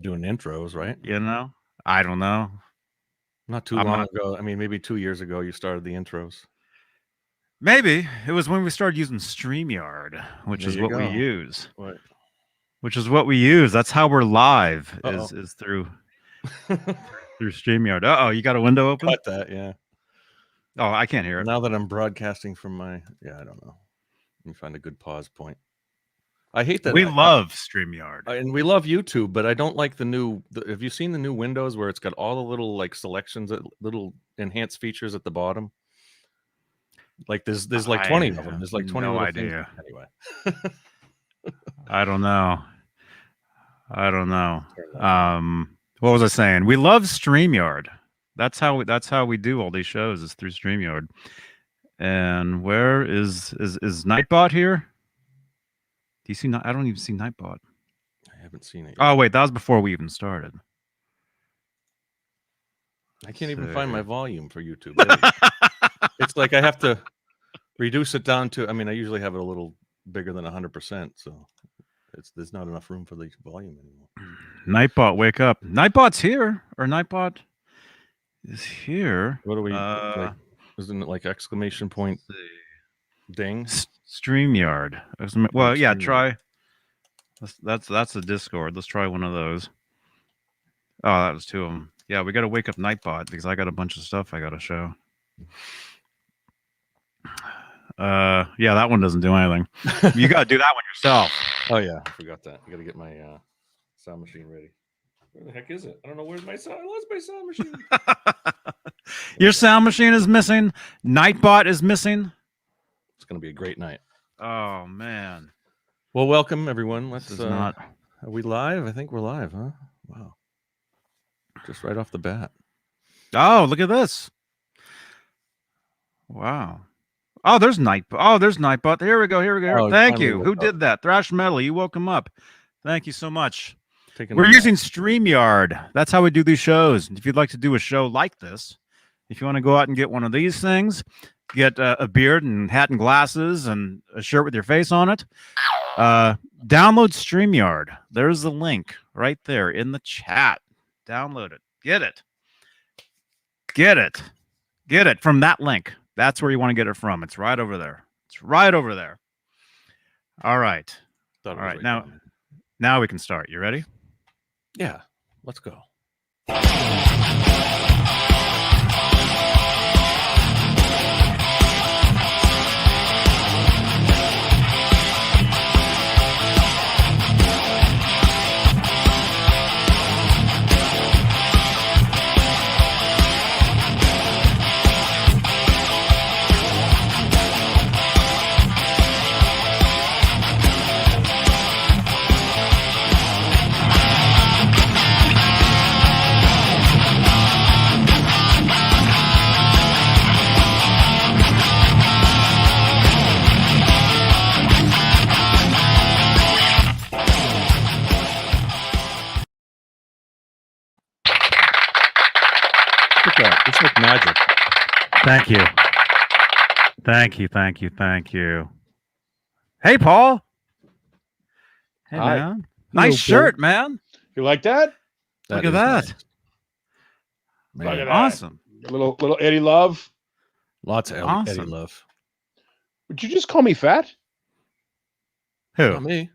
Doing intros, right? You know, I don't know. Not too long ago. I mean, maybe 2 years ago, you started the intros. Maybe it was when we started using StreamYard, which There is you what we go. use. What? Which is what we use. That's how we're live. Uh-oh. Is through StreamYard. Uh oh, you got a window open? Cut that, yeah. Oh, I can't hear it. Now that I'm broadcasting from my, I don't know. Let me find a good pause point. I hate that. We love StreamYard. And we love YouTube, but I don't like the new. Have you seen the new Windows where it's got all the little like selections, little enhanced features at the bottom? Like there's like 20 of them. There's like 20 no little idea. things. Anyway. I don't know. What was I saying? We love StreamYard. That's how we do all these shows is through StreamYard. And where is Nightbot here? Do you see? I don't even see Nightbot. I haven't seen it yet. Oh wait, that was before we even started. I can't even find my volume for YouTube. It's like I have to reduce it down to. I mean, I usually have it a little bigger than 100%, so there's not enough room for the volume anymore. Nightbot, wake up! Nightbot's here, or Nightbot is here. What are we? Isn't it like exclamation point? Ding. StreamYard. Well, yeah. Try. That's a Discord. Let's try one of those. Oh, that was two of them. Yeah, we got to wake up Nightbot because I got a bunch of stuff I got to show. Yeah, that one doesn't do anything. You got to do that one yourself. Oh yeah, I forgot that. I got to get my sound machine ready. Where the heck is it? I don't know. Where's my sound? I lost my sound machine. Your sound machine is missing. Nightbot is missing. It's going to be a great night. Oh man. Well, welcome everyone. Let's not. Are we live? I think we're live, huh? Wow. Just right off the bat. Oh, look at this. Wow. Oh, there's Nightbot. Oh, there's Nightbot. Here we go. Oh, thank you. Who did that? Thrash Metal. You woke him up. Thank you so much. We're using StreamYard. That's how we do these shows. If you'd like to do a show like this, if you want to go out and get one of these things, get a beard and hat and glasses and a shirt with your face on it, download StreamYard. There's the link right there in the chat. Download it. Get it from that link. That's where you want to get it from. It's right over there. All right. Now we can start. You ready? Yeah. Let's go. It's like magic. Thank you. Hey, Paul. Hey, hi. Man. Nice shirt, man. You like that? Look at that. Look at that. Awesome. A little Eddie Love. Lots of Eddie Love. Would you just call me fat? Who? Not me.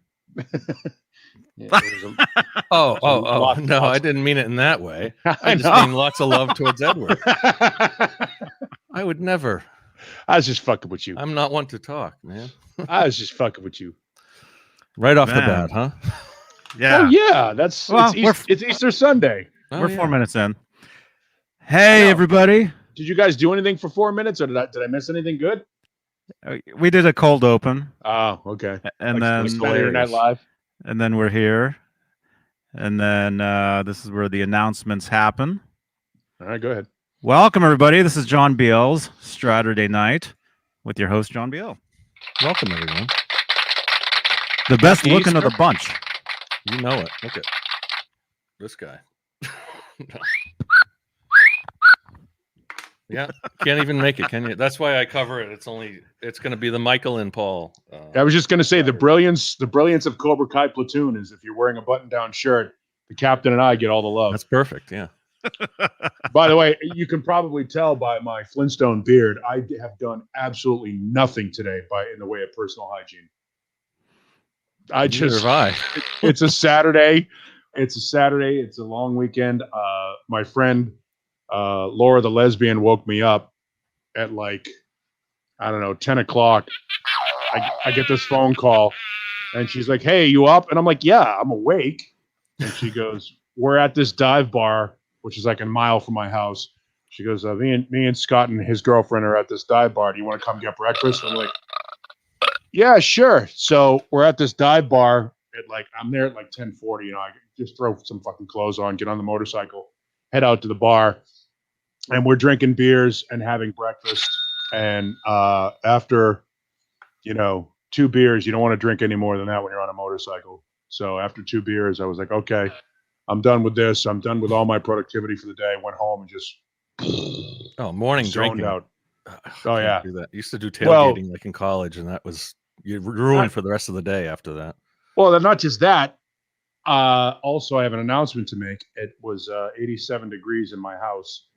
Oh, no, I didn't mean it in that way. I just mean lots of love towards Edward. I would never. I was just fucking with you. I'm not one to talk, man. I was just fucking with you. Right off the bat, huh? Yeah. Oh, yeah. It's Easter Sunday. We're 4 minutes in. Hey, everybody. Did you guys do anything for 4 minutes, or did I miss anything good? We did a cold open. Oh, okay. And then Saturday Night Live. And then we're here. And then this is where the announcements happen. All right, go ahead. Welcome, everybody. This is John Beal's Straturday Night with your host, John Beal. Welcome, everyone. The best looking of the bunch. You know it. Look at this guy. Yeah, can't even make it, can you? That's why I cover it. It's going to be the Michael and Paul. I was just going to say the brilliance of Cobra Kai Platoon is if you're wearing a button-down shirt, The captain and I get all the love. That's perfect. Yeah. By the way, you can probably tell by my Flintstone beard, I have done absolutely nothing today in the way of personal hygiene. It's a Saturday. It's a long weekend. My friend Laura the lesbian woke me up at 10 o'clock. I get this phone call and she's like, "Hey, you up?" And I'm like, "Yeah, I'm awake." And she goes, "We're at this dive bar, which is like a mile from my house." She goes, me and Scott and his girlfriend are at this dive bar. Do you want to come get breakfast?" I'm like, "Yeah, sure." So we're at this dive bar I'm there at 10:40. I just throw some fucking clothes on, get on the motorcycle, head out to the bar, and we're drinking beers and having breakfast. And after, 2 beers, you don't want to drink any more than that when you're on a motorcycle. So after 2 beers, I was like, okay, I'm done with this. I'm done with all my productivity for the day. Went home and just morning drinking. Out. Oh yeah, do that. I used to do tailgating in college, and that was ruined for the rest of the day after that. Well, not just that. Also, I have an announcement to make. It was 87 degrees in my house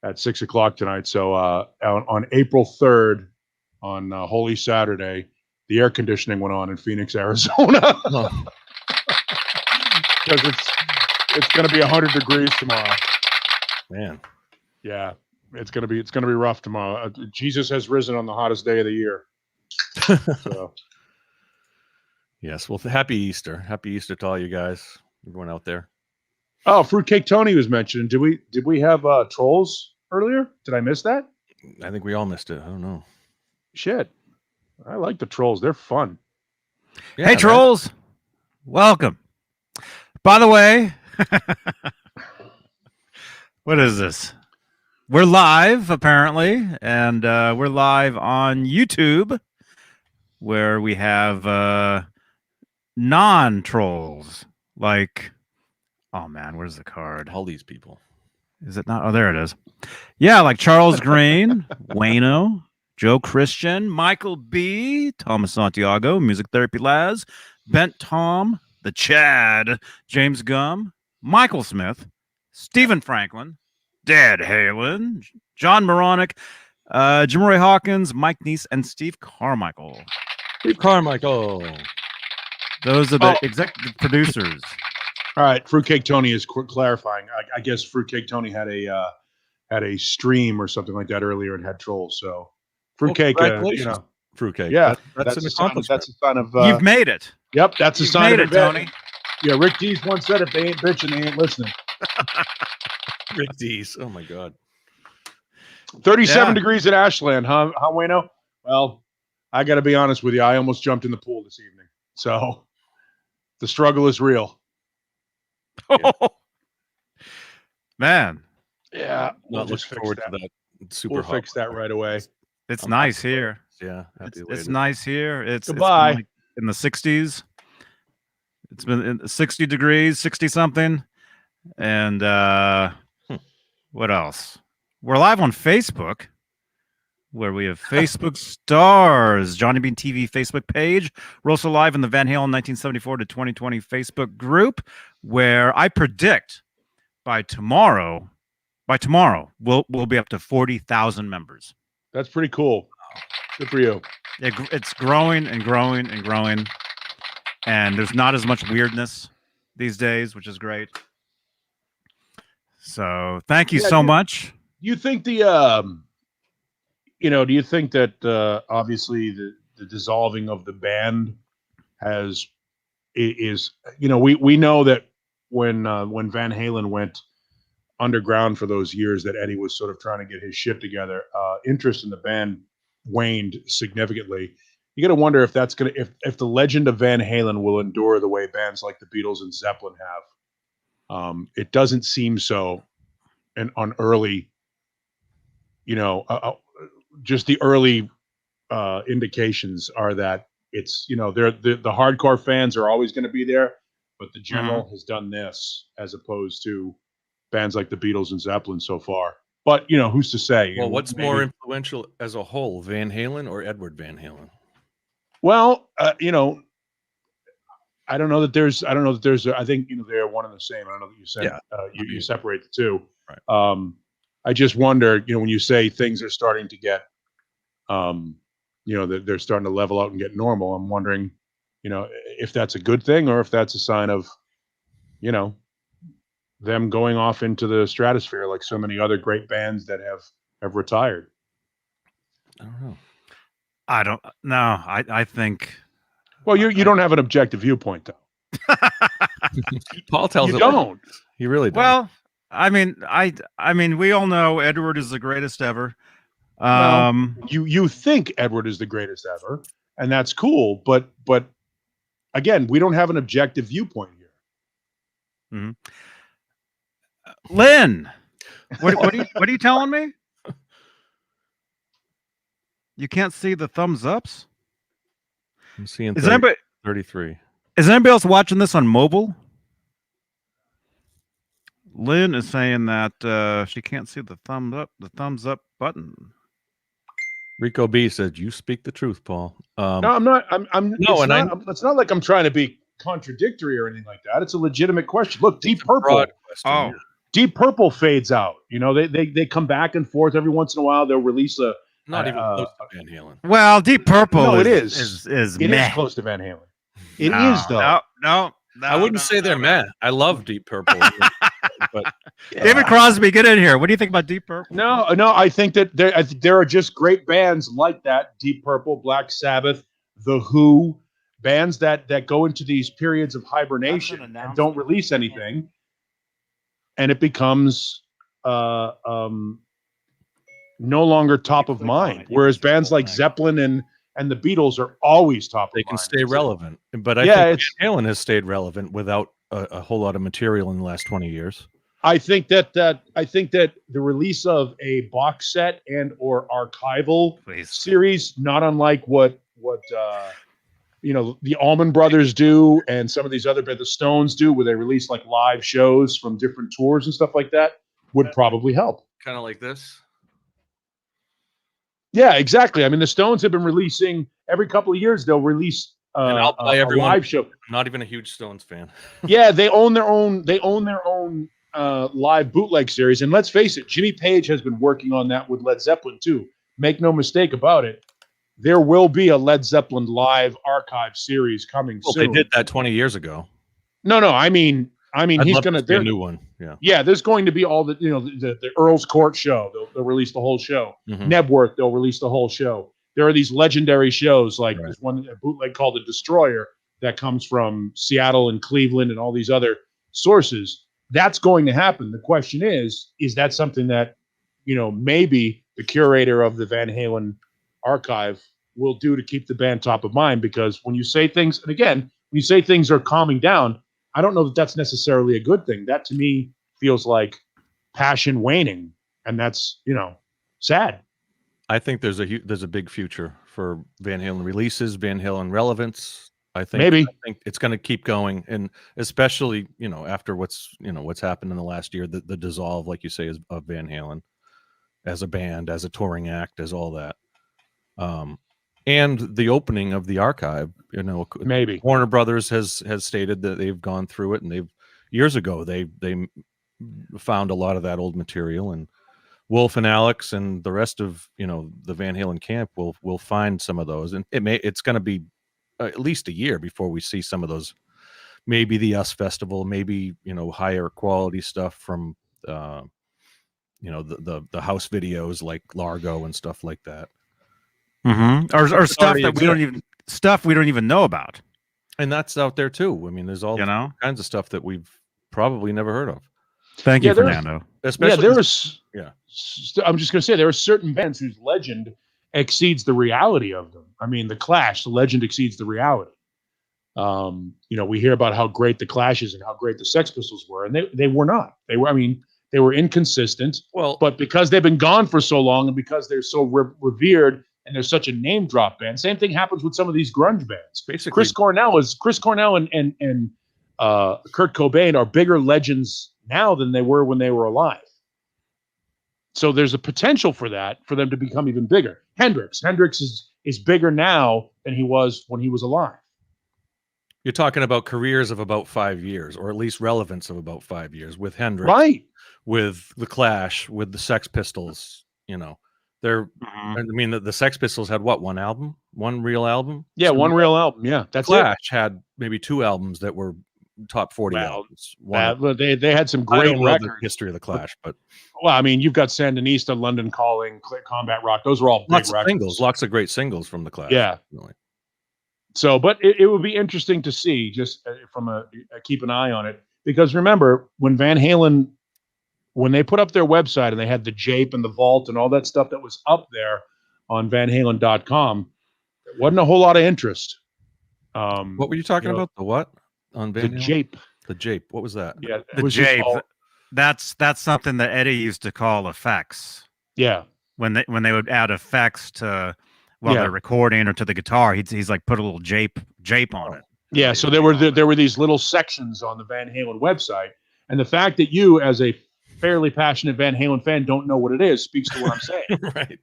at 6 o'clock tonight. So on April 3rd, on Holy Saturday, the air conditioning went on in Phoenix, Arizona. Because it's going to be 100 degrees tomorrow. Man, yeah, it's going to be rough tomorrow. Jesus has risen on the hottest day of the year. So. Yes, well, happy Easter to all you guys, everyone out there. Oh, Fruitcake Tony was mentioned. Did we have trolls earlier? Did I miss that? I think we all missed it. I don't know. Shit, I like the trolls. They're fun. Yeah, hey, trolls, welcome. By the way, what is this? We're live, apparently, and we're live on YouTube, where we have non-trolls. Oh, man, where's the card? All these people. Is it not? Oh, there it is. Yeah, like Charles Green, Wayno, Joe Christian, Michael B., Thomas Santiago, Music Therapy Laz, Bent Tom, The Chad, James Gum, Michael Smith, Stephen Franklin, Dead Halen, John Moronic, Jim Roy Hawkins, Mike Neese, and Steve Carmichael. Steve Carmichael. Those are the executive producers. All right, Fruitcake Tony is clarifying. I guess Fruitcake Tony had a stream or something like that earlier and had trolls. So Fruitcake, Fruitcake. Yeah, that's an accomplishment. That's a sign of. You've made it. Yep, that's a sign of Tony. Yeah, Rick Dees once said, "If they ain't bitching, they ain't listening." Rick Dees. Oh my God. 37 degrees in Ashland, huh, Wayno? Well, I got to be honest with you. I almost jumped in the pool this evening. So the struggle is real. Yeah. Man. Yeah. We'll look forward to that. We'll fix that right away. It's nice here. Yeah. It's nice here. It's goodbye. It's in the 60s. It's been 60 degrees, 60 something. And what else? We're live on Facebook, where we have Facebook stars, Johnny Bean TV Facebook page. We're also live in the Van Halen 1974 to 2020 Facebook group, where I predict by tomorrow we'll be up to 40,000 members. That's pretty cool. Good for you. It's growing and growing and growing, and there's not as much weirdness these days, which is great. So thank you so much. You think do you think that obviously the dissolving of the band is we know that when Van Halen went underground for those years that Eddie was sort of trying to get his shit together, interest in the band waned significantly. You got to wonder if that's gonna if the legend of Van Halen will endure the way bands like the Beatles and Zeppelin have. It doesn't seem so, and on early. Just the early indications are that it's they're the hardcore fans are always going to be there, but the general has done this as opposed to bands like the Beatles and Zeppelin so far. But who's to say? Well, what's more influential as a whole, Van Halen or Edward Van Halen? Well, I don't know that there's. I think they're one and the same. I don't know that you said you separate the two. Right. I just wonder, when you say things are starting to get, that they're starting to level out and get normal. I'm wondering, if that's a good thing or if that's a sign of, them going off into the stratosphere like so many other great bands that have retired. I don't know. I don't know. I think. Well, you don't have an objective viewpoint, though. Paul tells you it. Don't. You really don't. Well, I mean, we all know Edward is the greatest ever. You think Edward is the greatest ever, and that's cool. But again, we don't have an objective viewpoint here. Mm-hmm. Lynn, what are you telling me? You can't see the thumbs ups? I'm seeing 33. Is anybody else watching this on mobile? Lynn is saying that she can't see the thumbs up button. Rico B says, "You speak the truth, Paul." No, I'm not. It's not like I'm trying to be contradictory or anything like that. It's a legitimate question. Look, Deep Purple. Deep Purple fades out. They come back and forth every once in a while. They'll release a. Not even close to Van Halen. Well, Deep Purple. No, it is close to Van Halen. It is though. No, I wouldn't say they're meh. I love Deep Purple. But David Crosby, get in here. What do you think about Deep Purple? No. I think that there are just great bands like that: Deep Purple, Black Sabbath, The Who, bands that go into these periods of hibernation and don't release anything, and it becomes no longer top of mind. Whereas bands like Zeppelin and the Beatles are always top of mind. They can stay relevant. But I think Van Halen has stayed relevant without a whole lot of material in the last 20 years. I think that the release of a box set and or archival series, not unlike what the Allman Brothers do and some of these other bands, the Stones do, where they release like live shows from different tours and stuff like that, would probably help. Kind of like this. Yeah, exactly. I mean, the Stones have been releasing every couple of years. They'll release and I'll play a live show. I'm not even a huge Stones fan. Yeah, they own their own live bootleg series. And let's face it, Jimmy Page has been working on that with Led Zeppelin too. Make no mistake about it. There will be a Led Zeppelin live archive series coming soon. They did that 20 years ago. No. I mean, he's going to do a new one. Yeah. There's going to be all the Earl's Court show. They'll release the whole show. Mm-hmm. Nebworth, they'll release the whole show. There are these legendary shows like There's one bootleg called The Destroyer that comes from Seattle and Cleveland and all these other sources. That's going to happen. The question is that something that, maybe the curator of the Van Halen archive will do to keep the band top of mind? Because when you say things, and again, when you say things are calming down, I don't know that that's necessarily a good thing. That to me feels like passion waning, and that's, sad. I think there's a big future for Van Halen releases, Van Halen relevance. I think it's going to keep going, and especially after what's happened in the last year, the dissolve, like you say, of Van Halen as a band, as a touring act, as all that, and the opening of the archive. Maybe Warner Brothers has stated that they've gone through it, and years ago they found a lot of that old material, and Wolf and Alex and the rest of the Van Halen camp will find some of those, and it's going to be at least a year before we see some of those. Maybe the US Festival, maybe higher quality stuff from the house videos like Largo and stuff like that. Mm-hmm. Or stuff that we don't even know about, and that's out there too. I mean, there's all kinds of stuff that we've probably never heard of. Thank you, Fernando. Especially, I'm just going to say there are certain bands whose legend exceeds the reality of them. I mean, the Clash, the legend exceeds the reality. We hear about how great the Clash is and how great the Sex Pistols were, and they were not. They were inconsistent. Well, but because they've been gone for so long, and because they're so revered, and they're such a name drop band. Same thing happens with some of these grunge bands. Basically, Chris Cornell and Kurt Cobain are bigger legends now than they were when they were alive. So there's a potential for them to become even bigger. Hendrix is bigger now than he was when he was alive. You're talking about careers of about 5 years, or at least relevance of about 5 years, with Hendrix, Right. with the Clash, with the Sex Pistols. You know, they're. Mhm. I mean, the Sex Pistols had what, one album, one real album? Yeah, one real album. Yeah, that's it. Clash had maybe 2 albums that were top 40 Well, albums. One they had some I great don't know records. the history of the Clash, but Well, I mean, you've got Sandinista, London Calling, Combat Rock. Those were all big lots of records. singles, lots of great singles from the Clash. Yeah. Really. So, but it would be interesting to see, just from a keep an eye on it, because remember when Van Halen, when they put up their website and they had the Jape and the Vault and all that stuff that was up there on VanHalen.com, there wasn't a whole lot of interest. What were you talking about? The what on Van the Halen? Jape? The Jape. What was that? Yeah, The Jape. That's something that Eddie used to call effects. Yeah. When they would add effects to while they're recording or to the guitar, he's like put a little jape on it. Yeah. So there were these little sections on the Van Halen website, and the fact that you, as a fairly passionate Van Halen fan, don't know what it is speaks to what I'm saying. Right.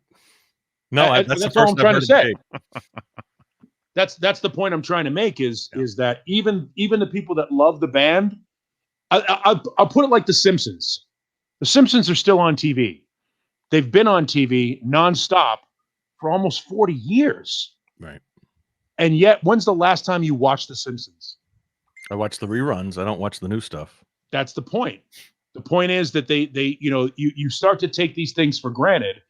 No, that's all I'm trying to say. That's the point I'm trying to make is that even the people that love the band, I'll put it like The Simpsons. The Simpsons are still on TV. They've been on TV nonstop for almost 40 years. Right. And yet, when's the last time you watched The Simpsons? I watch the reruns. I don't watch the new stuff. That's the point. The point is that they you start to take these things for granted.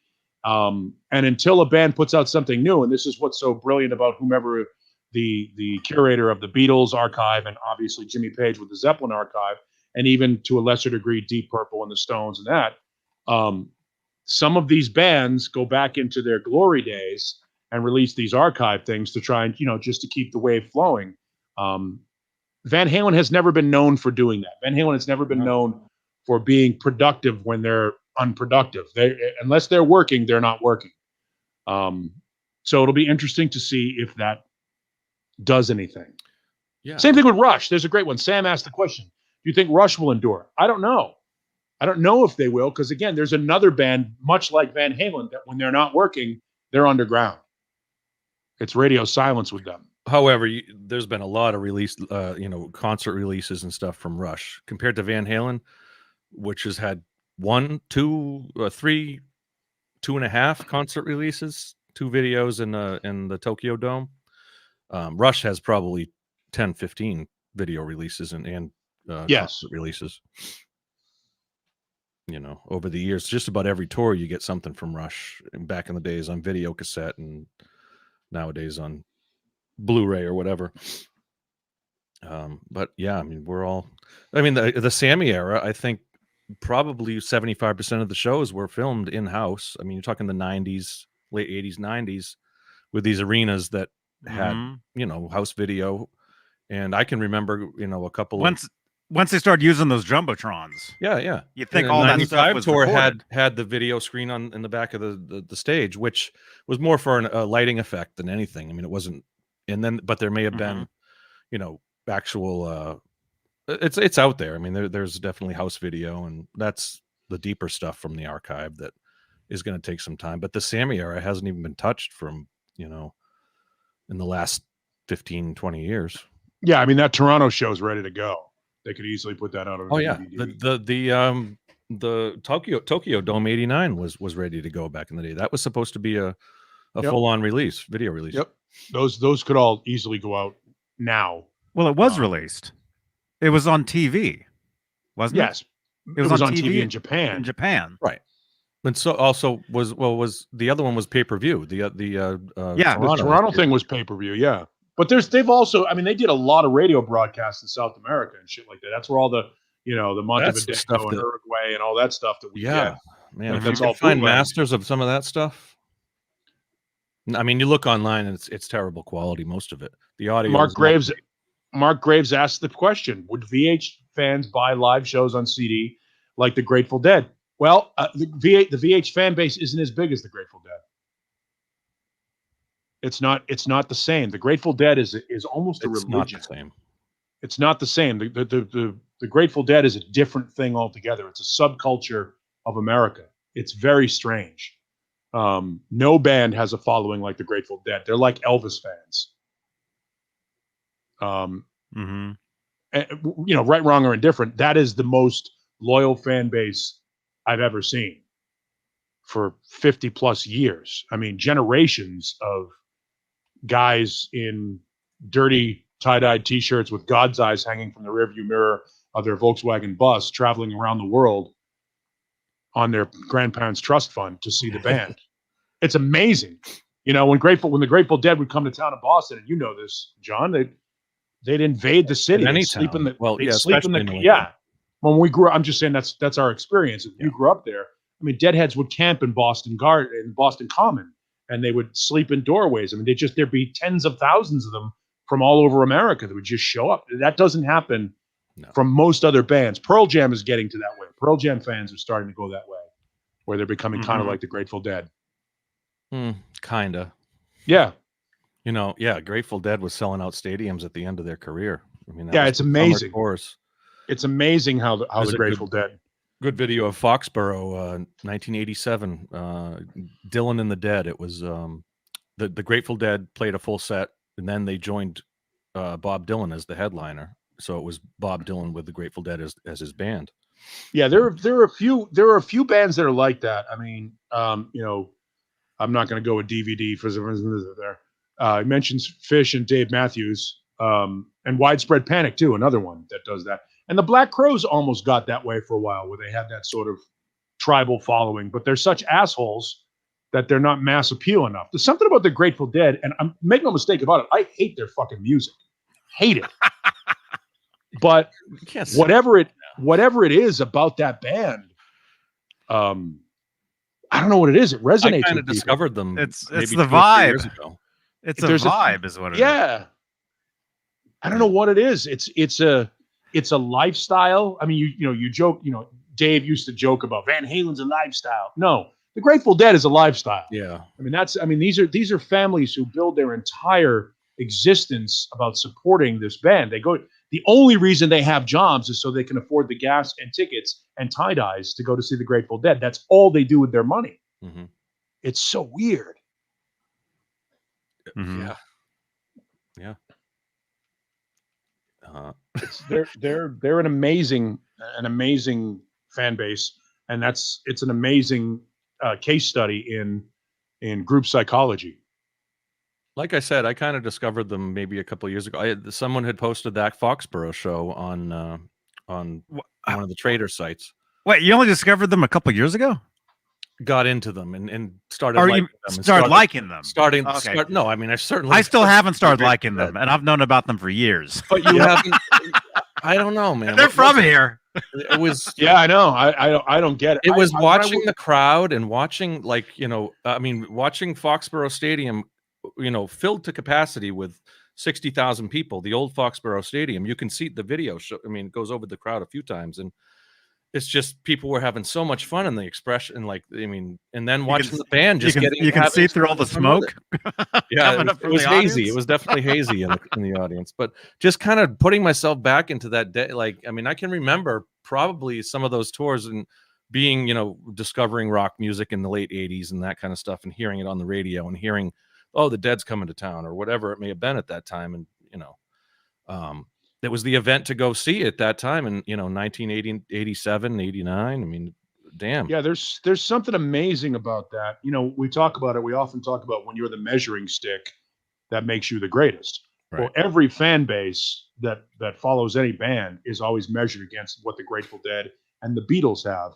And until a band puts out something new, and this is what's so brilliant about whomever the curator of the Beatles archive, and obviously Jimmy Page with the Zeppelin archive, and even to a lesser degree Deep Purple and the Stones and that, some of these bands go back into their glory days and release these archive things to try and, just to keep the wave flowing. Van Halen has never been known for doing that. Van Halen has never been known for being productive when they're unproductive. Unless they're working, they're not working. So it'll be interesting to see if that does anything. Yeah. Same thing with Rush. There's a great one. Sam asked the question, do you think Rush will endure? I don't know. I don't know if they will, because again, there's another band much like Van Halen that when they're not working, they're underground. It's radio silence with them. However, there's been a lot of concert releases and stuff from Rush compared to Van Halen, which has had 1, 2, 3, 2.5 concert releases, 2 videos in the Tokyo Dome. Rush has probably 10, 15 video releases and concert releases. Over the years, just about every tour you get something from Rush. And back in the days on video cassette, and nowadays on Blu-ray or whatever. But yeah, I mean, the Sammy era, I think probably 75% of the shows were filmed in-house. I mean, you're talking the 90s, late 80s, 90s, with these arenas that had, house video. And I can remember, a couple once they started using those jumbotrons. Yeah. You think all that stuff was tour recorded. had the video screen in the back of the stage, which was more for a lighting effect than anything. I mean, it wasn't. And then, but there may have been, actual. It's out there. I mean, there's definitely house video, and that's the deeper stuff from the archive that is going to take some time. But the Sammy era hasn't even been touched from in the last 15, 20 years. Yeah, I mean that Toronto show's ready to go. They could easily put that out on DVD. The Tokyo Dome '89 was ready to go back in the day. That was supposed to be a full-on video release. Yep. Those could all easily go out now. Well, it was released. It was on TV, wasn't it? Yes. It was on TV in Japan. In Japan. Right. And so also was the other one was pay-per-view. The Toronto thing was pay-per-view, yeah. But they've also, I mean, they did a lot of radio broadcasts in South America and shit like that. That's where all the, the Montevideo and Uruguay and all that stuff that we get. Man, if you can find masters of some of that stuff. I mean, you look online and it's terrible quality, most of it. The audio. Mark Graves asked the question: would VH fans buy live shows on CD like the Grateful Dead? Well, the VH fan base isn't as big as the Grateful Dead. It's not the same. The Grateful Dead is almost a religion. It's not the same. It's not the same. The Grateful Dead is a different thing altogether. It's a subculture of America. It's very strange. No band has a following like the Grateful Dead. They're like Elvis fans. And, you know, right, wrong, or indifferent, that is the most loyal fan base I've ever seen for 50 plus years. I mean, generations of guys in dirty tie-dyed t-shirts with God's eyes hanging from the rearview mirror of their Volkswagen bus traveling around the world on their grandparents' trust fund to see the band. It's amazing. You know, when the Grateful Dead would come to town in Boston, and you know this, John, they'd invade the city. They'd sleep in the, When we grew up, I'm just saying that's our experience. If you grew up there, I mean, Deadheads would camp in Boston Common, and they would sleep in doorways. I mean, there'd be tens of thousands of them from all over America that would just show up. That doesn't happen from most other bands. Pearl Jam is getting to that way. Pearl Jam fans are starting to go that way, where they're becoming kind of like the Grateful Dead. Kinda. Yeah. You know, Grateful Dead was selling out stadiums at the end of their career. I mean, it's amazing. Course. It's amazing how the Grateful Dead. Good video of Foxborough, 1987. Dylan and the Dead. It was the Grateful Dead played a full set, and then they joined Bob Dylan as the headliner. So it was Bob Dylan with the Grateful Dead as his band. Yeah, there are a few bands that are like that. I mean, you know, I'm not going to go with DVD for some reason there. He mentions Fish and Dave Matthews, and Widespread Panic too, another one that does that. And the Black Crowes almost got that way for a while, where they had that sort of tribal following, but they're such assholes that they're not mass appeal enough. There's something about the Grateful Dead, and make no mistake about it, I hate their fucking music. Hate it. But whatever it is about that band, I don't know what it is. It resonates. I kind of discovered them. It's the vibe. It's a vibe, is what it is. Yeah. I don't know what it is. It's a lifestyle. I mean, you joke, you know, Dave used to joke about Van Halen's a lifestyle. No, the Grateful Dead is a lifestyle. Yeah. I mean, these are families who build their entire existence about supporting this band. The only reason they have jobs is so they can afford the gas and tickets and tie-dyes to go to see the Grateful Dead. That's all they do with their money. It's so weird. Yeah. They're an amazing fan base, and it's an amazing case study in group psychology. Like I said, I kind of discovered them maybe a couple of years ago. Someone had posted that Foxborough show on one of the trader sites. Wait, you only discovered them a couple of years ago? Got into them and started liking them. No, I mean, I still haven't started liking them, and I've known about them for years. But you haven't. I don't know, man. They're from here. It was. Yeah, I know. I don't get it. It was watching the crowd and watching, like, you know, watching Foxborough Stadium, you know, filled to capacity with 60,000 people. The old Foxborough Stadium. You can see the video show. I mean, it goes over the crowd a few times, and it's just people were having so much fun in the expression, like, I mean, and then watching the band just you can see through all the smoke. Yeah, it was hazy. It was definitely hazy in the audience, but just kind of putting myself back into that day. Like, I mean, I can remember probably some of those tours and being, you know, discovering rock music in the late 80s and that kind of stuff, and hearing it on the radio and hearing, oh, the Dead's coming to town or whatever it may have been at that time. And, you know, it was the event to go see at that time in, you know, 1980, 87, 89. I mean, damn. Yeah, there's something amazing about that. You know, we often talk about when you're the measuring stick that makes you the greatest. Right. Well, every fan base that follows any band is always measured against what the Grateful Dead and the Beatles have.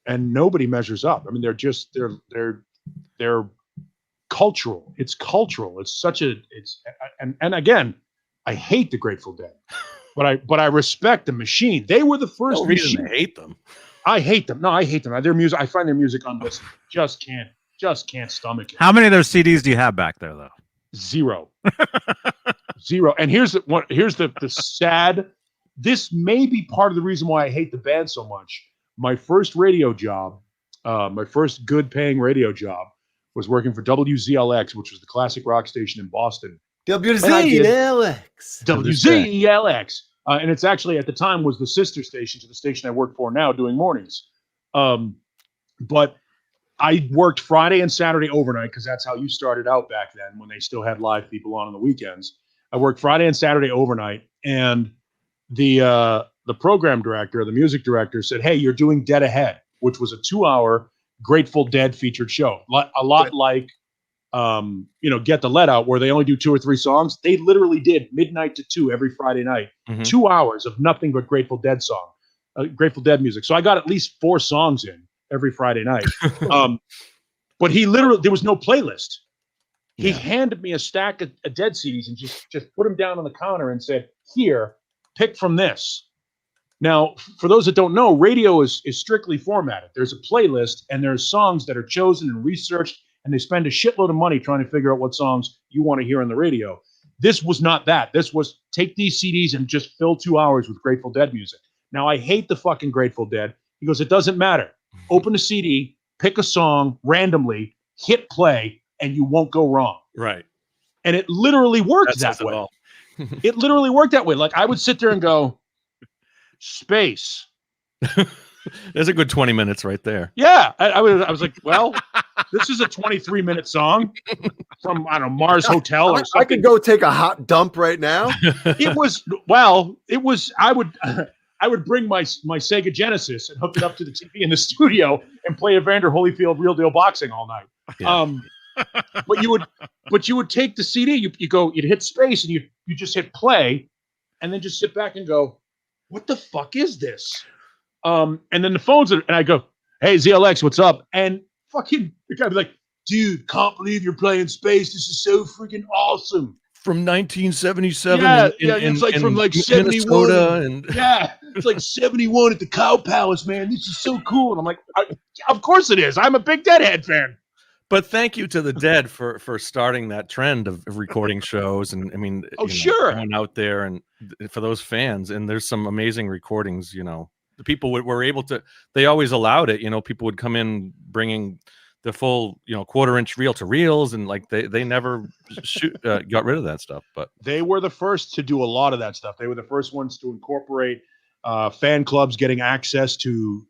And nobody measures up. I mean, they're cultural. It's cultural. And again, I hate the Grateful Dead, but I respect the Machine. They were the first. No reason to hate them. I hate them. No, I hate them. Their music. I find their music unlistenable. Just can't stomach it. How many of their CDs do you have back there, though? Zero. And here's the sad. This may be part of the reason why I hate the band so much. My first radio job, my first good paying radio job, was working for WZLX, which was the classic rock station in Boston. WZLX. And it's actually, at the time, was the sister station to the station I work for now, doing mornings. But I worked Friday and Saturday overnight, because that's how you started out back then, when they still had live people on the weekends. I worked Friday and Saturday overnight, and the program director, the music director, said, "Hey, you're doing Dead Ahead," which was a 2-hour Grateful Dead featured show, a lot like Get the Let Out, where they only do 2 or 3 songs. They literally did midnight to 2 every Friday night, 2 hours of nothing but Grateful Dead Grateful Dead music. So I got at least 4 songs in every Friday night. But he literally, there was no playlist. He handed me a stack of Dead CDs and just put them down on the counter and said, "Here, pick from this." Now, for those that don't know, radio is strictly formatted. There's a playlist, and there's songs that are chosen and researched, and they spend a shitload of money trying to figure out what songs you want to hear on the radio. This was not that. This was take these CDs and just fill 2 hours with Grateful Dead music. Now, I hate the fucking Grateful Dead. He goes, "It doesn't matter. Open a CD, pick a song randomly, hit play, and you won't go wrong." Right. And it literally worked that way. It literally worked that way. Like, I would sit there and go, space. There's a good 20 minutes right there. Yeah. I was like, well, this is a 23-minute song from, I don't know, Mars Hotel or something. I could go take a hot dump right now. I would bring my Sega Genesis and hook it up to the TV in the studio and play Evander Holyfield Real Deal Boxing all night. Yeah. But you would take the CD, you'd hit space, and you just hit play, and then just sit back and go, "What the fuck is this?" And then the phones and I go, "Hey, ZLX, what's up?" And fucking the guy be like, "Dude, can't believe you're playing space. This is so freaking awesome." From 1977, it's like from like 71, and it's like 71 at the Cow Palace, man. This is so cool. And I'm like, of course it is. I'm a big Deadhead fan. But thank you to the Dead for starting that trend of recording shows, and I mean, sure, going out there and for those fans. And there's some amazing recordings. The people were able to. They always allowed it. People would come in bringing the full 1/4-inch reel to reels, and like they never got rid of that stuff. But they were the first to do a lot of that stuff. They were the first ones to incorporate fan clubs getting access to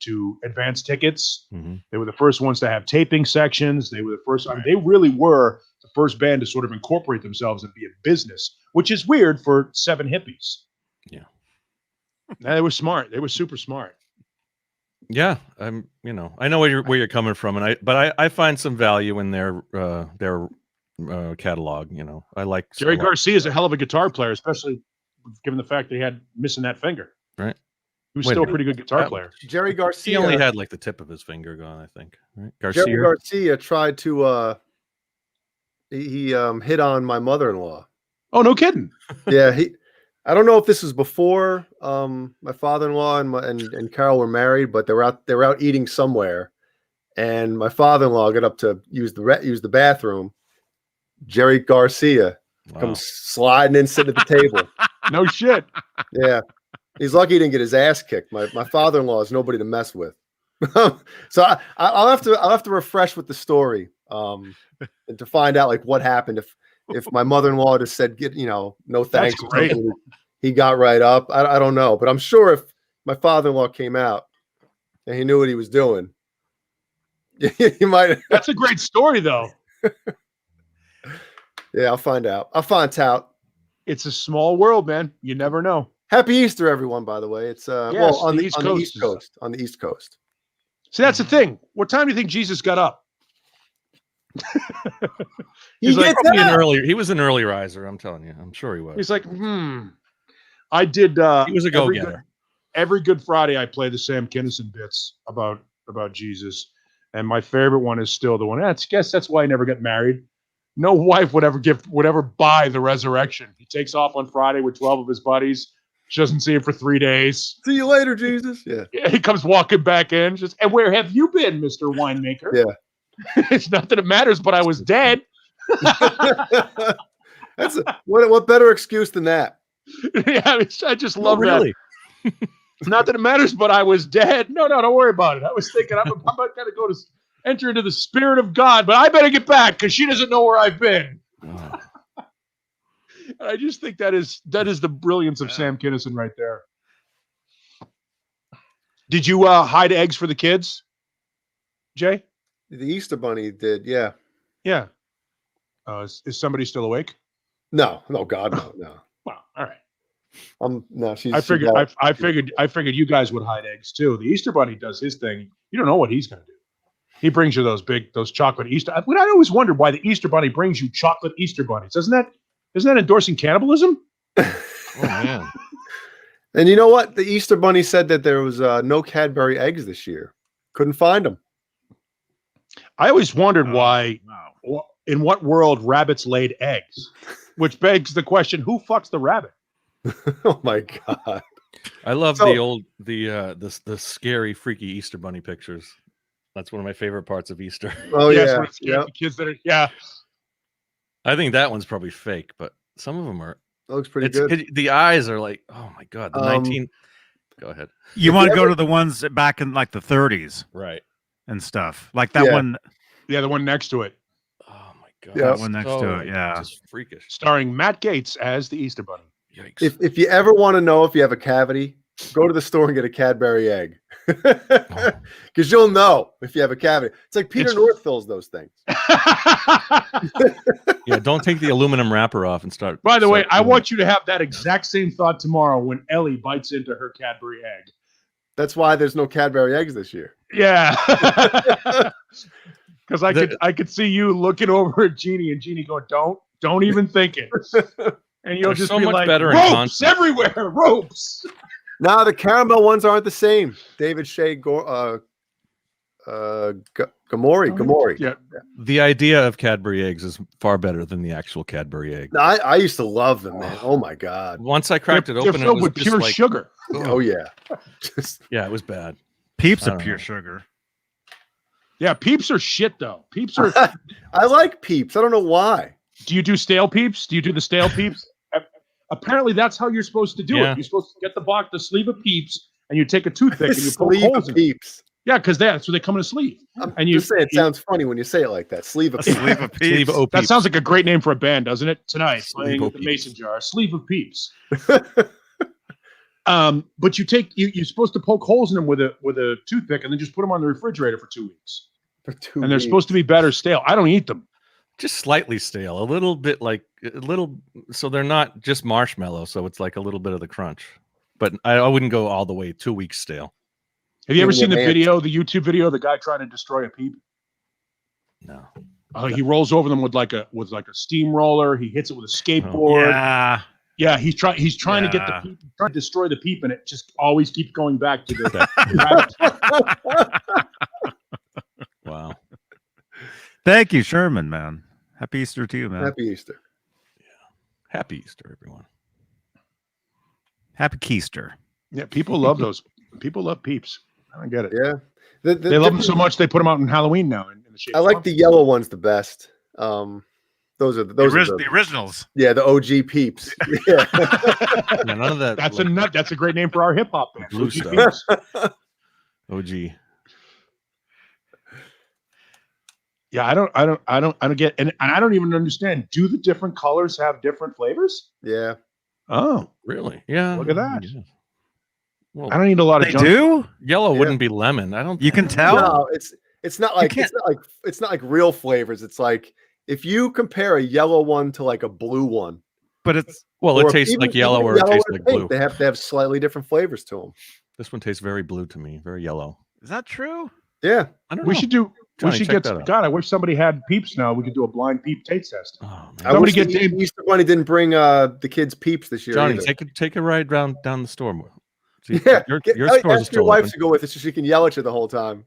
advanced tickets. They were the first ones to have taping sections. They were the first. I mean, they really were the first band to sort of incorporate themselves and be a business, which is weird for 7 hippies. Yeah, they were smart. They were super smart. Yeah, I know where you're coming from, and I find some value in their catalog. I like Jerry Garcia is a hell of a guitar player, especially given the fact that he had missing that finger. Right. He was still a pretty good guitar player. Jerry Garcia. He only had like the tip of his finger gone, I think. Right. Jerry Garcia tried to he hit on my mother-in-law. Oh, no kidding. Yeah, I don't know if this was before my father-in-law and Carol were married, but they were out eating somewhere, and my father-in-law got up to use the bathroom. Jerry Garcia comes sliding in, sitting at the table. No shit. Yeah, he's lucky he didn't get his ass kicked. My father-in-law is nobody to mess with. So I'll have to refresh with the story and to find out like what happened if my mother-in-law just said no thanks. That's great. He got right up. I don't know, but I'm sure if my father-in-law came out and he knew what he was doing, he might. That's a great story, though. Yeah, I'll find out. I'll find out. It's a small world, man. You never know. Happy Easter, everyone. By the way, it's on the East Coast. On the East Coast. See, that's the thing. What time do you think Jesus got up? He was an early riser. I'm telling you. I'm sure he was. He's like, I did. He was a go-getter. Every Good Friday, I play the Sam Kinison bits about Jesus, and my favorite one is still the one. I guess that's why I never got married. No wife would ever buy the resurrection. He takes off on Friday with 12 of his buddies. She doesn't see him for 3 days. See you later, Jesus. Yeah. He comes walking back in. And where have you been, Mr. Winemaker? Yeah. It's not that it matters, but I was dead. That's what better excuse than that? Yeah, I just love that. Not that it matters, but I was dead. No, don't worry about it. I was thinking I'm about to go to enter into the Spirit of God, but I better get back because she doesn't know where I've been. Oh. And I just think that is the brilliance of Sam Kinison right there. Did you hide eggs for the kids, Jay? The Easter Bunny did, yeah. Yeah. Is somebody still awake? No, God, no. Well, all right. No, she's. I figured you guys would hide eggs too. The Easter Bunny does his thing. You don't know what he's going to do. He brings you those chocolate Easter. I always wondered why the Easter Bunny brings you chocolate Easter bunnies. Isn't that endorsing cannibalism? Oh man. And you know what? The Easter Bunny said that there was no Cadbury eggs this year. Couldn't find them. I always wondered why. In what world rabbits laid eggs, which begs the question: who fucks the rabbit? Oh my god! I love the scary, freaky Easter Bunny pictures. That's one of my favorite parts of Easter. Oh yeah, the kids that are I think that one's probably fake, but some of them are. That looks pretty good. The eyes are like, oh my god, the 19. Go ahead. You want to go to the ones back in like the 30s, right? And stuff like that one. Yeah, the one next to it. Oh my god, that one next to it. Yeah, just freakish. Starring Matt Gaetz as the Easter Bunny. Yikes! If you ever want to know if you have a cavity, go to the store and get a Cadbury egg, because you'll know if you have a cavity. It's like Peter North fills those things. Yeah, don't take the aluminum wrapper off and start. By the way, I want you to have that exact same thought tomorrow when Ellie bites into her Cadbury egg. That's why there's no Cadbury eggs this year. Yeah, because I could see you looking over at Jeannie and Jeannie going, "Don't even think it." And you'll just be like, ropes everywhere, ropes. No, the caramel ones aren't the same. David Shea Gamori. Yeah. The idea of Cadbury eggs is far better than the actual Cadbury egg. No, I used to love them, man. Oh my god! Once I cracked it open, they're filled with pure sugar. Oh yeah, yeah, it was bad. Peeps are pure sugar. Yeah, Peeps are shit though. Peeps are. I like Peeps. I don't know why. Do you do stale Peeps? Do you do the stale Peeps? Apparently, that's how you're supposed to do it. You're supposed to get the sleeve of Peeps, and you take a toothpick and you poke holes in Peeps. Yeah, because that's where they come in a sleeve. And you say it sounds funny when you say it like that. Sleeve of Peeps. Sleeve of Peeps. That sounds like a great name for a band, doesn't it? Tonight, playing with the Mason jar, sleeve of Peeps. But you're supposed to poke holes in them with a toothpick, and then just put them on the refrigerator for 2 weeks. They're supposed to be better stale. I don't eat them. Just slightly stale, a little bit so they're not just marshmallow, so it's like a little bit of the crunch. But I wouldn't go all the way 2 weeks stale. Have you ever seen the YouTube video of the guy trying to destroy a Peep? No. He rolls over them with like a steamroller. He hits it with a skateboard. Yeah, he's trying to get the Peep, trying to destroy the Peep, and it just always keeps going back to the. Wow. Thank you, Sherman, man. Happy Easter to you, man. Happy Easter. Yeah. Happy Easter, everyone. Happy Keister. Yeah, people love those. People love Peeps. I don't get it. Yeah. They love them so much they put them out in Halloween now. In the shape I like the yellow ones the best. Those are the originals. Yeah, the OG Peeps. Yeah. None of that. That's a great name for our hip hop band. Blue stuff. OG. Yeah, I don't get, and I don't even understand. Do the different colors have different flavors? Yeah. Oh, really? Yeah. Look at that. Yeah. Well, I don't need a lot of. They do? Yellow wouldn't be lemon. I don't. You can tell. No, it's not like it's not like real flavors. It's like if you compare a yellow one to like a blue one, but it tastes like yellow or it tastes like blue. They have slightly different flavors to them. This one tastes very blue to me, very yellow. Is that true? Yeah. I don't know. We should do. Johnny, we should check get. that out. God, I wish somebody had Peeps now. We could do a blind Peep taste test. Oh, man. I wish the Easter Bunny didn't bring the kids Peeps this year. Johnny, either. take a ride down the store more. See, yeah, your stores ask your wife to go with us so she can yell at you the whole time.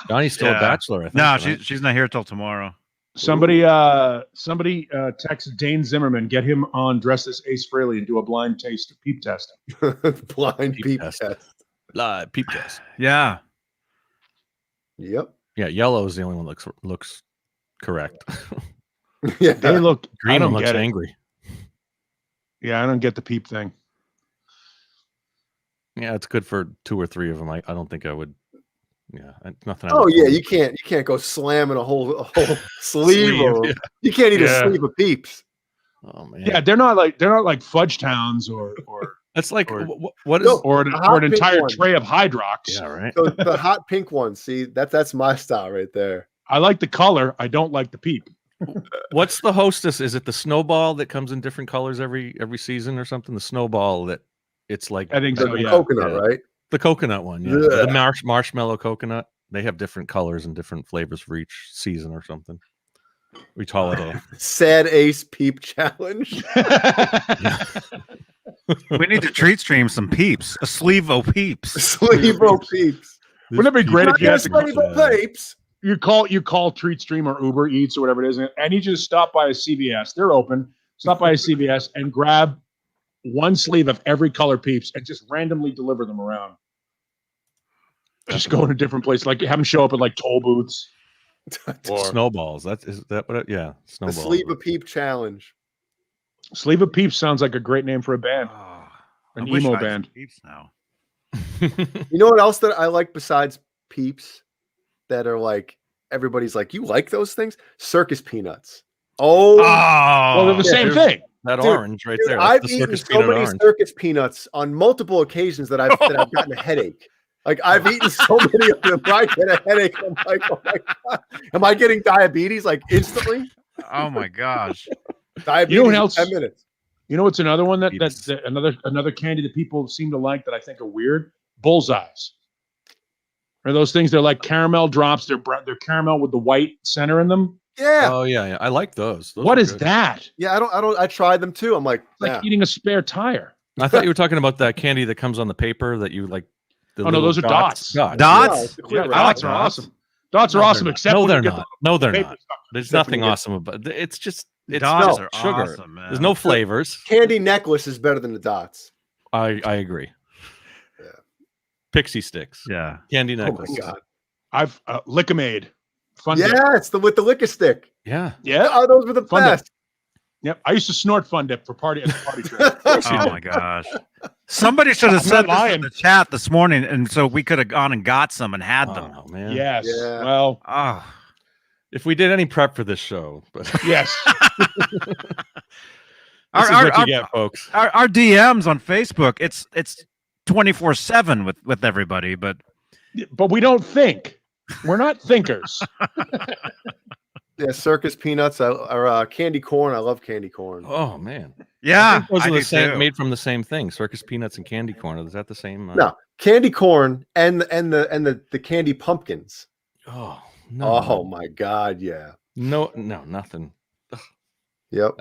Johnny's still a bachelor. I think, no, she's not here till tomorrow. Somebody text Dane Zimmerman, get him on Dress as Ace Frehley and do a blind taste Peep test. Blind Peep test. Live Peep test. Yeah. Yep. Yeah, yellow is the only one that looks correct. Yeah, they look green and looks angry. Yeah, I don't get the Peep thing. Yeah, it's good for 2 or 3 of them. I don't think I would. Yeah, nothing. Oh yeah, you can't go slamming a whole sleeve of them. Yeah. You can't eat a sleeve of Peeps. Oh man. Yeah, they're not like Fudge Towns or It's like or an entire tray of Hydrox. Yeah, right. So the hot pink one. See, that's my style right there. I like the color. I don't like the Peep. What's the Hostess? Is it the Snowball that comes in different colors every season or something? The Snowball that it's like I think so. The Yeah. coconut, right? the coconut one, yeah. Yeah. The marshmallow coconut. They have different colors and different flavors for each season or something. We call it a Sad Ace Peep Challenge. We need to treat stream some peeps. A sleeve of peeps. Sleevo Peeps. Wouldn't it be great if you had to Sleevo Peeps. you call Treat Stream or Uber Eats or whatever it is, and I need you to stop by a CVS. They're open. Stop by a CVS and grab one sleeve of every color Peeps and just randomly deliver them around. Just go in a different place, like have them show up at like toll booths. Or Snowballs. Is that what? Yeah, The Snowballs. Sleevo Peep Challenge. Sleeve of Peeps sounds like a great name for a band, Oh, an I wish I emo had band. some peeps now. You know what else that I like besides Peeps that are like everybody's like, you like those things? Circus peanuts. Oh, Well, they're the same thing. That Dude, orange right dude, there. I've That's the eaten circus so peanut many orange. circus peanuts on multiple occasions that I've gotten a headache. Like I've eaten so many of them, I get a headache. I'm like, oh my God. Am I getting diabetes like instantly? Oh my gosh. Diabetes You know what in else? 10 minutes. You know what's another one that Peeps. another candy that people seem to like that I think are weird? Bullseyes. Are those things? They're like caramel drops. They're caramel with the white center in them. Yeah. Oh yeah. I like those. What are is good. that? Yeah, I tried them too. I'm like, It's like yeah. eating a spare tire. I thought you were talking about that candy that comes on the paper that you like. The Oh, no, little those are dots. Dots? Yeah, it's a clear Yeah, red. dots are dots. awesome. Dots are No, awesome, they're not. except No, when they're you get not. No, they're paper not. stuck. There's Except when nothing you get- awesome about it. It's just it's Dots no, are sugar. awesome, man. There's no flavors. Candy necklace is better than the dots. I agree. Yeah. Pixie sticks. Yeah. Candy Oh my necklace. God. I've Lickamaid. Fun Dip. Yeah, it's with the liquor stick. Yeah. Yeah. Oh, those were the Fun Dip. best. Yep. I used to snort Fun Dip for party trick. Oh my gosh. Somebody should have I'm said not this lying. in the chat this morning, and so we could have gone and got some and had them. Oh man. Yes. Yeah. Well, Oh. If we did any prep for this show, but yes. this Our, is our, what you our, get, folks. our DMs on Facebook, it's 24/7 with everybody, but But we don't think. We're not thinkers. Yeah, circus peanuts or candy corn. I love candy corn. Oh man. yeah, Those I are the do same, too. made from the same thing. Circus peanuts and candy corn. Is that the same? No, candy corn and the candy pumpkins. Oh no. Oh my God, yeah. No, nothing. Yep.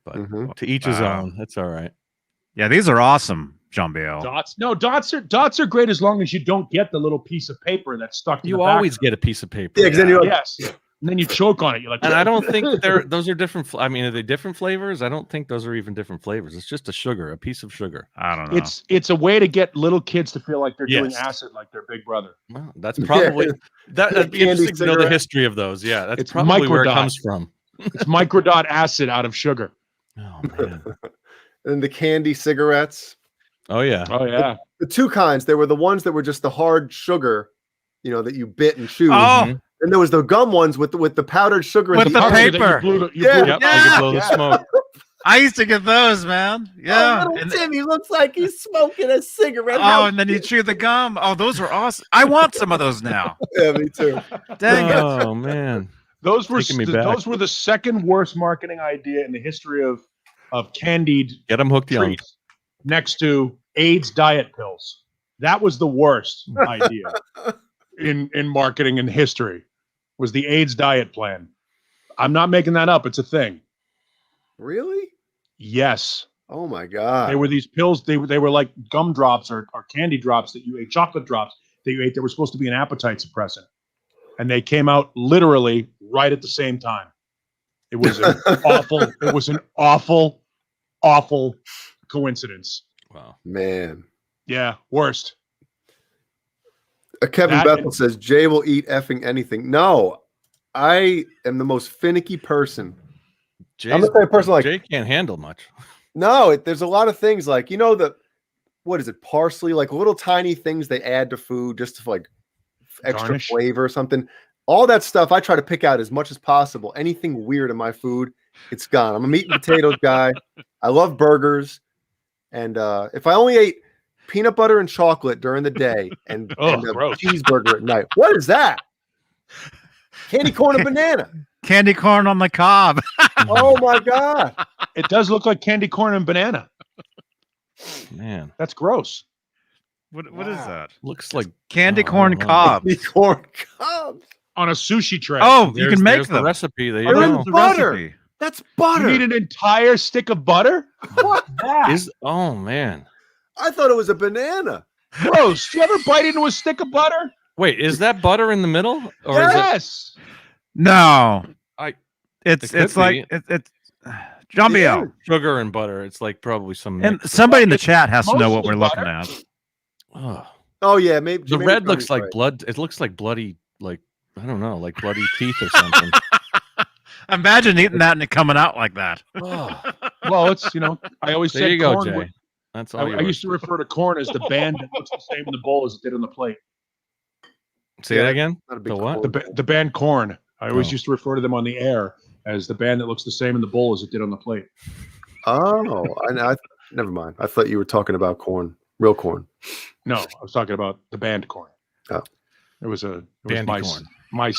But Mhm. to each his own. That's all right. Yeah, these are awesome, John Biel. Dots. No, dots are great as long as you don't get the little piece of paper that's stuck to You the back. always get a piece of paper. Yeah, because then you're like, Yes. And then you choke on it. You're like, And I don't think those are different. I mean, are they different flavors? I don't think those are even different flavors. It's just a piece of sugar. I don't know. it's a way to get little kids to feel like they're doing Yes. acid like their big brother. Well, that's probably that'd be Candy interesting to know the cigarette. history of those. Yeah, that's It's probably where it microdot. comes from. It's microdot acid out of sugar. Oh man. and the candy cigarettes. Oh yeah. Oh yeah. The two kinds. There were the ones that were just the hard sugar, that you bit and chewed. Oh, And there was the gum ones with the powdered sugar With and the Actually, paper. that you blew Yeah. the- Yep. Yeah. I could blow the smoke. I used to get those, man. Yeah. Oh, little And- Timmy looks like he's smoking a cigarette. oh, and then you chew the gum. Oh, those are awesome. I want some of those now. Yeah, me too. Dang it. Oh man. Those were Taking me back. those were the second worst marketing idea in the history of candied Get them hooked young. treats, next to AIDS diet pills. That was the worst idea in marketing in history. Was the AIDS diet plan? I'm not making that up. It's a thing. Really? Yes, Oh my God. they were these pills. They were like gum drops or candy drops that you ate, chocolate drops that you ate. That were supposed to be an appetite suppressant, and they came out literally right at the same time. It was an awful. It was an awful, awful coincidence. Wow. Man. Yeah, worst. Kevin That Bethel and- says Jay will eat effing anything. No, I am the most finicky person. I'm the type of person like, Jay can't handle much. no, there's a lot of things like, what is it? Parsley, like little tiny things they add to food just to like extra Garnish. flavor or something. All that stuff I try to pick out as much as possible. Anything weird in my food, it's gone. I'm a meat and potatoes guy. I love burgers. And if I only ate peanut butter and chocolate during the day and, Oh, and a gross. cheeseburger at night, what is that? Candy corn and banana. Candy corn on the cob. Oh my God. It does look like candy corn and banana. Man, That's gross. What is that? looks like Candy I corn don't know. cob. Candy corn cobs. On a sushi tray. Oh, you can make There's the them. recipe. There you They're in go. The butter. recipe. That's You butter. need an entire stick of butter? What that? Oh man. I thought it was a banana. Gross. Do you ever bite into a stick of butter? Wait, is that butter in the middle, or is it? Yes. No. It It's could like it's John Yeah. Biel. Sugar and butter? It's like probably some. And mix. somebody in the chat has to know what mostly we're looking butter. at. Ugh. Oh yeah, maybe The maybe red Johnny's looks like right. blood. It looks like bloody, like I don't know, like bloody teeth or something. Imagine eating that and it coming out like that. Ugh. Well, it's, I always There said you go, corn. Jay. That's all. I used to refer to corn as the band that looks the same in the bowl as it did on the plate. say that again. Not a big The what? corn. The band Corn. I always Oh. used to refer to them on the air as the band that looks the same in the bowl as it did on the plate. Oh, I never mind. I thought you were talking about corn, real corn. No, I was talking about the band Corn. Oh. It was my Bandy-corn. my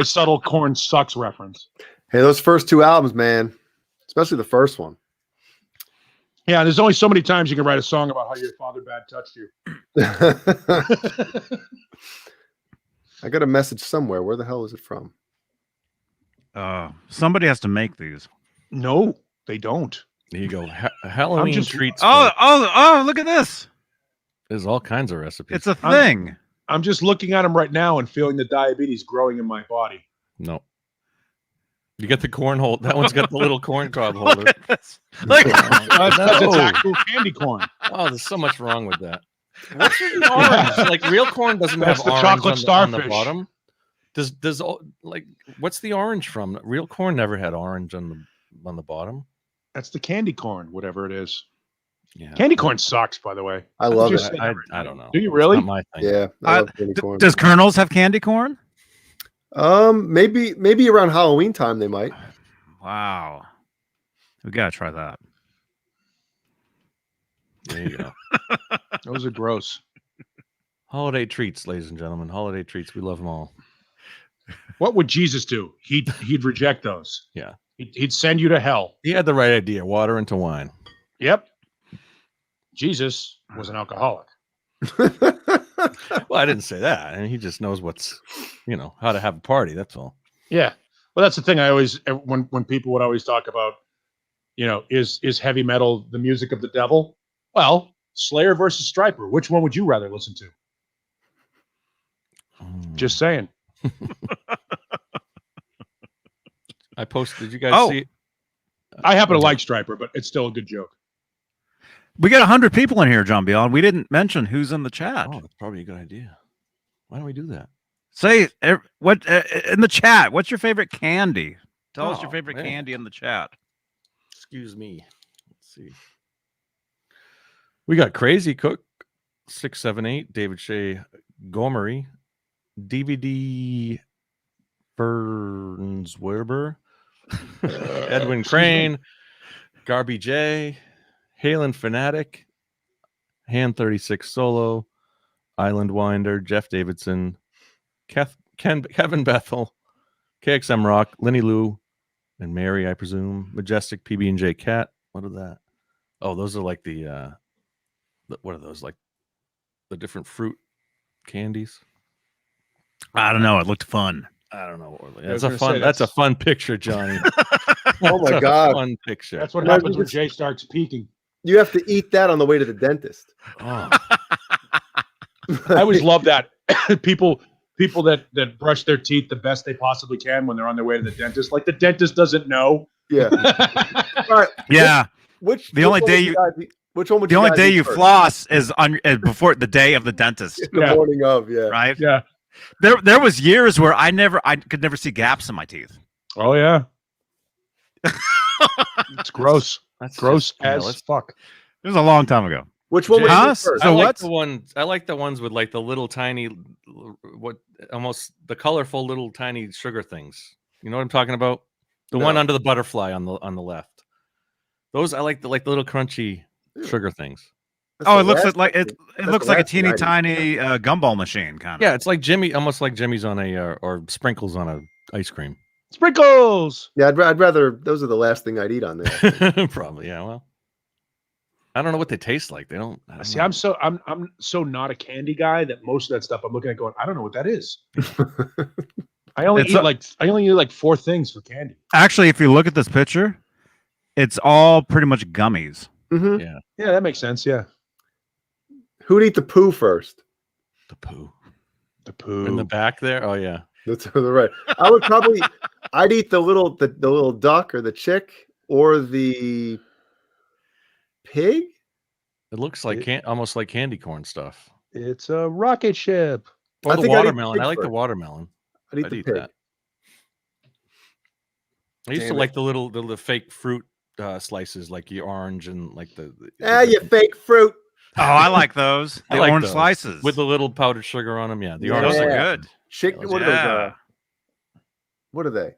subtle corn sucks reference. Hey, those first two albums, man, especially the first one. Yeah, there's only so many times you can write a song about how your father bad touched you. I got a message somewhere. Where the hell is it from? Somebody has to make these. No, they don't. There you go. Halloween just- treats. Oh, look at this. There's all kinds of recipes. It's a thing. I'm just looking at them right now and feeling the diabetes growing in my body. No. You get the corn hole. That one's got the little corn cob holder. Look at this. Look. That's it's No. actual candy corn. Oh, there's so much wrong with that. What's with the orange? Like real corn doesn't That's have the orange chocolate on the starfish. bottom. Does like what's the orange from? Real corn never had orange on the bottom. That's the candy corn, whatever it is. Yeah, Candy corn sucks, by the way. I love Just it. say- I don't know. Do you It's really? not my thing. Yeah, I love candy corn. Does Colonel's have candy corn? Maybe around Halloween time they might. Wow. We gotta try that. There you go. Those are gross. Holiday treats, ladies and gentlemen. Holiday treats. We love them all. What would Jesus do? He'd reject those. Yeah. He'd send you to hell. He had the right idea. Water into wine. Yep. Jesus was an alcoholic. Well, I didn't say that. I mean, he just knows what's, how to have a party. That's all. Yeah. Well, that's the thing. I always, when people would always talk about, is heavy metal the music of the devil? Well, Slayer versus Striper. Which one would you rather listen to? Just saying. I posted. Did you guys see it? I happen to like Striper, but it's still a good joke. We got 100 people in here, John Biel. We didn't mention who's in the chat. Oh, that's probably a good idea. Why don't we do that? Say what in the chat. What's your favorite candy? Tell us your Oh, favorite man. candy in the chat. Excuse me. Let's see. We got Crazy Cook 678, David Shea Gomery, DVD Burns Werber, Edwin Crane, Garby J, Halen Fanatic, Hand 36 Solo, Island Winder, Jeff Davidson, Kevin Bethel, KXM Rock, Lenny Lou, and Mary, I presume. Majestic PB&J Cat. What are that? Oh, those are like the what are those? Like the different fruit candies? I don't know. It looked fun. I don't know. Orly. I was That's a gonna say, fun. That's a fun picture, Johnny. Oh my That's a God. Fun picture. That's what No, happens you when just- Jay starts peaking. You have to eat that on the way to the dentist. Oh, I always love that. people that brush their teeth the best they possibly can when they're on their way to the dentist. Like the dentist doesn't know. Yeah. All right. Yeah. Which The only one day would you- guys eat- which one would The you only guys day eat you first? floss is before the day of the dentist, The Yeah. morning of, yeah. right? Yeah. There was years where I could never see gaps in my teeth. Oh yeah. It's gross. that's Gross just- yeah, as let's- fuck. It was a long time ago. Which one would you Huh? eat first? So I like what's- the ones. I like the ones with like the little tiny, what almost the colorful little tiny sugar things. You know what I'm talking about? The one No. under the butterfly on the left. Those I like the little crunchy Yeah. sugar things. Oh, it looks like it looks like a teeny tiny gumball machine, kind of. Yeah, it's like Jimmy, almost like Jimmy's on a or sprinkles on a ice cream. Sprinkles. Yeah, I'd rather. Those are the last thing I'd eat on there. Probably, yeah. Well, I don't know what they taste like. They don't. See, I'm so not a candy guy that most of that stuff I'm looking at going, I don't know what that is. I only eat like 4 things for candy. Actually, if you look at this picture, it's all pretty much gummies. Mm-hmm. Yeah, that makes sense. Yeah. Who'd eat the poo first? The poo. The poo in the back there. Oh yeah, that's right. I would probably. I'd eat the little duck or the chick or the pig. It looks like almost like candy corn stuff. It's a rocket ship. Or the watermelon. I like the watermelon. I'd eat the pig. That. I used to like the fake fruit slices, like the orange and like the you fake fruit. Oh, I like those. The orange slices with the little powdered sugar on them. Yeah, the orange are good. What are those? What are they?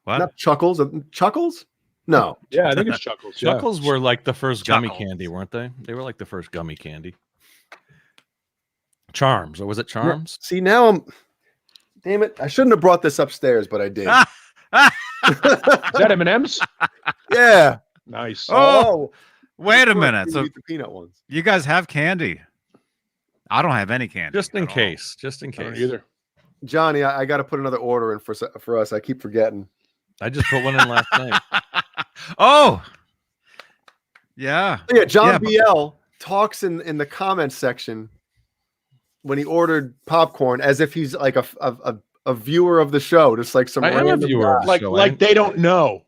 What? Not Chuckles? Chuckles? No. Yeah, I think it's Chuckles. Chuckles were like the first gummy candy, weren't they? They were like the first gummy candy. Charms, or was it Charms? See, now I'm. Damn it! I shouldn't have brought this upstairs, but I did. Is that M&M's? Yeah. Nice. Oh, wait a minute. So the peanut ones. You guys have candy? I don't have any candy. Just in case. Just in case. Either. Johnny, I got to put another order in for us. I keep forgetting. I just put one in last night. Oh. Yeah. Yeah. John BL talks in the comments section when he ordered popcorn as if he's like a viewer of the show, just like some random viewer of the show. Like they don't know.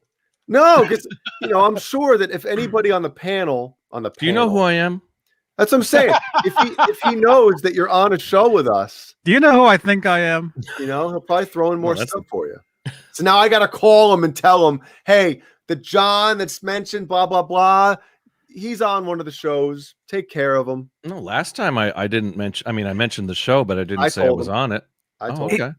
No, because I'm sure that if anybody on the panel do you know who I am? That's what I'm saying. if he knows that you're on a show with us, do you know who I think I am? He'll probably throw in more stuff for you. So now I got to call him and tell him, hey, the John that's mentioned, blah blah blah. He's on one of the shows. Take care of him. No, last time I didn't mention. I mean, I mentioned the show, but I didn't say I was on it. I told him.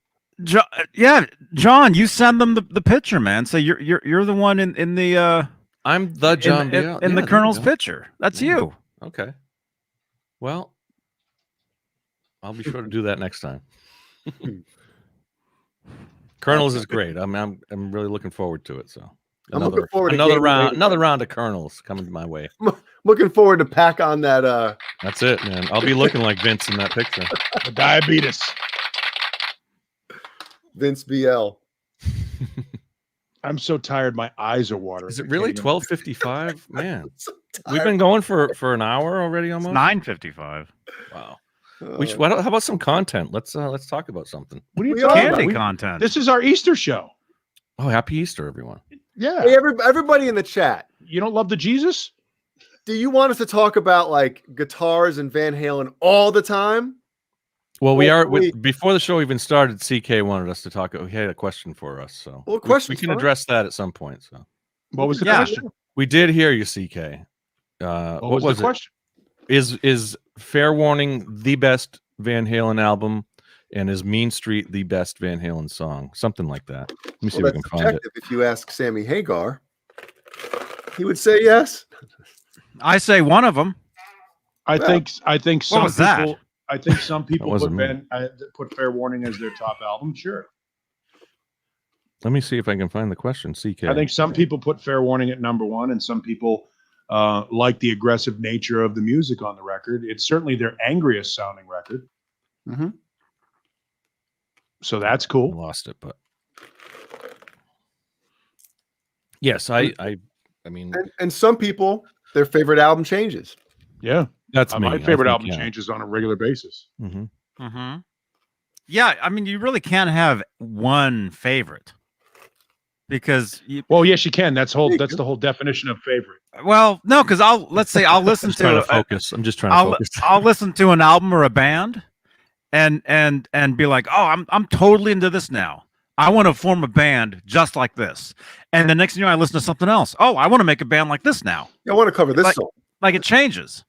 John, you send them the picture, man. So you're the one in the. I'm the John in the Colonel's picture. That's you. Okay. Well, I'll be sure to do that next time. Colonel's is great. I'm really looking forward to it. So another round of Colonels coming my way. Looking forward to pack on that. That's it, man. I'll be looking like Vince in that picture. The diabetes. Vince BL. I'm so tired. My eyes are watering. Is it really 12:55? Man, so we've been going for an hour already almost. 9:55. Wow. How about some content? Let's talk about something. What are you talking about? Candy content. This is our Easter show. Oh, happy Easter, everyone. Yeah. Hey, everybody in the chat. You don't love the Jesus? Do you want us to talk about like guitars and Van Halen all the time? Well, before the show even started, CK wanted us to talk. He had a question for us, so we can address that at some point. So, what was the question? We did hear you, CK. What was the question? Is Fair Warning the best Van Halen album, and is Mean Street the best Van Halen song? Something like that. Let me see if we can find it. If you ask Sammy Hagar, he would say yes. I say one of them. I think some what was that? People. I think some people put Fair Warning as their top album. Sure. Let me see if I can find the question. CK. I think some people put Fair Warning at number 1, and some people like the aggressive nature of the music on the record. It's certainly their angriest sounding record. Mm-hmm. So that's cool. I lost it, but yes, I mean, and some people, their favorite album changes. Yeah. That's me. My favorite album changes on a regular basis. Mm-hmm. Mm-hmm. Yeah, I mean, you really can't have one favorite because well, yes, you can. That's the whole definition of favorite. Well, no, because I'll listen to focus. I'm just trying to focus. I'll listen to an album or a band, and be like, oh, I'm totally into this now. I want to form a band just like this. And the next thing you know, I listen to something else. Oh, I want to make a band like this now. I want to cover this song. Like it changes.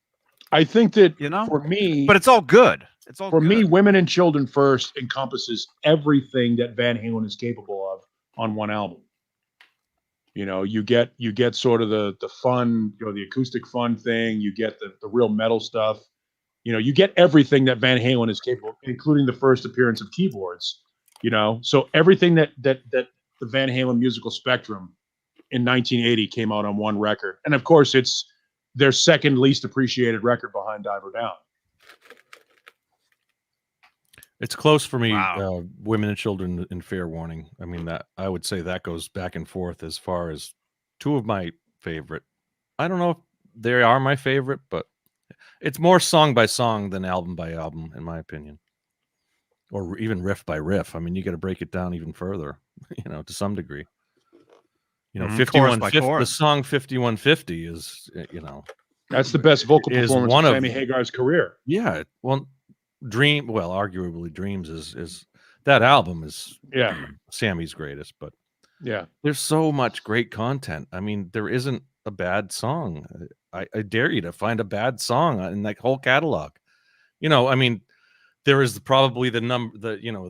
I think that for me, but it's all good. It's all for good. me. Women and Children First encompasses everything that Van Halen is capable of on one album. You get sort of the fun, the acoustic fun thing. You get the real metal stuff. You get everything that Van Halen is capable of, including the first appearance of keyboards. So everything that the Van Halen musical spectrum in 1980 came out on one record, and of course it's their second least appreciated record behind Diver Down. It's close for me. Wow. Women and Children and Fair Warning. I mean, that I would say that goes back and forth as far as two of my favorite. I don't know if they are my favorite, but it's more song by song than album by album, in my opinion, or even riff by riff. I mean, you got to break it down even further, to some degree. 5150. The song 5150 is, that's the best vocal is performance one of of Sammy Hagar's career. Yeah, well, arguably Dreams is that album is Sammy's greatest, but there's so much great content. I mean, there isn't a bad song. I dare you to find a bad song in that whole catalog. I mean, there is probably the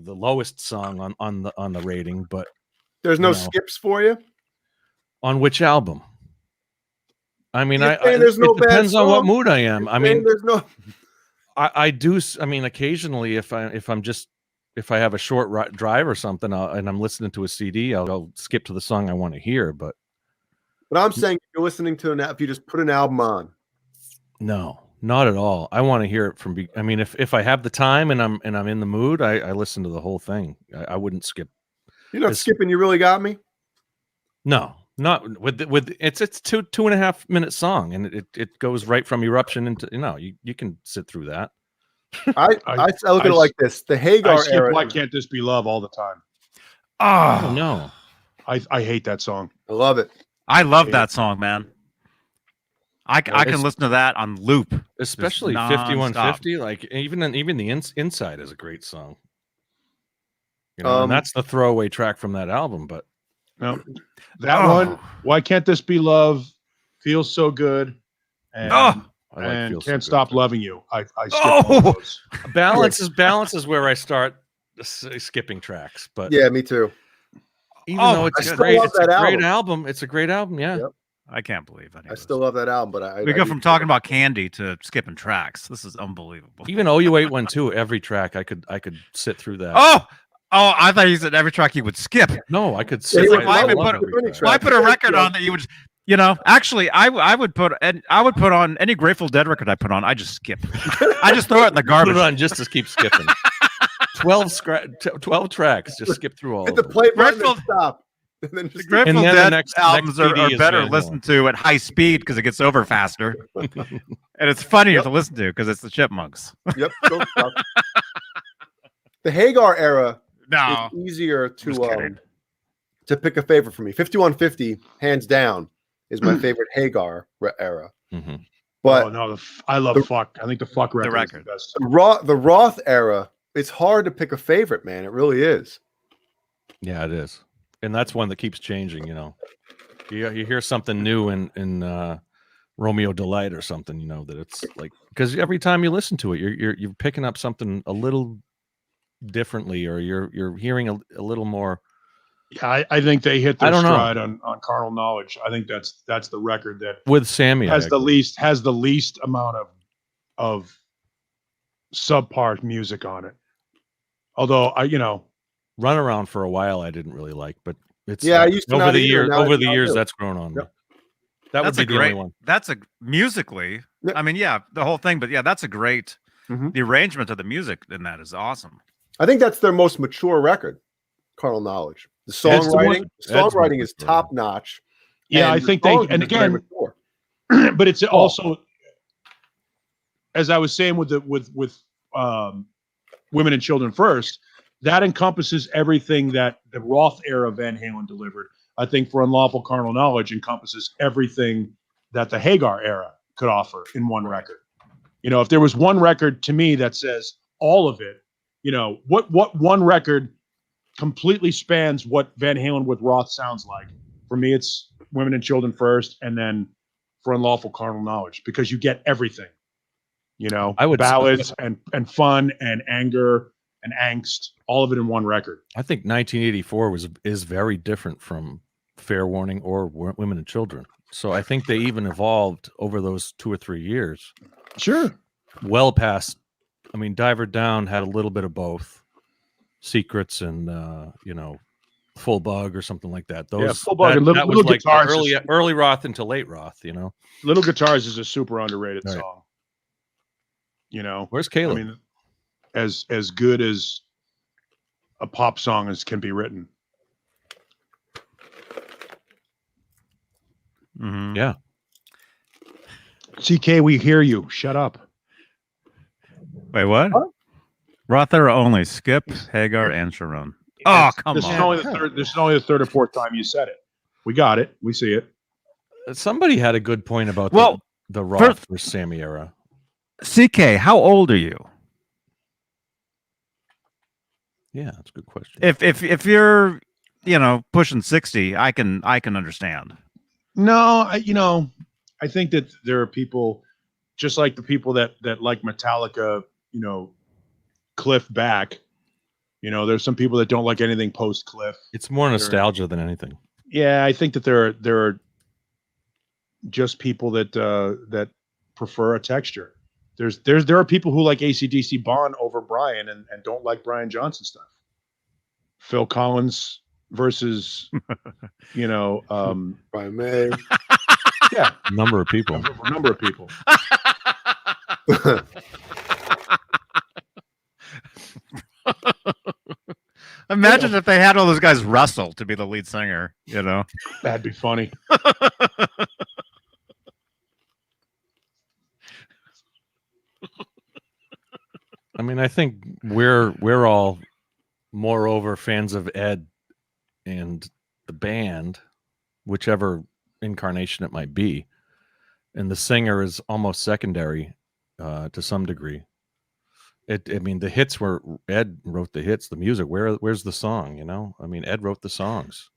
lowest song on the rating, but there's no skips for you. On which album? I mean, there's no it depends bad on what song? mood I am. I mean, there's no. I do. I mean, occasionally, if I have a short drive or something, and I'm listening to a CD, I'll skip to the song I want to hear. But I'm saying, if you're listening to if you just put an album on. No, not at all. I want to hear it from. I mean, if I have the time and I'm in the mood, I listen to the whole thing. I wouldn't skip. You're not skipping. You really got me. No. Not with it's 2.5 minute song, and it goes right from Eruption into you can sit through that. I look at it like this: the Hagar era. Why Can't This Be Love all the time? Oh no, I hate that song. I love it. I love that song, man. I can listen to that on loop, especially 5150. Like even the Inside is a great song. And that's the throwaway track from that album, but. No, that one. Why Can't This Be Love? Feels So Good, and Can't Stop Loving You. I skip all those. Balance is where I start skipping tracks. But yeah, me too. Even though it's a great album, it's a great album. Yeah, yep. I can't believe it. I still love that album, but we go from talking about Candy to skipping tracks. This is unbelievable. Even OU812, every track I could sit through that. Oh, I thought you said every track you would skip. No, I could. Why put a record on that you would? Actually, I would put on any Grateful Dead record I put on. I just skip. I just throw it in the garbage. Put it on just to keep skipping. 12 tracks. Just skip through all. Hit the play button and stop. And the Grateful Dead albums are better listened to at high speed because it gets over faster, and it's funnier to listen to because it's the Chipmunks. Yep. The Hagar era. No, it's easier to pick a favorite for me. 5150, hands down, is my favorite Hagar era. Mm-hmm. But I love Fuck. I think the Fuck record is the best. The Roth era, it's hard to pick a favorite, man. It really is. Yeah, it is, and that's one that keeps changing. You hear something new in Romeo Delight or something. That it's like, because every time you listen to it, you're picking up something a little differently, or you're hearing a little more. Yeah, I think they hit their stride on Carnal Knowledge. I think that's the record that with Sammy has the least amount of subpar music on it. Although Run Around for a while I didn't really like, but it's I used to over the years that's grown on me. That would be the only one. That's musically. I mean, the whole thing, but that's a great. The arrangement of the music in that is awesome. I think that's their most mature record, Carnal Knowledge. The songwriting is top notch. Yeah, I think again, but it's also, as I was saying with Women and Children First, that encompasses everything that the Roth era Van Halen delivered. I think for Unlawful Carnal Knowledge encompasses everything that the Hagar era could offer in one record. If there was one record to me that says all of it, what one record completely spans what Van Halen with Roth sounds like. For me, it's Women and Children First, and then for Unlawful Carnal Knowledge, because you get everything. Ballads and fun and anger and angst, all of it in one record. I think 1984 is very different from Fair Warning or Women and Children. So I think they even evolved over those 2 or 3 years. Sure. Well past, I mean, Diver Down had a little bit of both. Secrets and, Full Bug or something like that. Those, Full Bug and that was like Guitars early Roth into late Roth, Little Guitars is a super underrated song. Where's Caleb? I mean, as good as a pop song as can be written. Mm-hmm. Yeah. CK, we hear you. Shut up. Wait, what? Roth era only. Skip, Hagar, and Sharon. Oh, come This on. This is only the third or fourth time you said it. We got it. We see it. Somebody had a good point about the Roth versus Sammy era. CK, how old are you? Yeah, that's a good question. If you're, pushing 60, I can understand. No, I think that there are people just like the people that like Metallica, Cliff back. There's some people that don't like anything post Cliff. It's more nostalgia than anything. Yeah, I think that there are just people that prefer a texture. There are people who like AC/DC Bond over Brian and don't like Brian Johnson stuff. Phil Collins versus Brian May. Yeah, Number of people. Number of people. Imagine if they had all those guys wrestle to be the lead singer, That'd be funny. I mean, I think we're all moreover fans of Ed and the band, whichever incarnation it might be, and the singer is almost secondary to some degree. The hits were Ed wrote the hits, the music. Where's the song? I mean, Ed wrote the songs.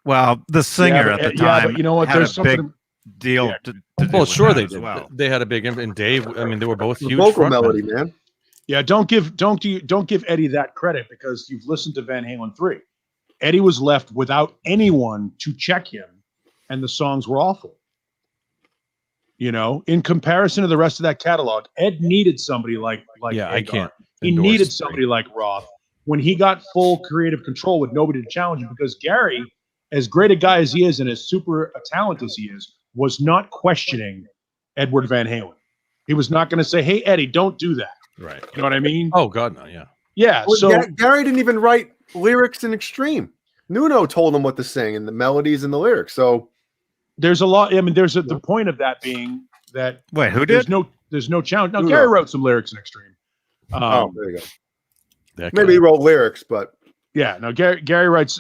Well, the singer at the time, but you know what? had There's a big something. deal. Yeah. To Well, do sure with they that did. as well. They had a big impact. And Dave, I mean, they were both The huge. vocal frontmen. melody, man. Yeah, don't give Eddie that credit because you've listened to Van Halen 3. Eddie was left without anyone to check him, and the songs were awful. In comparison to the rest of that catalog, Ed needed somebody like Yeah, Hagar. I can't. He needed somebody like Roth when he got full creative control with nobody to challenge him, because Gary, as great a guy as he is and as super a talent as he is, was not questioning Edward Van Halen. He was not going to say, "Hey, Eddie, don't do that." Right. You know what I mean? Oh God, no, yeah. Yeah. Well, So Gary didn't even write lyrics in Extreme. Nuno told him what to sing and the melodies and the lyrics. So there's a lot. I mean, the point of that being that Wait, who there's did? no challenge. Now, Nuno. Gary wrote some lyrics in Extreme. there you go. That Maybe guy. he wrote lyrics, but Yeah. No, Gary writes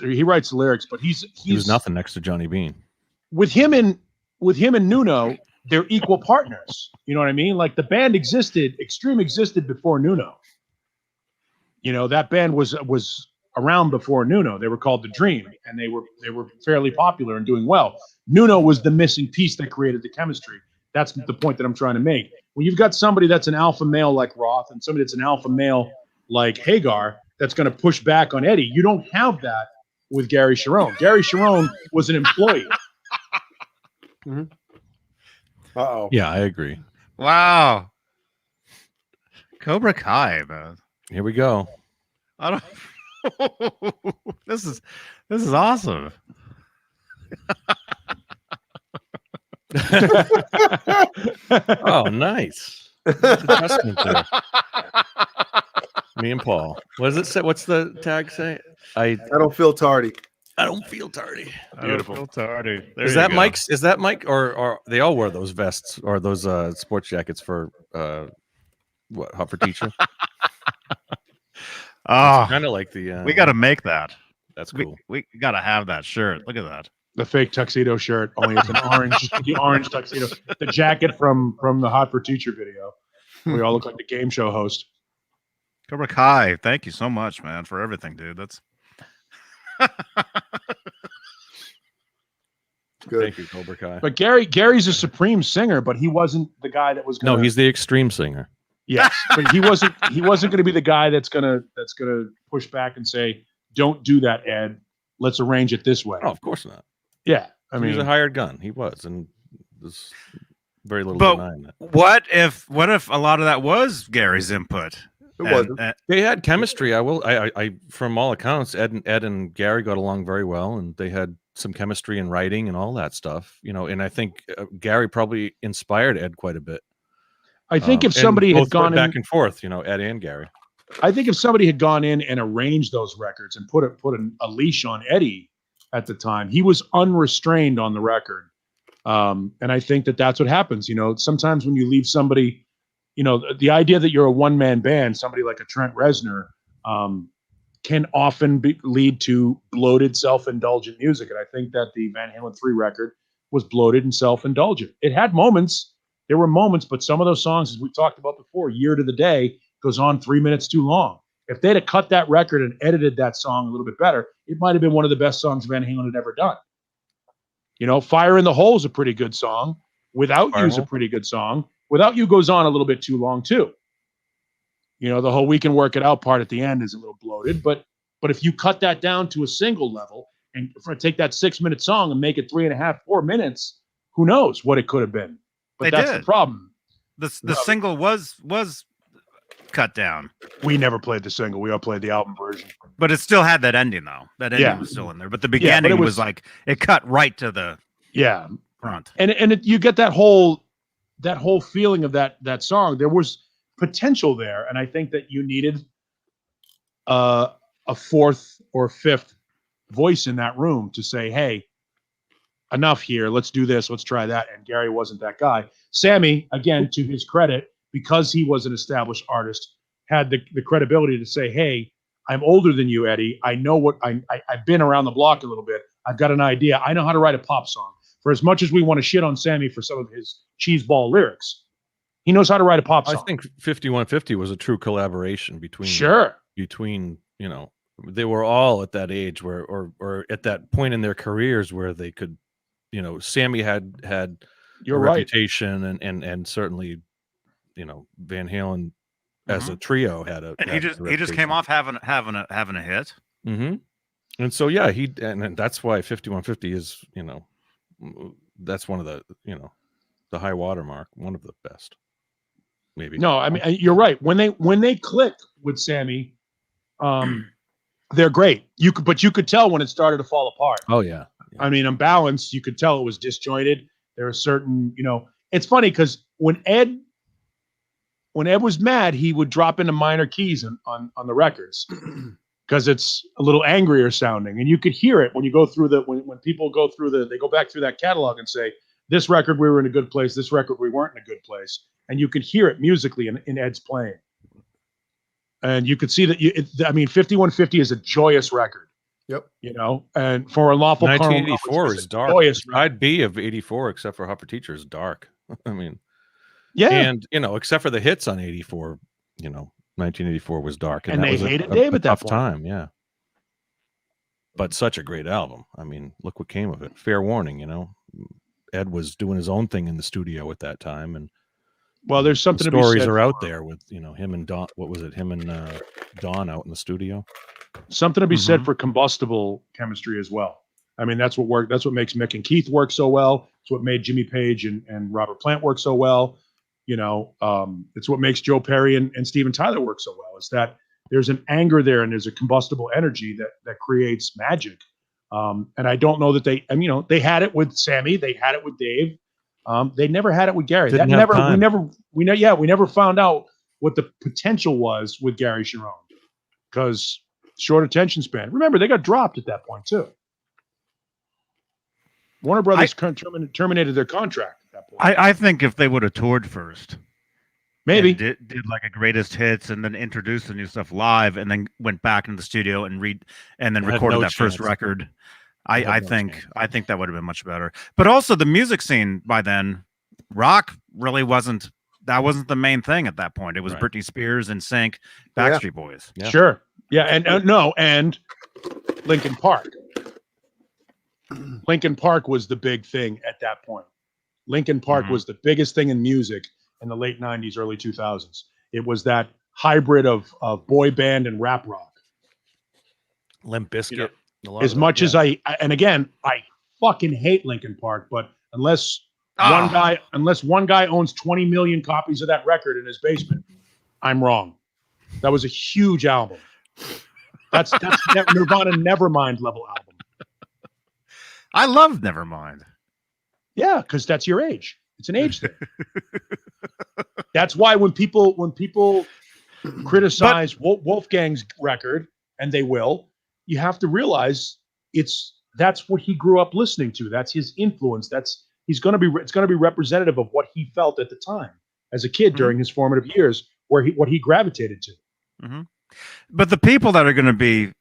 lyrics, but he was nothing next to Johnny Beane. with him and Nuno, they're equal partners. You know what I mean? Like the band existed, Extreme existed before Nuno. That band was around before Nuno. They were called The Dream, and they were fairly popular and doing well. Nuno was the missing piece that created the chemistry. That's the point that I'm trying to make. When you've got somebody that's an alpha male like Roth and somebody that's an alpha male like Hagar that's going to push back on Eddie, you don't have that with Gary Sharon. Gary Sharon was an employee. uh-oh. Yeah, I agree. Wow. Cobra Kai, man. Here we go. I don't. This is awesome. Oh, nice. Adjustment there. Me and Paul. What does it say? What's the tag say? I don't feel tardy. I don't feel tardy. Beautiful. Tardy. Is that Mike's? Is that Mike? Or they all wear those vests or those sports jackets for what? Hot for Teacher. Oh, Kind of like the. we got to make that. That's cool. We got to have that shirt. Look at that. The fake tuxedo shirt, only it's an orange, the orange tuxedo. The jacket from the Hot for Teacher video. We all look like the game show host. Cobra Kai, thank you so much, man, for everything, dude. That's Good. Thank you, Cobra Kai. But Gary's a supreme singer, but he wasn't the guy that was gonna, No, he's the extreme singer. yes, but he wasn't going to be the guy that's gonna push back and say, "Don't do that, Ed. Let's arrange it this way." Oh, of course not. Yeah, he was a hired gun. He was, and there's very little denying that. What if a lot of that was Gary's input? It wasn't. They had chemistry. I from all accounts, Ed and Gary got along very well, and they had some chemistry in writing and all that stuff. And I think Gary probably inspired Ed quite a bit. I think if somebody had gone back and forth, Ed and Gary. I think if somebody had gone in and arranged those records and put a leash on Eddie at the time, he was unrestrained on the record. And I think that that's what happens. Sometimes when you leave somebody, the idea that you're a one-man band, somebody like a Trent Reznor, can often lead to bloated, self-indulgent music. And I think that the Van Halen 3 record was bloated and self-indulgent. It had moments. There were moments, but some of those songs, as we've talked about before, Year to the Day goes on 3 minutes too long. If they'd have cut that record and edited that song a little bit better, it might have been one of the best songs Van Halen had ever done. Fire in the Hole is a pretty good song. Without You is a pretty good song. Without You goes on a little bit too long too. The whole We Can Work It Out part at the end is a little bloated, but if you cut that down to a single level and take that 6-minute song and make it 3.5, 4 minutes, who knows what it could have been? But that's the problem. The single was cut down. We never played the single. We all played the album version. But it still had that ending though. That ending was still in there. But the beginning was like it cut right to the front. And you get that whole feeling of that song. There was potential there, and I think that you needed a fourth or fifth voice in that room to say, "Hey, enough here. Let's do this. Let's try that." And Gary wasn't that guy. Sammy, again, to his credit, because he was an established artist, had the credibility to say, "Hey, I'm older than you, Eddie. I know what I've been around the block a little bit. I've got an idea. I know how to write a pop song." For as much as we want to shit on Sammy for some of his cheeseball lyrics, he knows how to write a pop song. I think 5150 was a true collaboration between they were all at that age where or at that point in their careers where they could, Sammy had You're a right. reputation and certainly, Van Halen as a trio had a. And he just came off having a hit. Mm-hmm. And so and that's why 5150 is that's one of the the high water mark, one of the best. Maybe. No, I mean you're right. When they clicked with Sammy, they're great. You could tell when it started to fall apart. Oh yeah. I mean, on balance, you could tell it was disjointed. There are certain, it's funny because when Ed was mad, he would drop into minor keys on the records because it's a little angrier sounding, and you could hear it when you go through when people go through they go back through that catalog and say, this record we were in a good place, this record we weren't in a good place, and you could hear it musically in Ed's playing, and you could see that. 5150 is a joyous record. Yep. And for Unlawful 1984 is dark. Side B of 84, except for Hopper Teacher, is dark. I mean, yeah. And except for the hits on 84, 1984 was dark, and that they was hated Dave at that tough time. Yeah. But such a great album. I mean, look what came of it. Fair warning, Ed was doing his own thing in the studio at that time, and there's something to be said. Stories are out there with him and Don. What was it? Him and Don out in the studio. Something to be said for combustible chemistry as well. I mean, that's what worked. That's what makes Mick and Keith work so well. It's what made Jimmy Page and Robert Plant work so well. It's what makes Joe Perry and Steven Tyler work so well. Is that there's an anger there and there's a combustible energy that creates magic. And I don't know that they had it with Sammy, they had it with Dave. They never had it with Gary. We never found out what the potential was with Gary Cherone because short attention span. Remember, they got dropped at that point too. Warner Brothers terminated their contract at that point. I think if they would have toured first, maybe did like a greatest hits and then introduced the new stuff live and then went back into the studio and recorded that first record. I think that would have been much better. But also the music scene by then, rock really wasn't the main thing at that point. It was Britney Spears and Sync, Backstreet Boys. Yeah. Sure. Yeah, and Linkin Park. Linkin Park was the big thing at that point. Linkin Park was the biggest thing in music in the late 90s, early 2000s. It was that hybrid of boy band and rap rock. Limp Bizkit. As much as I fucking hate Linkin Park, but unless one guy owns 20 million copies of that record in his basement, I'm wrong. That was a huge album. That's Nirvana Nevermind level album. I love Nevermind. Yeah, because that's your age. It's an age thing. That's why when people criticize Wolfgang's record, and they will, you have to realize that's what he grew up listening to. That's his influence. It's going to be representative of what he felt at the time as a kid during his formative years, what he gravitated to. Mm-hmm. But the people that are going to be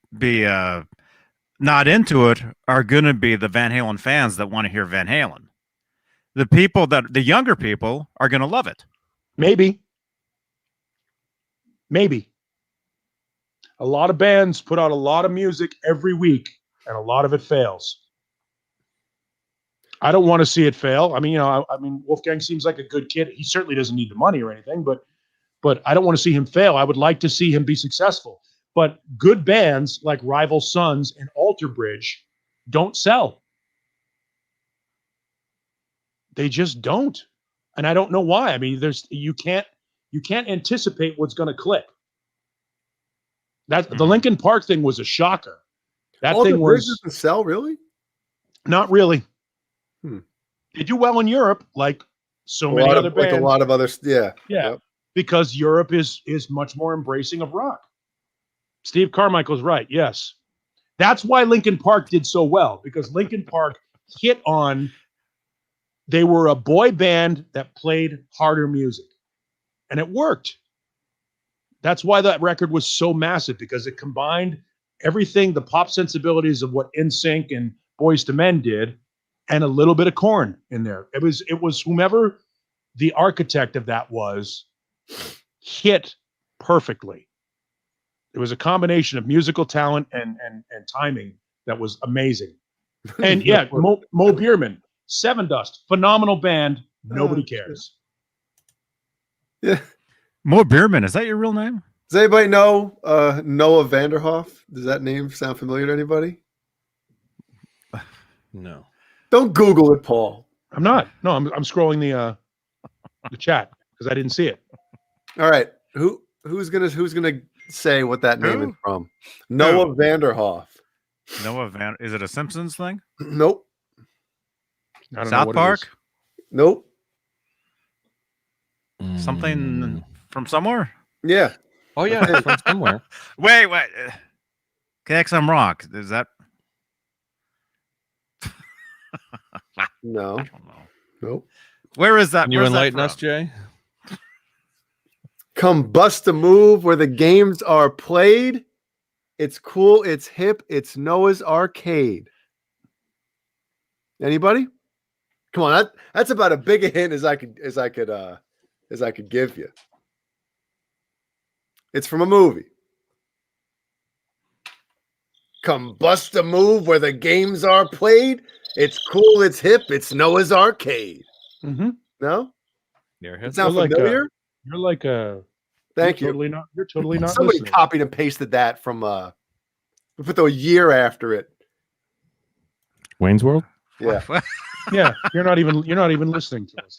not into it are going to be the Van Halen fans that want to hear Van Halen. The younger people are going to love it. Maybe. A lot of bands put out a lot of music every week, and a lot of it fails. I don't want to see it fail. I mean, Wolfgang seems like a good kid. He certainly doesn't need the money or anything, but I don't want to see him fail. I would like to see him be successful. But good bands like Rival Sons and Alter Bridge don't sell. They just don't. And I don't know why. I mean, you can't anticipate what's going to click. The Linkin Park thing was a shocker. That Alter thing Bridge was doesn't sell, really? not really. They do well in Europe, like many other bands. Like a lot of others, yeah. Yep. Because Europe is much more embracing of rock. Steve Carmichael's right. Yes, that's why Linkin Park did so well, because Linkin Park hit on. They were a boy band that played harder music, and it worked. That's why that record was so massive, because it combined everything, the pop sensibilities of what NSYNC and Boyz II Men did, and a little bit of Korn in there. It was whomever the architect of that was, hit perfectly. It was a combination of musical talent and timing that was amazing. And yeah, Mo Bierman, Seven Dust, phenomenal band. Nobody cares. Yeah. Mo Bierman, is that your real name? Does anybody know Noah Vanderhoff? Does that name sound familiar to anybody? No. Don't Google it, Paul. I'm not. No, I'm scrolling the chat because I didn't see it. All right. Who's gonna say what that name is from? Noah Vanderhoff. Is it a Simpsons thing? Nope. I don't know South what Park? Nope. Something from somewhere? Yeah. Oh yeah, it's from somewhere. Wait. KXM Rock. Is that? No. I don't know. Nope. Where is that? Can you enlighten us, Jay? Come bust a move where the games are played. It's cool. It's hip. It's Noah's Arcade. Anybody? Come on, that's about as big a hint as I could give you. It's from a movie. Come bust a move where the games are played. It's cool. It's hip. It's Noah's Arcade. Mm-hmm. No? Airhead. Sound familiar? You're like a. Thank you. You're totally not. Somebody listening. copied and pasted that from. We put the year after it. Wayne's World. Yeah. Yeah, you're not even listening to us.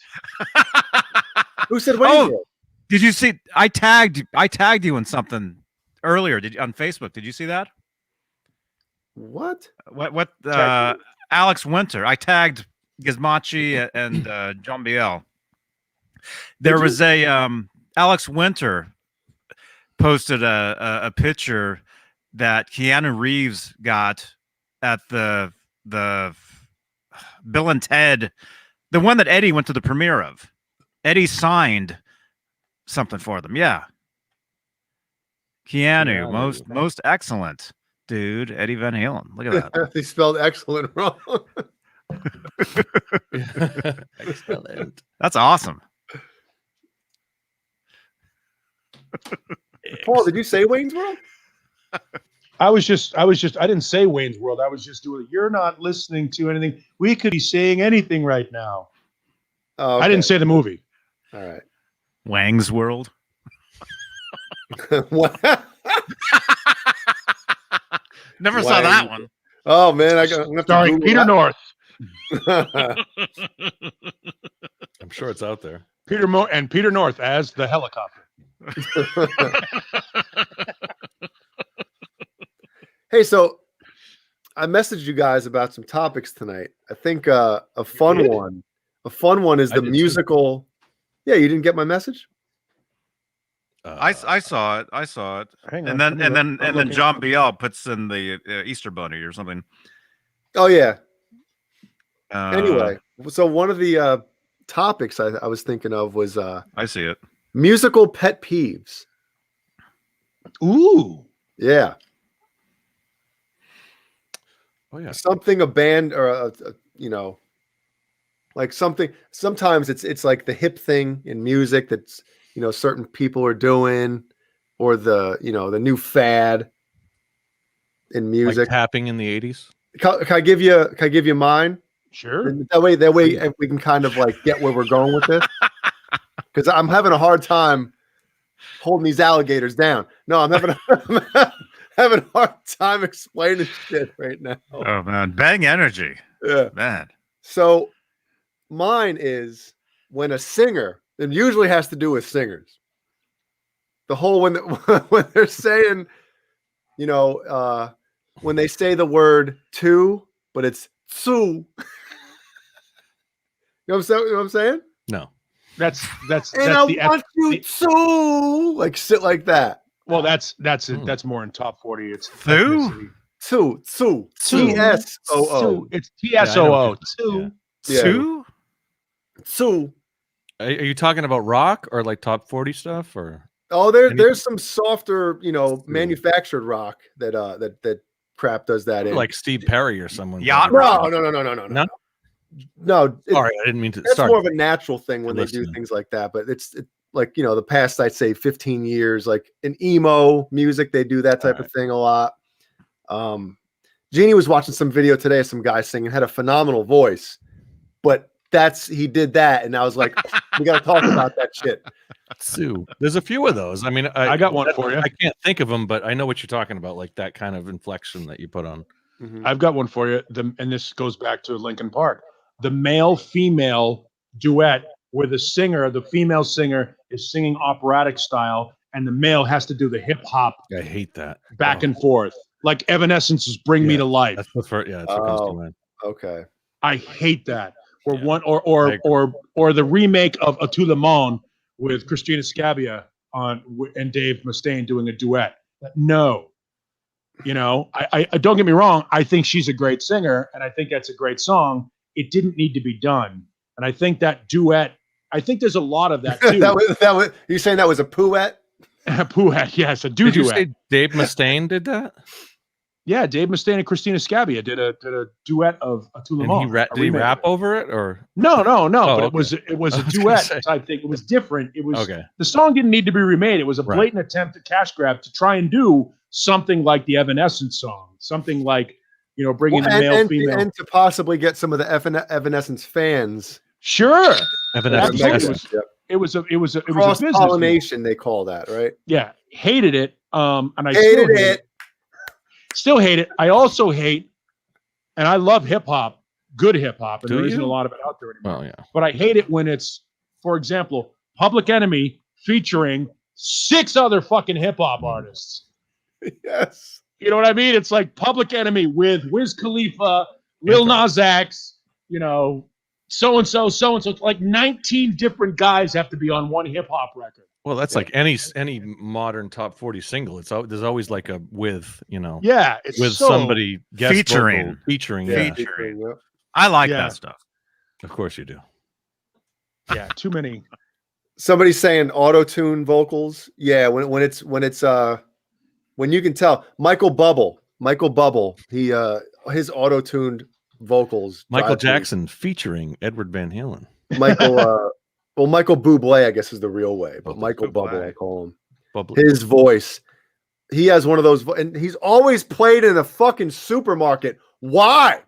Who said Wayne's World? Did you see? I tagged you in something earlier. On Facebook? Did you see that? What? What? Alex Winter. I tagged Gizmachi and John Biel. There was a Alex Winter posted a picture that Keanu Reeves got at the Bill and Ted, the one that Eddie went to the premiere of. Eddie signed something for them. Yeah. Keanu, most excellent dude. Eddie Van Halen. Look at that. They spelled excellent wrong. Excellent. That's awesome. Paul, did you say Wayne's World? I didn't say Wayne's World. I was just doing it. You're not listening to anything. We could be saying anything right now. Oh, okay. I didn't say the movie. All right. Wang's World. What? Never saw that one. Oh man, I'm gonna have to Starring Google Peter that. North. I'm sure it's out there. Peter North as the helicopter. Hey, so I messaged you guys about some topics tonight. I think a fun one is the musical. Yeah, you didn't get my message? I saw it. Hang on, and then John Biel puts in the Easter Bunny or something. Oh yeah. Anyway, so one of the topics I was thinking of was I see it. Musical pet peeves. Ooh. Yeah. Oh yeah. Something a band or like something. Sometimes it's like the hip thing in music that's certain people are doing, or the the new fad in music. Like tapping in the 80s. Can I give you mine? Sure. And that way we can kind of like get where we're going with this. Because I'm having a hard time holding these alligators down. No, I'm having a hard time explaining shit right now. Oh man, bang energy. Yeah, man. So mine is when a singer, it usually has to do with singers. The whole when they're saying, when they say the word "to," but it's "su." You know what I'm saying? No. That's and I want you to like sit like that. Well, that's more in top 40. It's Two. TSOO. It's TSOO. Two. Two. Are you talking about rock or like top 40 stuff or? Oh, there's some softer, manufactured rock that crap does that in. Like Steve Perry or someone. Yeah. No. No, sorry, I didn't mean to. That's more of a natural thing when they do things like that. But it's like the past, I'd say 15 years, like in emo music, they do that type of thing a lot. Jeannie was watching some video today of some guy singing, had a phenomenal voice, but he did that, and I was like, we got to talk about that shit. Sue, there's a few of those. I mean, I got one for you. I can't think of them, but I know what you're talking about, like that kind of inflection that you put on. Mm-hmm. I've got one for you. And this goes back to Linkin Park. The male-female duet where the female singer is singing operatic style and the male has to do the hip hop. I hate that. Back and forth. Like Evanescence's Bring Me to Life. That's the first, that's what comes to mind. Okay. I hate that. Or or the remake of A Tout le Monde with Christina Scabbia and Dave Mustaine doing a duet. No. I don't get me wrong. I think she's a great singer and I think that's a great song. It didn't need to be done. And I think that duet, I think there's a lot of that too. that was you saying that was a pooette? A pooette, yes, a duet. Did you say Dave Mustaine did that? Yeah, Dave Mustaine and Christina Scabbia did a duet of A Tout le Monde. Did he rap over it or? No. Oh, but okay. it was a duet. I think it was different. It was okay. The song didn't need to be remade. It was a blatant attempt at cash grab to try and do something like the Evanescence song, something like bringing the male, female, and to possibly get some of the Evanescence fans. Sure, Evanescence. It was a cross pollination. They call that, right? Yeah, hated it. And I hated it. Still hate it. I also hate, and I love hip hop, good hip hop, and there isn't a lot of it out there anymore. Oh yeah. But I hate it when it's, for example, Public Enemy featuring 6 other fucking hip hop artists. Yes. You know what I mean? It's like Public Enemy with Wiz Khalifa, Lil Nas X, so-and-so. Like 19 different guys have to be on one hip hop record. Well, that's like any modern top 40 single. There's always like a with. Yeah, it's with somebody guest featuring. vocal, featuring. Yeah. I like that stuff. Of course you do. Yeah, too many. Somebody's saying auto-tune vocals. Yeah, when you can tell Michael Bubble, he his auto-tuned vocals. Michael Jackson featuring Edward Van Halen. Michael Bublé, I guess, is the real way, but Michael Bubble, I call him. His voice. He has one of those, and he's always played in a fucking supermarket. Why?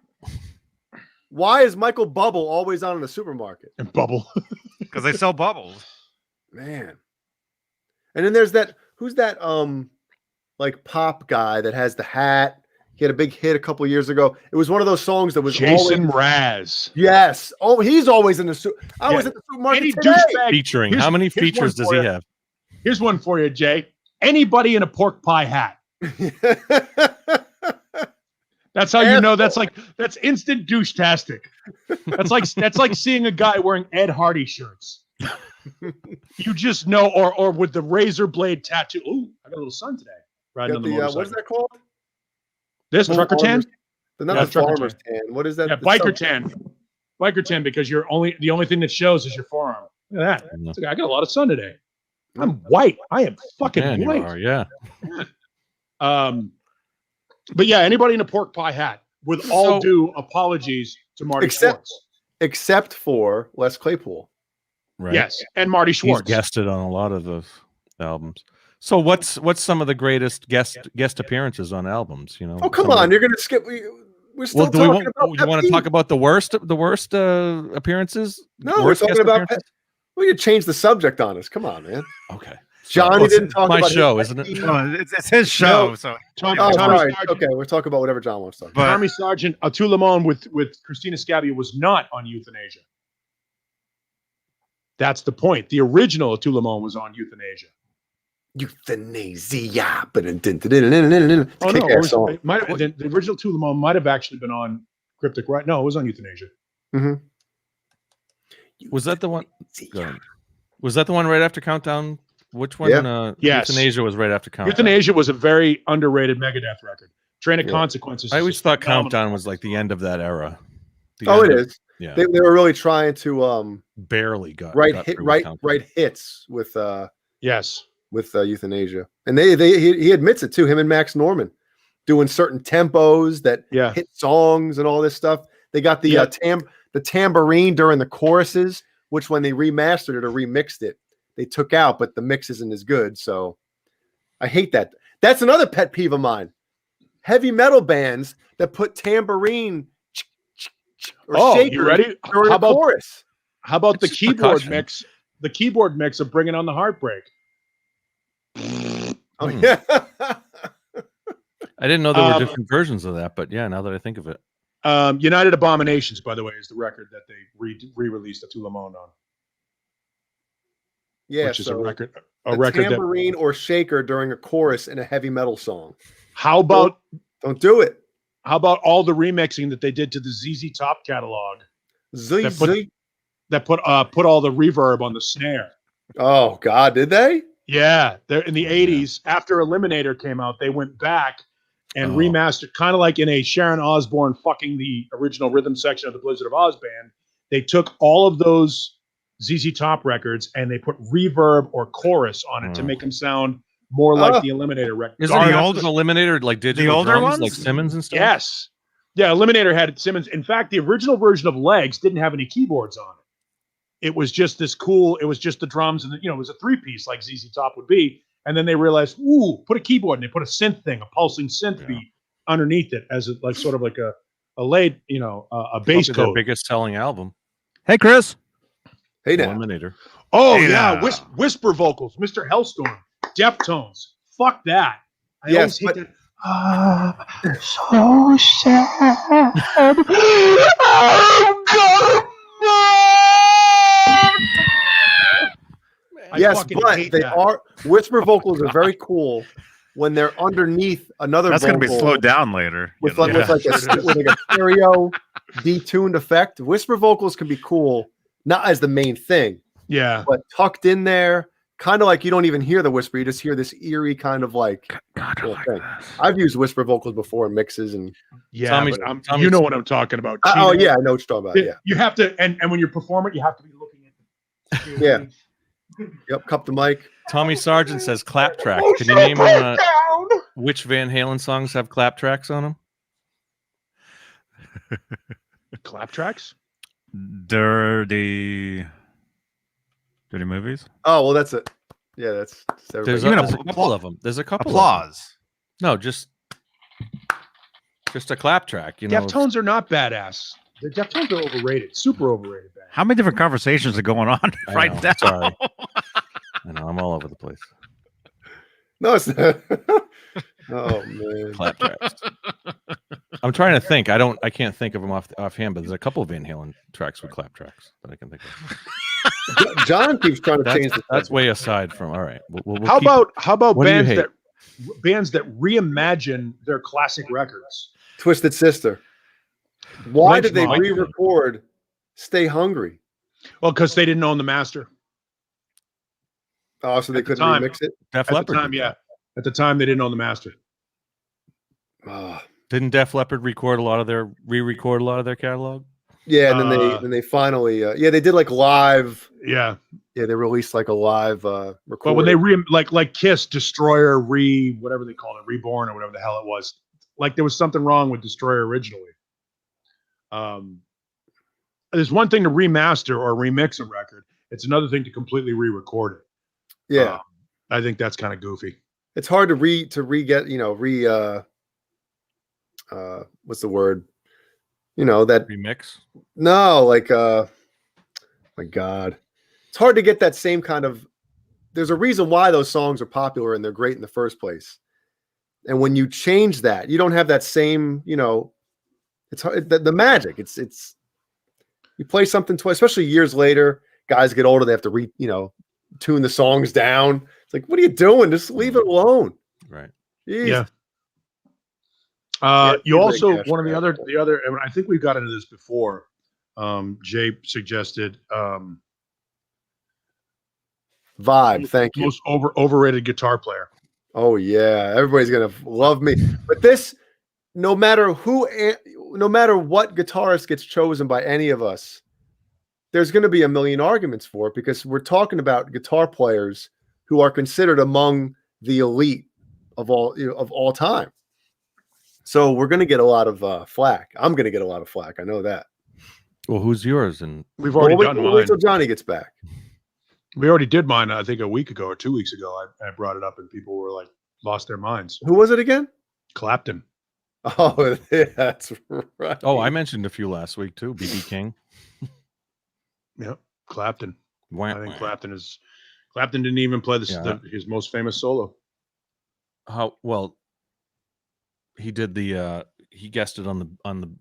Why is Michael Bubble always on in a supermarket? And Bubble. Because they sell bubbles. Man. And then there's that, who's that like pop guy that has the hat, He had a big hit a couple of years ago. It was one of those songs that was Jason Mraz. Yes. Oh, he's always in the suit. I was at the supermarket today. Featuring. How many features does he have? Here's one for you, Jay. Anybody in a pork pie hat. That's how you know. That's instant douche-tastic. That's like seeing a guy wearing Ed Hardy shirts. You just know, or with the razor blade tattoo. Ooh, I got a little sun today. Riding on the motorcycle. What is that called? This trucker tan? Not the farmer's tan. What is that? Yeah, biker tan. Biker tan, because the only thing that shows is your forearm. Look at that. It's like, I got a lot of sun today. I'm white. I am fucking white. Yeah. But yeah, anybody in a pork pie hat, with all due apologies to Marty Schwartz. Except for Les Claypool. Right. Yes, and Marty Schwartz. He's guested on a lot of those albums. So what's some of the greatest guest appearances on albums? You know. Oh, come on! You're gonna skip. We're still talking about. You want to talk about the worst appearances? No, we're talking about. We could change the subject on us. Come on, man. Okay. Johnny didn't talk about my show, isn't it? It's his show. No. So Tommy okay, we're talking about whatever John wants to talk about. Tommy Sargent, A Tout Le Monde with Christina Scabbia was not on Euthanasia. That's the point. The original A Tout Le Monde was on Euthanasia. Euthanasia. Oh, no. The original Tout Le Monde might have actually been on Cryptic Right. No, it was on Euthanasia. Mm-hmm. Was that the one? Was that the one right after Countdown? Which one? Yeah. Yes. Euthanasia was right after Countdown. Euthanasia was a very underrated Megadeth record. Train of Consequences. I always thought Countdown was like the end of that era. It is. Yeah. They were really trying to barely got write hits with yes. With Euthanasia. And he admits it too, him and Max Norman doing certain tempos that hit songs and all this stuff. They got the tambourine during the choruses, which when they remastered it or remixed it, they took out, but the mix isn't as good. So I hate that. That's another pet peeve of mine. Heavy metal bands that put tambourine or shaker you ready? during the chorus. How about the keyboard mix? The keyboard mix of Bringing On the Heartbreak. Oh yeah. I didn't know there were different versions of that, but yeah, now that I think of it. United Abominations, by the way, is the record that they re-released A Tout Le Monde on. Yeah, which is a record tambourine or shaker during a chorus in a heavy metal song. How about don't do it? How about all the remixing that they did to the ZZ Top catalog? That put all the reverb on the snare. Oh God, did they? Yeah, they're in the 80s. After Eliminator came out, they went back and remastered, kind of like in a Sharon Osbourne fucking the original rhythm section of the Blizzard of Oz band. They took all of those ZZ Top records and they put reverb or chorus on it to make them sound more like the Eliminator record. Is it the old Eliminator, like digital the older drums, ones? like Simmons and stuff? Yes. Yeah, Eliminator had Simmons. In fact, the original version of Legs didn't have any keyboards on it. It was just it was just the drums and it was a 3-piece like ZZ Top would be. And then they realized, put a keyboard and they put a synth thing, a pulsing synth beat underneath it as a laid, a bass coat. Their biggest selling album. Hey, Chris. Hey, now. Eliminator. Oh, hey, yeah. Whisper vocals, Mr. Hellstorm, Deftones. Fuck that. I always hate that. So sad. Oh, God. Yes, but they are whisper vocals are very cool when they're underneath another. That's going to be slowed down later with like a stereo detuned effect. Whisper vocals can be cool, not as the main thing, but tucked in there, kind of like you don't even hear the whisper; you just hear this eerie kind of like. Thing. I've used whisper vocals before in mixes and you know what I'm talking about. Oh yeah, I know what you're talking about. Yeah, you have to, and when you perform it, you have to be looking at. Yeah. Yep, cup the mic. Tommy Sargent says clap track. Can you name which Van Halen songs have clap tracks on them? Clap tracks? Dirty movies? Oh, well, that's it. Yeah, that's there's a couple of them. There's a couple. Applause. No, just a clap track. Deftones are not badass. The Deftones are overrated. Super overrated. Band. How many different conversations are going on right now? Sorry. I know, I'm all over the place. No, it's not. Oh, man. Clap tracks. I'm trying to think. I can't think of them offhand, but there's a couple of Van Halen tracks with clap tracks that I can think of. John keeps trying to change the. That's way aside from. All right. How about bands that reimagine their classic records? Twisted Sister. Why did they re-record "Stay Hungry"? Well, because they didn't own the master. Oh, so they couldn't remix it. Def Leppard. At the time, they didn't own the master. Didn't Def Leppard re-record a lot of their catalog? Yeah, and then they finally they did like live. Yeah, they released like a live recording. But when they like Kiss, Destroyer, whatever they call it, Reborn or whatever the hell it was, like there was something wrong with Destroyer originally. There's one thing to remaster or remix a record. It's another thing to completely re-record it. Yeah, I think that's kind of goofy. It's hard to re-get, what's the word? That remix? No, like my God. It's hard to get that same kind of. There's a reason why those songs are popular and they're great in the first place. And when you change that, you don't have that same, it's hard, the magic. It's you play something twice, especially years later, guys get older, they have to tune the songs down. It's like, what are you doing? Just leave it alone. Right. Jeez. Yeah. You also one of the other, and I think we've got into this before. Jay suggested Vibe. Thank you. Most overrated guitar player. Oh yeah, everybody's gonna love me. But this, no matter what guitarist gets chosen by any of us, there's going to be a million arguments for it because we're talking about guitar players who are considered among the elite of all time. So we're going to get a lot of flack. I'm going to get a lot of flack. I know that. Well, who's yours? And we've already done mine. Wait till Johnny gets back. We already did mine. I think a week ago or 2 weeks ago. I brought it up and people were like lost their minds. Who was it again? Clapton. Oh, yeah, that's right. Oh, I mentioned a few last week too. B.B. King. Yep, Clapton. I think Clapton didn't even play his most famous solo. Well, he did he guessed it on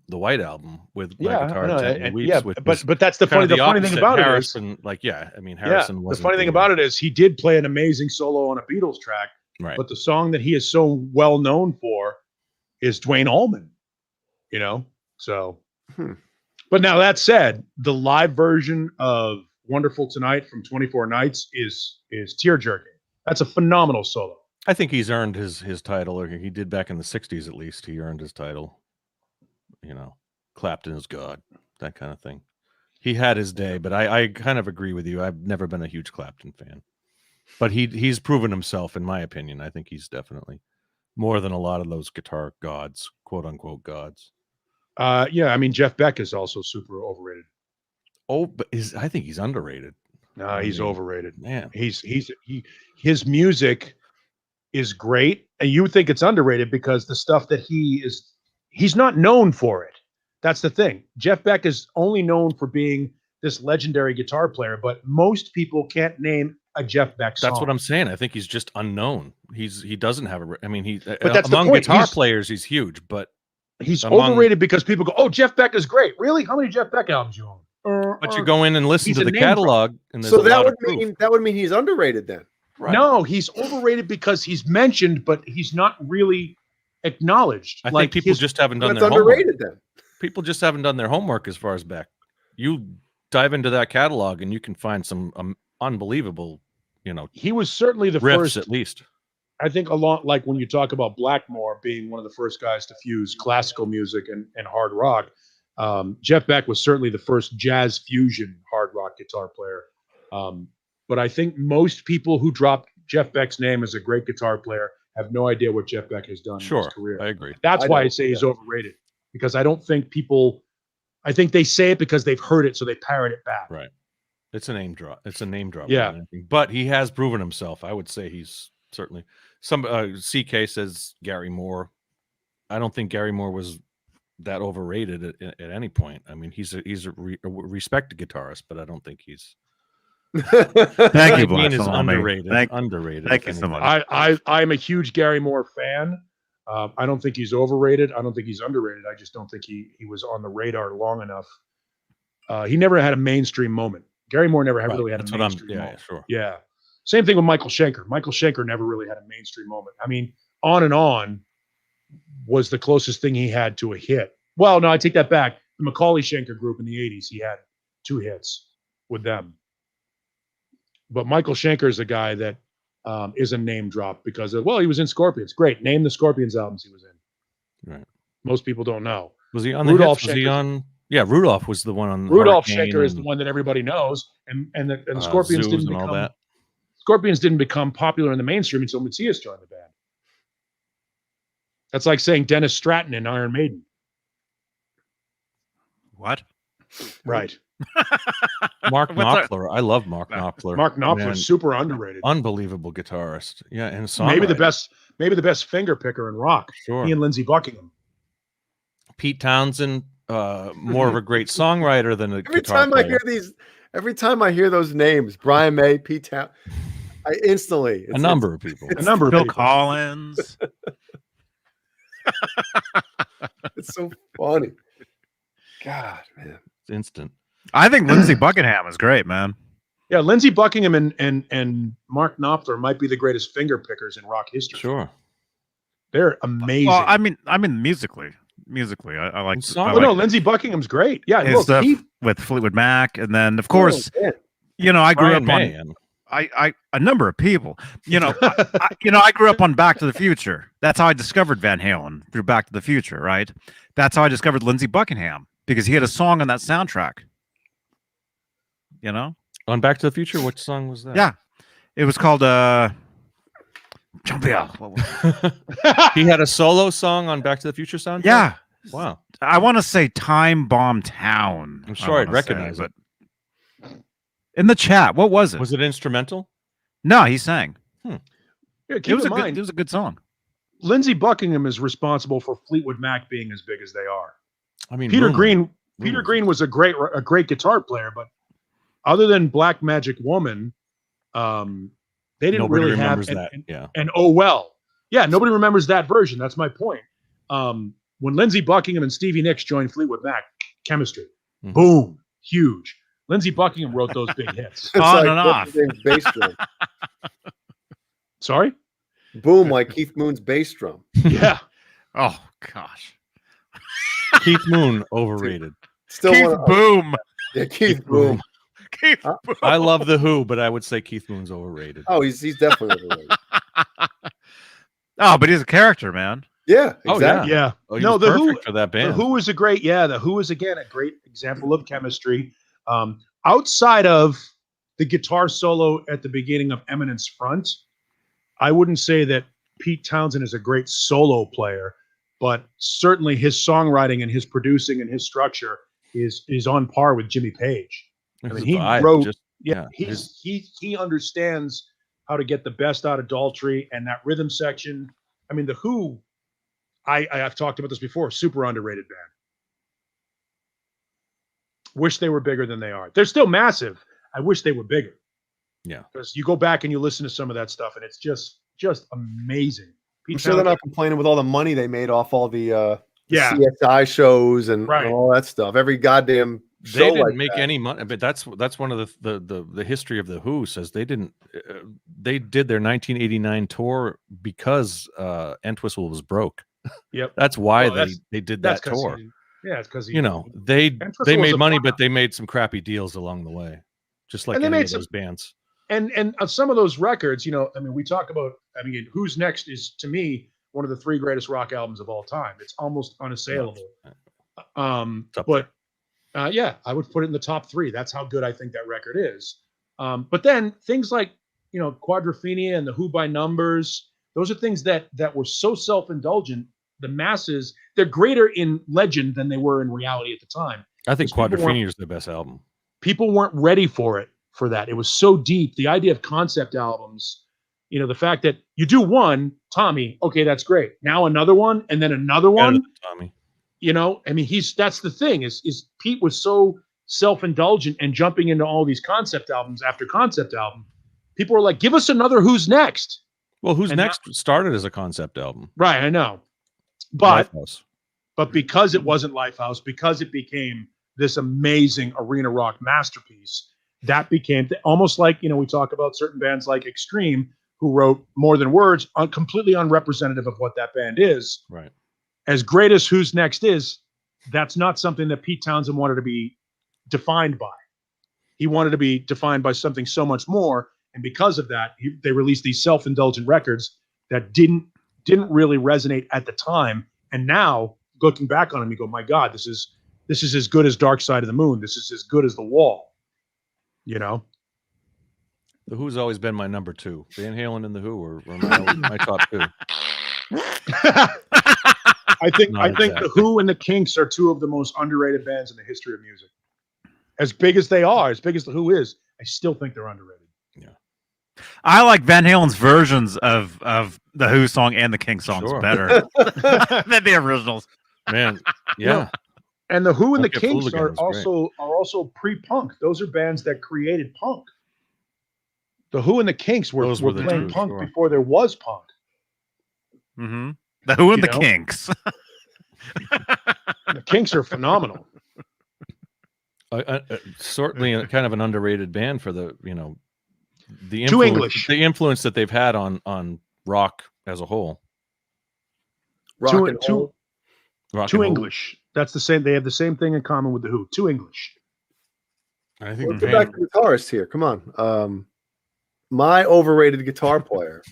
the White Album with My Guitar and Weeps. But that's the funny thing about Harrison, it is Harrison wasn't. The funny thing about it is he did play an amazing solo on a Beatles track, right? But the song that he is so well known for is Duane Allman, so. But now that said, the live version of Wonderful Tonight from 24 Nights is tear-jerking. That's a phenomenal solo. I think he's earned his title, or he did back in the 60s at least. He earned his title. Clapton is God, that kind of thing. He had his day, but I kind of agree with you. I've never been a huge Clapton fan. But he's proven himself, in my opinion. I think he's definitely more than a lot of those guitar gods, quote-unquote gods. I mean, Jeff Beck is also super overrated. Oh, but I think he's underrated. No, he's overrated. Man, his music is great, and you think it's underrated because the stuff that he's not known for it. That's the thing. Jeff Beck is only known for being this legendary guitar player, but most people can't name a Jeff Beck song. That's what I'm saying. I think he's just unknown. He doesn't have but that's among the point. Guitar players, he's huge, but he's overrated because people go, "Oh, Jeff Beck is great." Really? How many Jeff Beck albums you own? But you go in and listen to the catalog, and so that would mean he's underrated then. Right. No, he's overrated because he's mentioned, but he's not really acknowledged. I think people just haven't done their underrated homework. Then people just haven't done their homework as far as Beck. You dive into that catalog, and you can find some unbelievable. He was certainly the riffs, first, at least. I think a lot like when you talk about Blackmore being one of the first guys to fuse classical music and hard rock, Jeff Beck was certainly the first jazz fusion hard rock guitar player. But I think most people who drop Jeff Beck's name as a great guitar player have no idea what Jeff Beck has done in his career. I agree. That's why I say he's overrated, because I don't think I think they say it because they've heard it, so they parrot it back. Right. It's a name drop. Yeah. But he has proven himself. I would say he's certainly CK says Gary Moore. I don't think Gary Moore was that overrated at any point. I mean, he's a respected guitarist, but I don't think he's. Thank you, Beane is underrated. Underrated. Thank you so much. I'm a huge Gary Moore fan. I don't think he's overrated. I don't think he's underrated. I just don't think he was on the radar long enough. He never had a mainstream moment. Gary Moore never really had a mainstream moment. Sure. Yeah. Same thing with Michael Schenker. Michael Schenker never really had a mainstream moment. I mean, On and On was the closest thing he had to a hit. Well, no, I take that back. The Macaulay Schenker group in the 80s, he had 2 hits with them. But Michael Schenker is a guy that is a name drop because he was in Scorpions. Great. Name the Scorpions albums he was in. Right. Most people don't know. Was he on Rudolph the hits? Was he on? Yeah, Rudolph was the one on. Rudolph Schenker is the one that everybody knows, and the Scorpions didn't become all that. Scorpions didn't become popular in the mainstream until Matthias joined the band. That's like saying Dennis Stratton in Iron Maiden. What? Right. Mark Knopfler. I love Mark Knopfler. Mark Knopfler, super underrated. Unbelievable guitarist. Yeah, and maybe the best finger picker in rock. Sure. He and Lindsey Buckingham. Pete Townsend, more of a great songwriter than a every time I hear those names, Brian May, Pete Townsend, I instantly a number of people. Phil Collins. It's so funny. God, man. It's instant. I think Lindsey Buckingham is great, man. Yeah, Lindsey Buckingham and Mark Knopfler might be the greatest finger pickers in rock history. Sure. They're amazing. Well, I mean musically, I like. No, Lindsey Buckingham's great. Yeah, his stuff with Fleetwood Mac, and then of course, I grew up on. A number of people, I grew up on Back to the Future. That's how I discovered Van Halen, through Back to the Future, right? That's how I discovered Lindsey Buckingham, because he had a song on that soundtrack. On Back to the Future, which song was that? Yeah, it was called He had a solo song on Back to the Future soundtrack? Yeah. Wow. I want to say Time Bomb Town. I'm sure I'd recognize it. In the chat, what was it? Was it instrumental? No, he sang. Yeah, it was a good song. Lindsey Buckingham is responsible for Fleetwood Mac being as big as they are. I mean, Peter Green was a great guitar player, but other than Black Magic Woman, they didn't really have that. And oh well. Yeah, nobody remembers that version. That's my point. When Lindsey Buckingham and Stevie Nicks joined Fleetwood Mac, chemistry. Mm-hmm. Boom. Huge. Lindsey Buckingham wrote those big hits. On and off. Bass drum. Sorry? Boom, like Keith Moon's bass drum. Yeah. Oh, gosh. Keith Moon, overrated. Still Keith Boom. Yeah, Keith Boom. Keith Boom. I love The Who, but I would say Keith Moon's overrated. Oh, he's definitely overrated. Oh, but he's a character, man. Yeah, exactly. Yeah. Oh, no, The Who for that band. The Who is The Who is again a great example of chemistry. Outside of the guitar solo at the beginning of Eminence Front, I wouldn't say that Pete Townsend is a great solo player, but certainly his songwriting and his producing and his structure is on par with Jimmy Page. I mean, he wrote, he understands how to get the best out of Daltrey and that rhythm section. I mean, The Who, I've talked about this before, super underrated band. Wish they were bigger than they are. They're still massive. I wish they were bigger. Yeah. Because you go back and you listen to some of that stuff and it's just amazing. I'm sure they're not complaining with all the money they made off all the CSI shows and all that stuff. Every goddamn show. They didn't make any money, but that's one of the history of The Who says they didn't. They did their 1989 tour because Entwistle was broke. Yep. That's why they did that tour. It's because they made money, but they made some crappy deals along the way, just like any of those bands. And some of those records, we talk about. Who's Next is to me one of the 3 greatest rock albums of all time. It's almost unassailable. I would put it in the top 3. That's how good I think that record is. But then things like Quadrophenia and the Who by Numbers, those are things that were so self-indulgent. The masses, they're greater in legend than they were in reality at the time. I think Quadrophenia is the best album. People weren't ready for that. It was so deep. The idea of concept albums, the fact that you do one, Tommy, okay, that's great. Now another one, and then another one. Tommy. That's the thing is Pete was so self-indulgent and jumping into all these concept albums after concept album. People were like, give us another Who's Next. Well, Who's Next started as a concept album. Right, I know. But Lifehouse. But because it wasn't Lifehouse, because it became this amazing arena rock masterpiece, that became almost like, we talk about certain bands like Extreme who wrote More Than Words, completely unrepresentative of what that band is. Right. As great as Who's Next is, that's not something that Pete Townsend wanted to be defined by. He wanted to be defined by something so much more. And because of that, they released these self-indulgent records that didn't really resonate at the time. And now, looking back on them, you go, my God, this is as good as Dark Side of the Moon. This is as good as The Wall. The Who's always been my number 2. Van Halen and The Who were my top 2. I think The Who and the Kinks are 2 of the most underrated bands in the history of music. As big as they are, as big as The Who is, I still think they're underrated. Yeah. I like Van Halen's versions of the Who song and the Kinks songs better than the originals. Man, yeah. And the Who and the Kinks are also pre-punk. Those are bands that created punk. The Who and the Kinks were playing punk before there was punk. Mm-hmm. The Who and the Kinks. The Kinks are phenomenal. Certainly kind of an underrated band for the influence that they've had on rock as a whole. Too English. That's the same. They have the same thing in common with the Who. Too English. I think. Let's get back to the guitarist here. Come on. My overrated guitar player,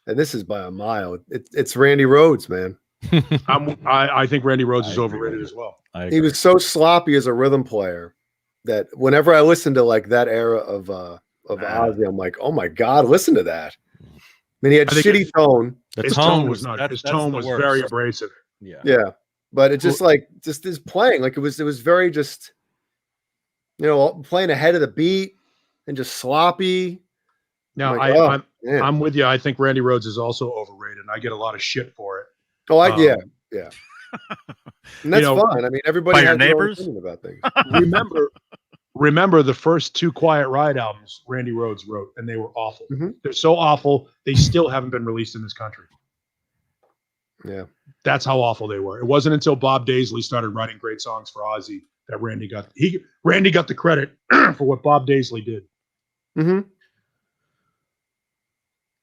and this is by a mile. It's Randy Rhodes, man. I think Randy Rhodes is overrated as well. He was so sloppy as a rhythm player that whenever I listen to like that era of Ozzy, I'm like, oh my God, listen to that. I mean, he had shitty tone. His tone was not. His tone was very abrasive. Yeah. But it just his playing, like it was very just, playing ahead of the beat and just sloppy. Now I'm with you. I think Randy Rhodes is also overrated, and I get a lot of shit for it. Oh, yeah. And that's fine. I mean, everybody has their own opinion about things. Remember the first 2 Quiet Riot albums Randy Rhodes wrote, and they were awful. Mm-hmm. They're so awful, they still haven't been released in this country. Yeah. That's how awful they were. It wasn't until Bob Daisley started writing great songs for Ozzy that Randy got the credit for what Bob Daisley did. Mm-hmm.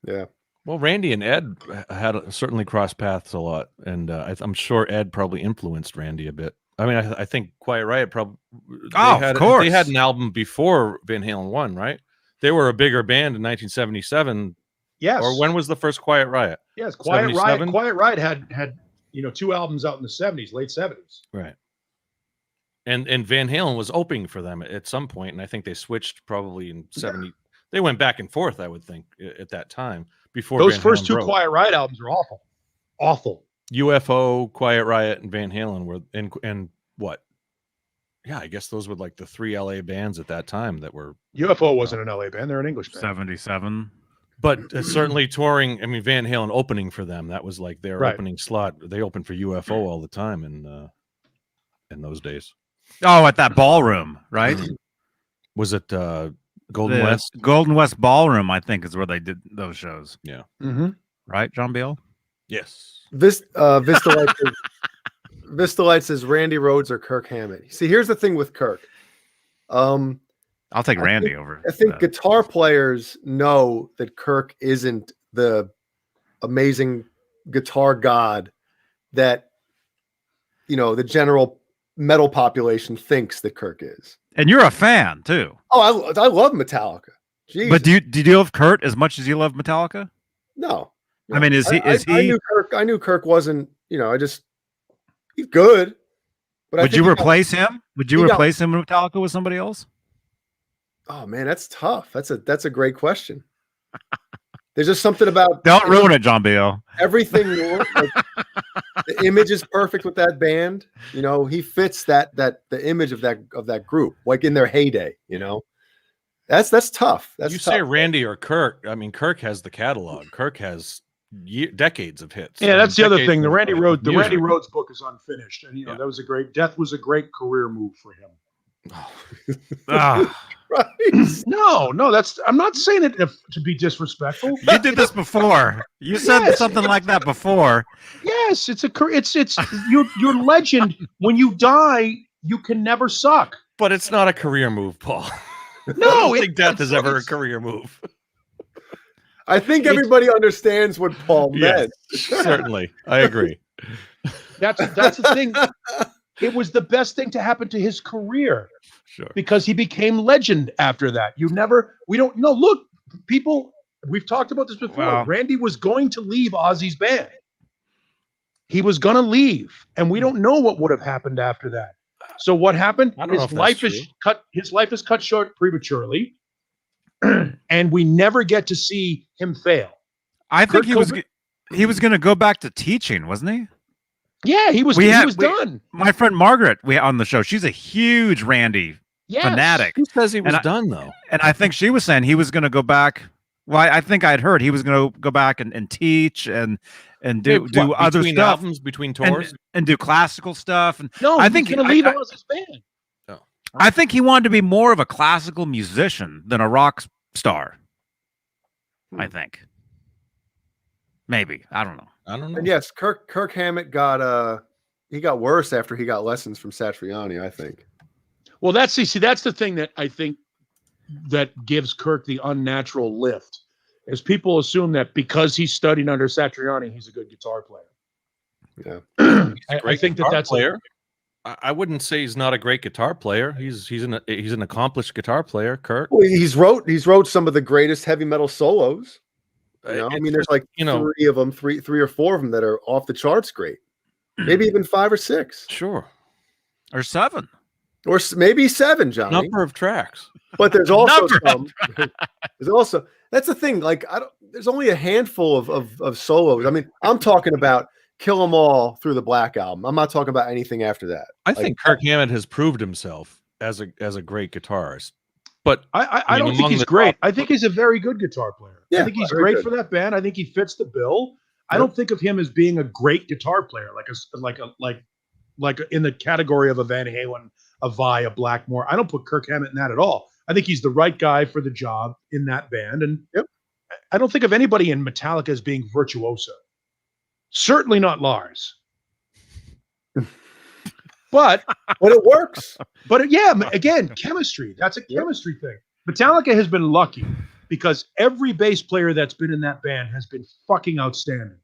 Yeah. Well, Randy and Ed had certainly crossed paths a lot, and I'm sure Ed probably influenced Randy a bit. I mean, I think Quiet Riot probably. Of course, they had an album before Van Halen 1, right? They were a bigger band in 1977. Yes. Or when was the first Quiet Riot? Yes, Quiet Riot had 2 albums out in the 70s, late 70s. Right. And Van Halen was opening for them at some point, and I think they switched probably in 70. They went back and forth, I would think, at that time. Before those Van first Halen 2 broke. Quiet Riot albums are awful. UFO, Quiet Riot, and Van Halen were and what? Yeah, I guess those were like the 3 LA bands at that time that were. UFO wasn't an LA band; they're an English band. 77. But certainly touring. I mean, Van Halen opening for them. That was like their opening slot. They opened for UFO all the time in those days. Oh, at that ballroom, right? Was it Golden West? Golden West Ballroom, I think, is where they did those shows. Yeah. Mm-hmm. Right, John Beale? Yes. Vista Light says Randy Rhodes or Kirk Hammett. See, here's the thing with Kirk. I'll take Randy over. I think guitar players know that Kirk isn't the amazing guitar god that the general metal population thinks that Kirk is. And you're a fan too. Oh, I love Metallica. Jesus. But do you love Kurt as much as you love Metallica? No. I mean, is he? I knew Kirk wasn't. He's good. But would you replace him? Would you replace him with Metallica with somebody else? Oh man, that's tough. That's a great question. There's just something about. Don't ruin it, John Beale. Everything. The image is perfect with that band. He fits the image of that group, like in their heyday. That's tough. That's you tough. say Randy or Kirk. I mean, Kirk has the catalog. Kirk has decades of hits. Yeah, that's the other thing. The Randy Rhodes book is unfinished, and that was a great. Death was a great career move for him. Right. No, I'm not saying it to be disrespectful. You did this before. You said something like that before. Yes, it's you're legend. When you die, you can never suck. But it's not a career move, Paul. No, I don't think death is ever a career move. I think everybody understands what Paul meant. Certainly, I agree. That's the thing. It was the best thing to happen to his career. Sure. Because he became legend after that. We don't know. Look, people, we've talked about this before. Wow. Randy was going to leave Ozzy's band. He was going to leave, and we don't know what would have happened after that. So what happened? His life is cut short prematurely, and we never get to see him fail. I think he was going to go back to teaching, wasn't he? Yeah, he was done. My friend Margaret, on the show, she's a huge Randy fanatic. Who says he was done, though? And I think she was saying he was going to go back. Well, I think I'd heard he was going to go back and teach and do other between stuff, albums, between tours, and do classical stuff. And no, I think he's going to leave Ozzy's band. No. I think he wanted to be more of a classical musician than a rock star. I think. Maybe. I don't know. And yes, Kirk Hammett got worse after he got lessons from Satriani, I think. Well, that's the thing that I think that gives Kirk the unnatural lift, is people assume that because he's studied under Satriani, he's a good guitar player. Yeah, I think that's player. I wouldn't say he's not a great guitar player. He's an accomplished guitar player, Kirk. Well, he's wrote some of the greatest heavy metal solos. I mean, there's like three of them, three or four of them that are off the charts great. Maybe even 5 or 6. Sure. Or 7. Or maybe 7, Johnny. Number of tracks. But there's also some. That's the thing. Like, there's only a handful of solos. I mean, I'm talking about Kill 'Em All through the Black Album. I'm not talking about anything after that. I think Kirk Hammett has proved himself as a great guitarist. But I don't think he's great. I think he's a very good guitar player. Yeah, I think he's great for that band. I think he fits the bill. I don't think of him as being a great guitar player, like in the category of a Van Halen, a Vai, a Blackmore. I don't put Kirk Hammett in that at all. I think he's the right guy for the job in that band. And I don't think of anybody in Metallica as being virtuoso. Certainly not Lars. But it works. But again, chemistry. That's a chemistry thing. Metallica has been lucky because every bass player that's been in that band has been fucking outstanding.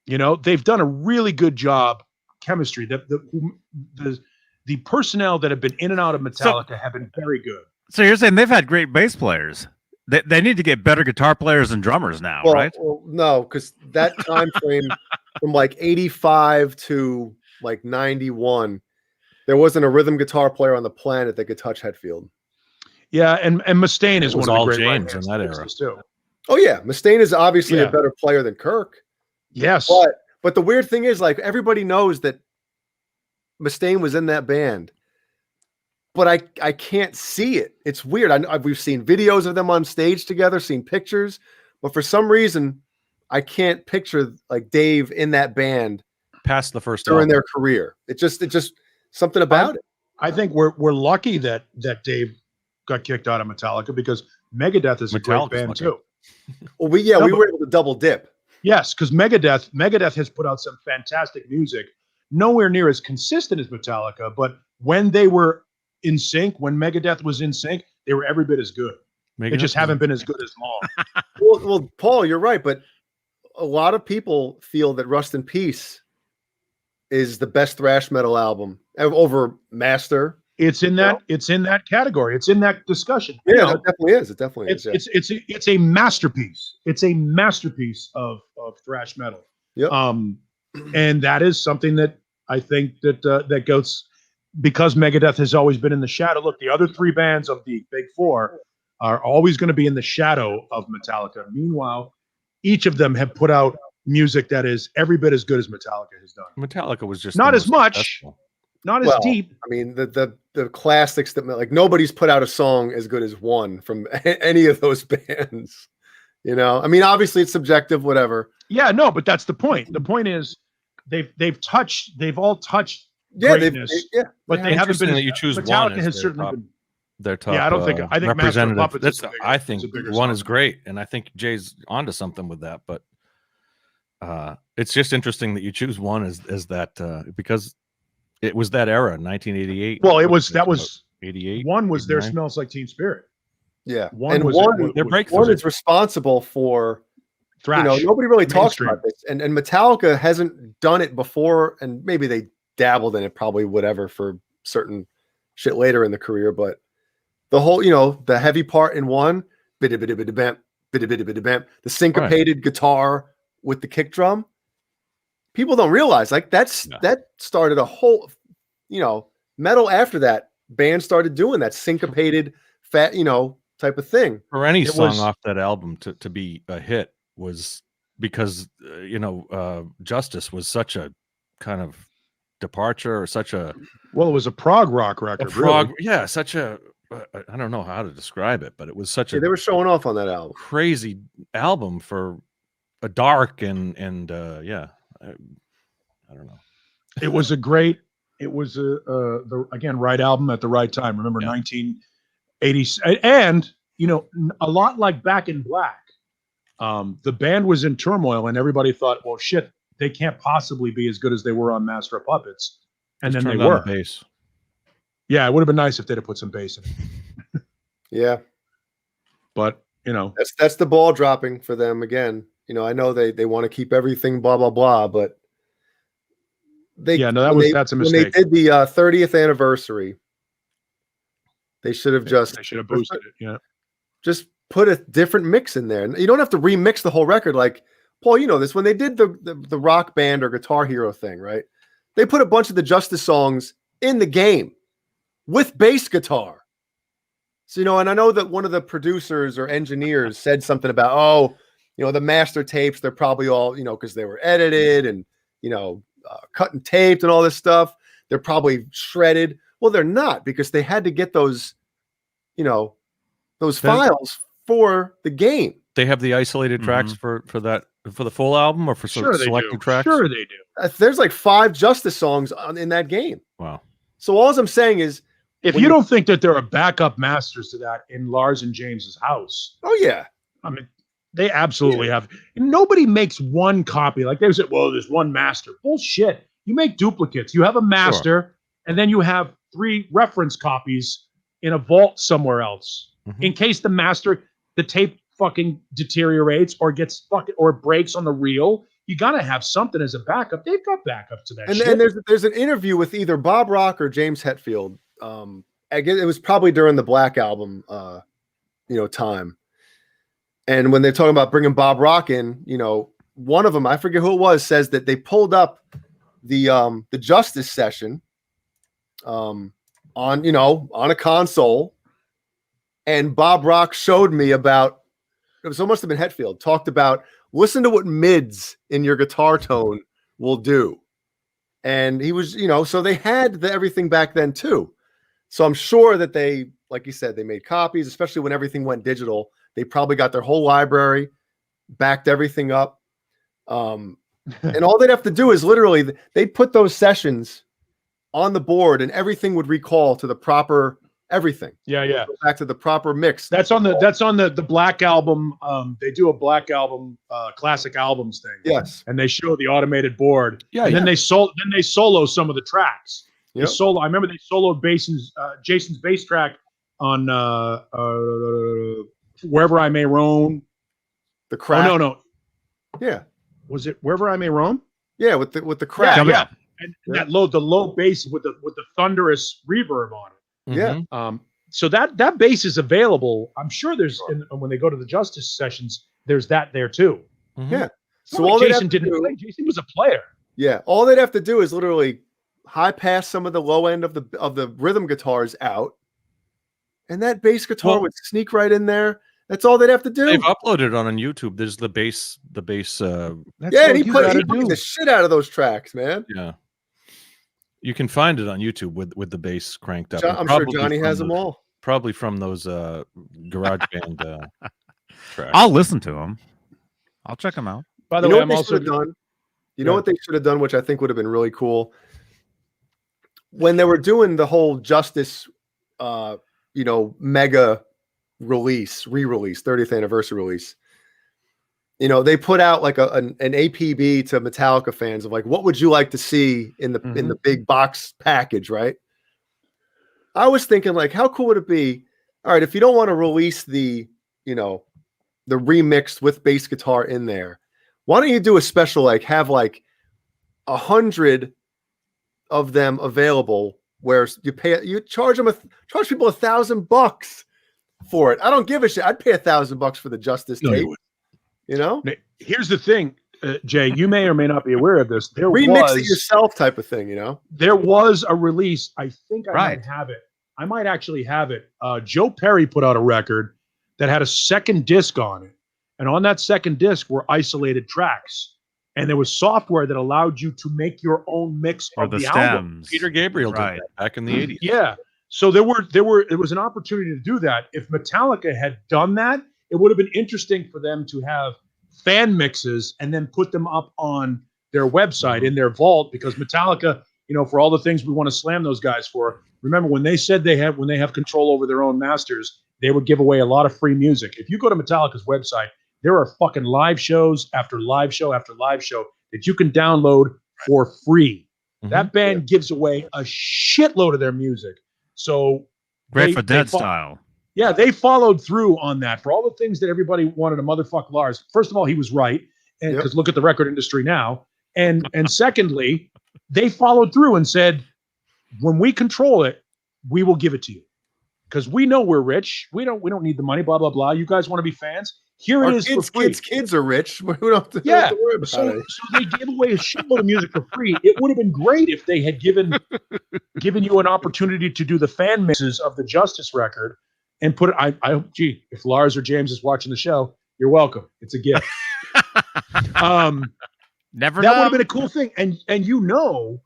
They've done a really good job chemistry. The personnel that have been in and out of Metallica have been very good. So you're saying they've had great bass players. They need to get better guitar players and drummers now, right? Well, no, because that time frame from like 85 to like 91, there wasn't a rhythm guitar player on the planet that could touch Hetfield. Yeah, and Mustaine is one of the great James in that era too. Oh yeah, Mustaine is obviously a better player than Kirk. Yes, but the weird thing is, like, everybody knows that Mustaine was in that band, but I can't see it. It's weird. We've seen videos of them on stage together, seen pictures, but for some reason, I can't picture like Dave in that band past the first during their career. It just something about it. I think we're lucky that Dave got kicked out of Metallica, because Megadeth is a great band too. Well, we were able to double dip. Yes, because Megadeth has put out some fantastic music, nowhere near as consistent as Metallica, but when they were in sync, when Megadeth was in sync, they were every bit as good. They just haven't been as good as long. Well, Paul, you're right, but a lot of people feel that Rust in Peace is the best thrash metal album over Master. It's in that category. It's in that discussion. Yeah, it definitely is. It definitely is. It's a masterpiece. It's a masterpiece of thrash metal. Yep. And that is something that I think that goes, because Megadeth has always been in the shadow. Look, the other 3 bands of the Big 4 are always going to be in the shadow of Metallica. Meanwhile, each of them have put out music that is every bit as good as Metallica has done. Metallica was just not as much, not as deep. I mean, the classics that, like, nobody's put out a song as good as one from any of those bands. I mean, obviously it's subjective, whatever. Yeah, no, but that's the point. The point is they've all touched greatness, but they haven't been. That you choose Metallica one has certainly been. Their top. Yeah, I think Master of Puppets. I think one is great, and I think Jay's onto something with that. But it's just interesting that you choose one as that because it was that era, 1988. Well, that was 88. One was 89. There Smells Like Teen Spirit. Yeah, One their breakthrough. One is responsible for thrash. Nobody really talks mainstream. about this, and Metallica hasn't done it before, and maybe they dabbled in it, probably whatever for certain shit later in the career, but the whole, the heavy part in one, the syncopated guitar with the kick drum, people don't realize like that started a whole, metal after that band started doing that syncopated fat, type of thing. For any song off that album to be a hit was because Justice was such a kind of departure, or such a it was a prog rock record. Such a I don't know how to describe it, but it was such a they were showing off on that album. Crazy album for a dark and I don't know. It was the right album at the right time. Remember 1980s, and a lot like Back in Black. The band was in turmoil, and everybody thought, well, shit, they can't possibly be as good as they were on Master of Puppets. And then they were. Bass. Yeah, it would have been nice if they'd have put some bass in it. Yeah. But, that's the ball dropping for them again. I know they want to keep everything blah, blah, blah, but that's a mistake. When they did the 30th anniversary, they should have boosted it. Yeah. Just put a different mix in there. You don't have to remix the whole record. Like, Paul, you know this, when they did the Rock Band or Guitar Hero thing, right? They put a bunch of the Justice songs in the game with bass guitar. So, and I know that one of the producers or engineers said something about, the master tapes, they're probably all, because they were edited and, cut and taped and all this stuff. They're probably shredded. Well, they're not, because they had to get those, those files for the game. They have the isolated tracks for the full album, or for selected tracks? Sure they do. There's like 5 Justice songs in that game. Wow. So all I'm saying is, if you don't think that there are backup masters to that in Lars and James's house. Oh yeah. I mean, they absolutely have. And nobody makes one copy. Like they said, well, there's one master. Bullshit. You make duplicates. You have a master, and then you have 3 reference copies in a vault somewhere else. In case the tape fucking deteriorates or gets or breaks on the reel. You got to have something as a backup. They've got backups to that shit. And there's an interview with either Bob Rock or James Hetfield. I guess it was probably during the Black Album, time. And when they're talking about bringing Bob Rock in, one of them, I forget who it was, says that they pulled up the Justice session on a console, and Bob Rock showed me about, it must have been Hetfield, talked about, listen to what mids in your guitar tone will do. And he was, so they had everything back then too. So I'm sure that they, like you said, they made copies, especially when everything went digital. They probably got their whole library, backed everything up. And all they'd have to do is literally, they'd put those sessions on the board and everything would recall to the proper everything. Yeah. Back to the proper mix. That's on the Black Album. They do a Black Album classic albums thing. Yes. And they show the automated board. Yeah. And then they solo some of the tracks. Yep. I remember they soloed Jason's bass track on Wherever I May Roam. The crack. Oh, no. Yeah. Was it Wherever I May Roam? Yeah, with the crack. Yeah. And that the low bass with the thunderous reverb on it. Yeah. So that bass is available. I'm sure there's when they go to the Justice sessions, there's that there too. Yeah. So all Jason didn't play. Jason was a player. Yeah. All they'd have to do is literally high pass some of the low end of the rhythm guitars out, and that bass guitar would sneak right in there. That's all they'd have to do. They've uploaded it on YouTube. There's the bass. And he played the shit out of those tracks, man. Yeah. You can find it on YouTube with the bass cranked up. I'm sure Johnny has them all. Probably from those garage band tracks. I'll listen to them. I'll check them out. By the way, I'm also done. You know what they should have done, which I think would have been really cool? When they were doing the whole Justice, mega re-release, 30th anniversary release, you know, they put out like an APB to Metallica fans of like, what would you like to see in the big box package, right? I was thinking like, how cool would it be? All right, if you don't want to release the, you know, the remixed with bass guitar in there, why don't you do a special, like have like 100 of them available where you charge people $1,000 for it. I don't give a shit. I'd pay $1,000 for the Justice tape. You know, here's the thing, Jay, you may or may not be aware of this. There remix it yourself type of thing, you know? There was a release. I think I might have it. I might actually have it. Joe Perry put out a record that had a second disc on it. And on that second disc were isolated tracks. And there was software that allowed you to make your own mix of the album. Peter Gabriel did that back in the 80s. Yeah. So there was an opportunity to do that. If Metallica had done that, it would have been interesting for them to have fan mixes and then put them up on their website in their vault, because Metallica, you know, for all the things we want to slam those guys for, remember when they said when they have control over their own masters, they would give away a lot of free music. If you go to Metallica's website, there are fucking live shows after live show after live show that you can download for free. That band gives away a shitload of their music. So Grateful Dead style. Yeah, they followed through on that for all the things that everybody wanted to motherfuck Lars. First of all, he was right, and because look at the record industry now. And secondly, they followed through and said, when we control it, we will give it to you. Because we know we're rich. We don't need the money, blah, blah, blah. You guys want to be fans? Here it is for free. Kids are rich. We don't have to worry about it. So they gave away a shitload of music for free. It would have been great if they had given you an opportunity to do the fan mixes of the Justice record and put it. Gee, if Lars or James is watching the show, you're welcome. It's a gift. Never. That would have been a cool thing, and you know,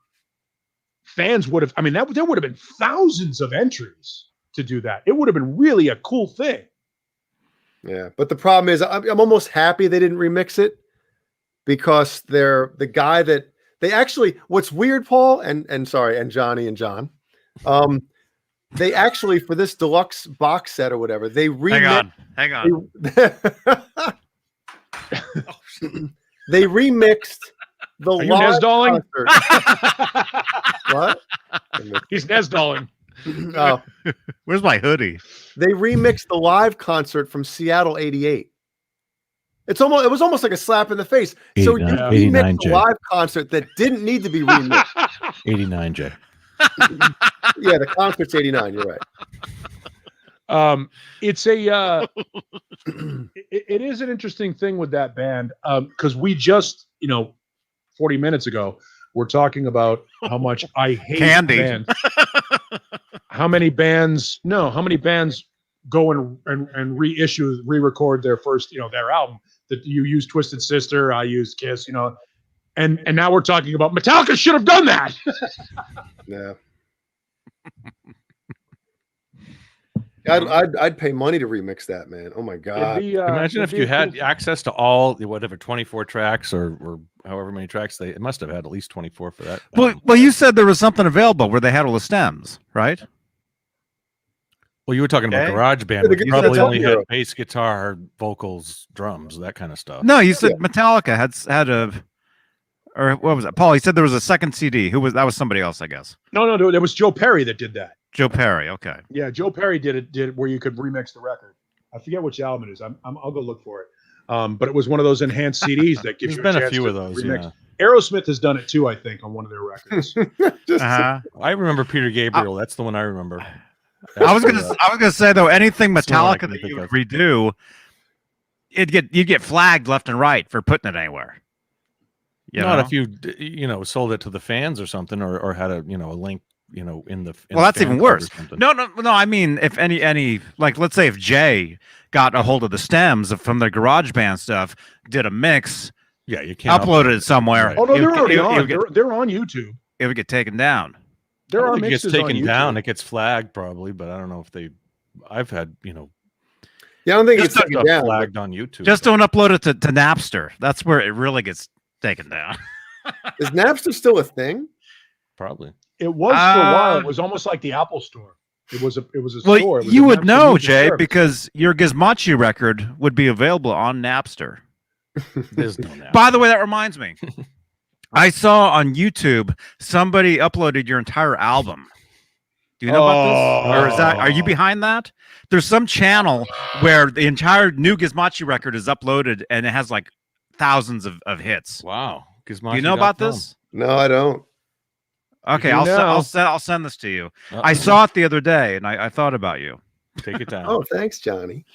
fans would have. I mean, there would have been thousands of entries to do that. It would have been really a cool thing. Yeah, but the problem is, I'm almost happy they didn't remix it, because they're the guy that they actually. What's weird, Paul, and Johnny and John, they actually, for this deluxe box set or whatever, they remixed. Hang on. They remixed the Are you Nesdalling? concert. What? He's Nesdalling. Oh, where's my hoodie? They remixed the live concert from Seattle '88. It was almost like a slap in the face. So you remixed a live concert that didn't need to be remixed. 89, Jay. Yeah, the concert's 89. You're right. It's a it is an interesting thing with that band, because we just 40 minutes ago we're talking about how much I hate Candy. Bands. How many bands go and re-record their first, their album. That you use Twisted Sister, I use Kiss, and now we're talking about Metallica should have done that. Yeah. I'd pay money to remix that, man. Oh my god! Imagine if you had access to all 24 tracks or however many tracks it must have had at least 24 for that. Well, you said there was something available where they had all the stems, right? Well, you were talking about GarageBand, where you probably only had bass guitar, vocals, drums, that kind of stuff. No, you said Metallica had or what was that? Paul, he said there was a second CD. That was somebody else, I guess. No, there was Joe Perry that did that. Joe Perry, okay. Yeah, Joe Perry did it where you could remix the record. I forget which album it is. I'll go look for it. But it was one of those enhanced CDs that gives you a chance few to of those. remix. Yeah. Aerosmith has done it too, I think, on one of their records. I remember Peter Gabriel. That's the one I remember. I was gonna say though, anything Metallica that you would redo, you'd get flagged left and right for putting it anywhere. If you sold it to the fans or something, or had a link in the. Well, that's even worse. No. I mean, if any like, let's say if Jay got a hold of the stems from the GarageBand stuff, did a mix, you can't upload it somewhere. Right. Oh no, they're already on. They're on YouTube. It would get taken down. There are mixes it gets taken down. It gets flagged probably, but I don't know if I've had Yeah, I don't think it's taken down, flagged on YouTube. Just don't upload it to Napster. That's where it really gets taken down. Is Napster still a thing? Probably. It was for a while. It was almost like the Apple Store. It was a store. Well, you would know, Jay, because your Gizmochi record would be available on Napster. There's no now. By the way, that reminds me. I saw on YouTube somebody uploaded your entire album. Do you know about this? Or is that, are you behind that? There's some channel where the entire new Gizmochi record is uploaded and it has like thousands of hits. Wow. Do you know about this? No, I don't. Okay, I'll send this to you. I saw it the other day and I thought about you. Take it down. Oh, thanks, Johnny.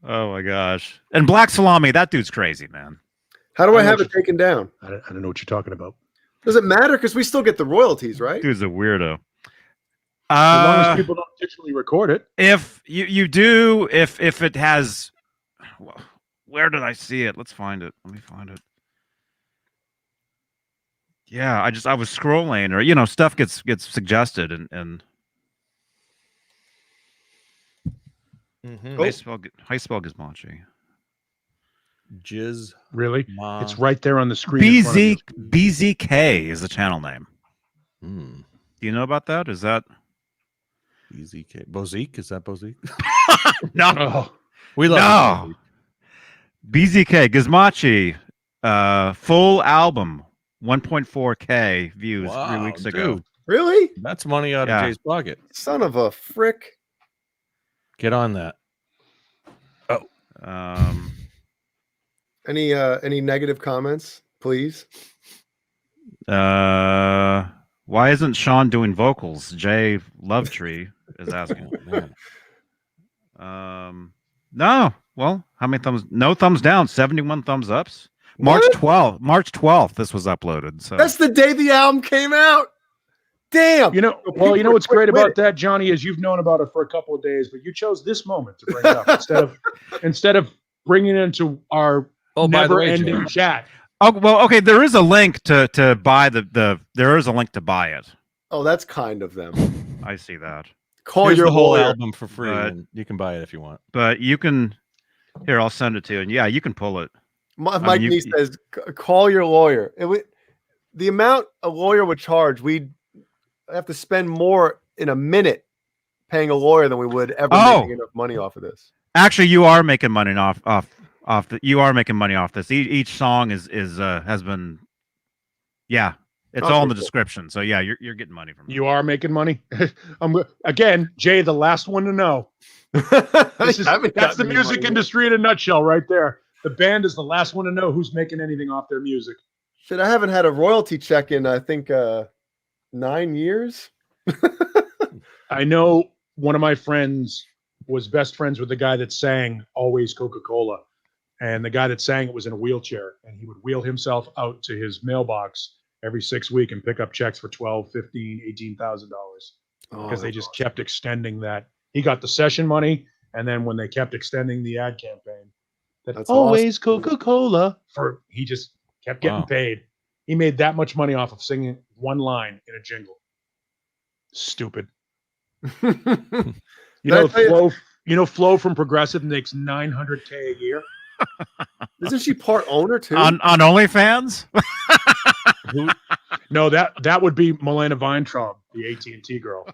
Oh my gosh. And Black Salami, that dude's crazy, man. How do I have it taken down? I don't know what you're talking about. Does it matter? Because we still get the royalties, right? Dude's a weirdo. As long as people don't digitally record it. If you do, if it has, where did I see it? Let's find it. Let me find it. Yeah, I was scrolling, or stuff gets suggested, and how you spell Gizmochi? Jizz. Really? It's right there on the screen. BZK is the channel name. Do you know about that? Is that BZK? Bozique? Is that Bozique? No. Oh. We love BZK Gizmochi, full album, 1.4K views 3 weeks ago. Dude, really? That's money out of Jay's pocket. Son of a frick. Get on that. Any negative comments, please? Why isn't Sean doing vocals? Jay Lovetree is asking. No. Well, how many thumbs? No thumbs down. 71 thumbs ups. March 12th. This was uploaded. So that's the day the album came out. Damn. What's great about that, Johnny, is you've known about it for a couple of days, but you chose this moment to bring it up instead of bringing it into our never-ending chat. Oh well, okay. There is a link to buy there is a link to buy it. Oh, that's kind of them. I see that. Call your whole lawyer. album for free, and you can buy it if you want. But you can. Here, I'll send it to you, and yeah, you can pull it. Mike niece says, "Call your lawyer." The amount a lawyer would charge, we'd have to spend more in a minute paying a lawyer than we would ever making enough money off of this. Actually, you are making money you are making money off this. Each song has been, it's all in the description. So yeah, you're getting money from it. You are making money. Again, Jay, the last one to know. That's the music industry in a nutshell, right there. The band is the last one to know who's making anything off their music. Shit, I haven't had a royalty check in I think 9 years. I know one of my friends was best friends with the guy that sang Always Coca-Cola. And the guy that sang it was in a wheelchair, and he would wheel himself out to his mailbox every 6 weeks and pick up checks for $12,000, $15,000, $18,000 because they just kept extending that. He got the session money, and then when they kept extending the ad campaign, that's Always awesome. Coca-Cola, he just kept getting paid. He made that much money off of singing one line in a jingle. Stupid. Flo from Progressive makes $900K a year. Isn't she part owner too? On OnlyFans? No, that would be Milena Weintraub, the AT&T girl.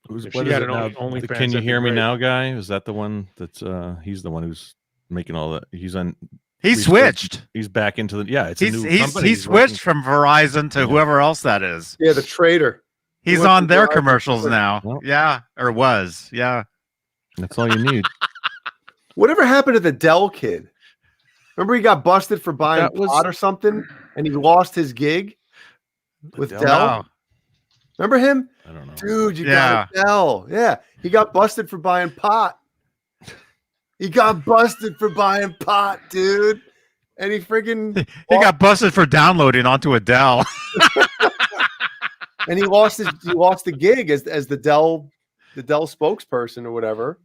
The Can You Hear Me Now guy? Is that the one that's he's the one who's making all that? He switched. He's back into he switched from Verizon to whoever else that is. Yeah, the trader. He's on their commercials now. Well, yeah, or was. Yeah. That's all you need. Whatever happened to the Dell kid? Remember he got busted for buying pot or something, and he lost his gig with Dell? No. Remember him? I don't know. Dude, you got a Dell. Yeah, he got busted for buying pot. He got busted for buying pot, dude. And he got busted for downloading onto a Dell. And he lost the gig as the Dell spokesperson or whatever.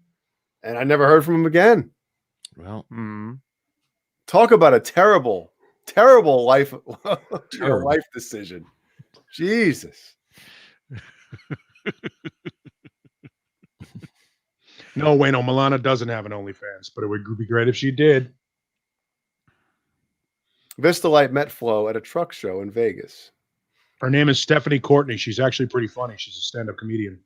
And I never heard from him again. Well, talk about a terrible life life decision. Jesus. No, Wayno, Milana doesn't have an OnlyFans, but it would be great if she did. Vistalite met Flo at a truck show in Vegas. Her name is Stephanie Courtney. She's actually pretty funny. She's a stand-up comedian.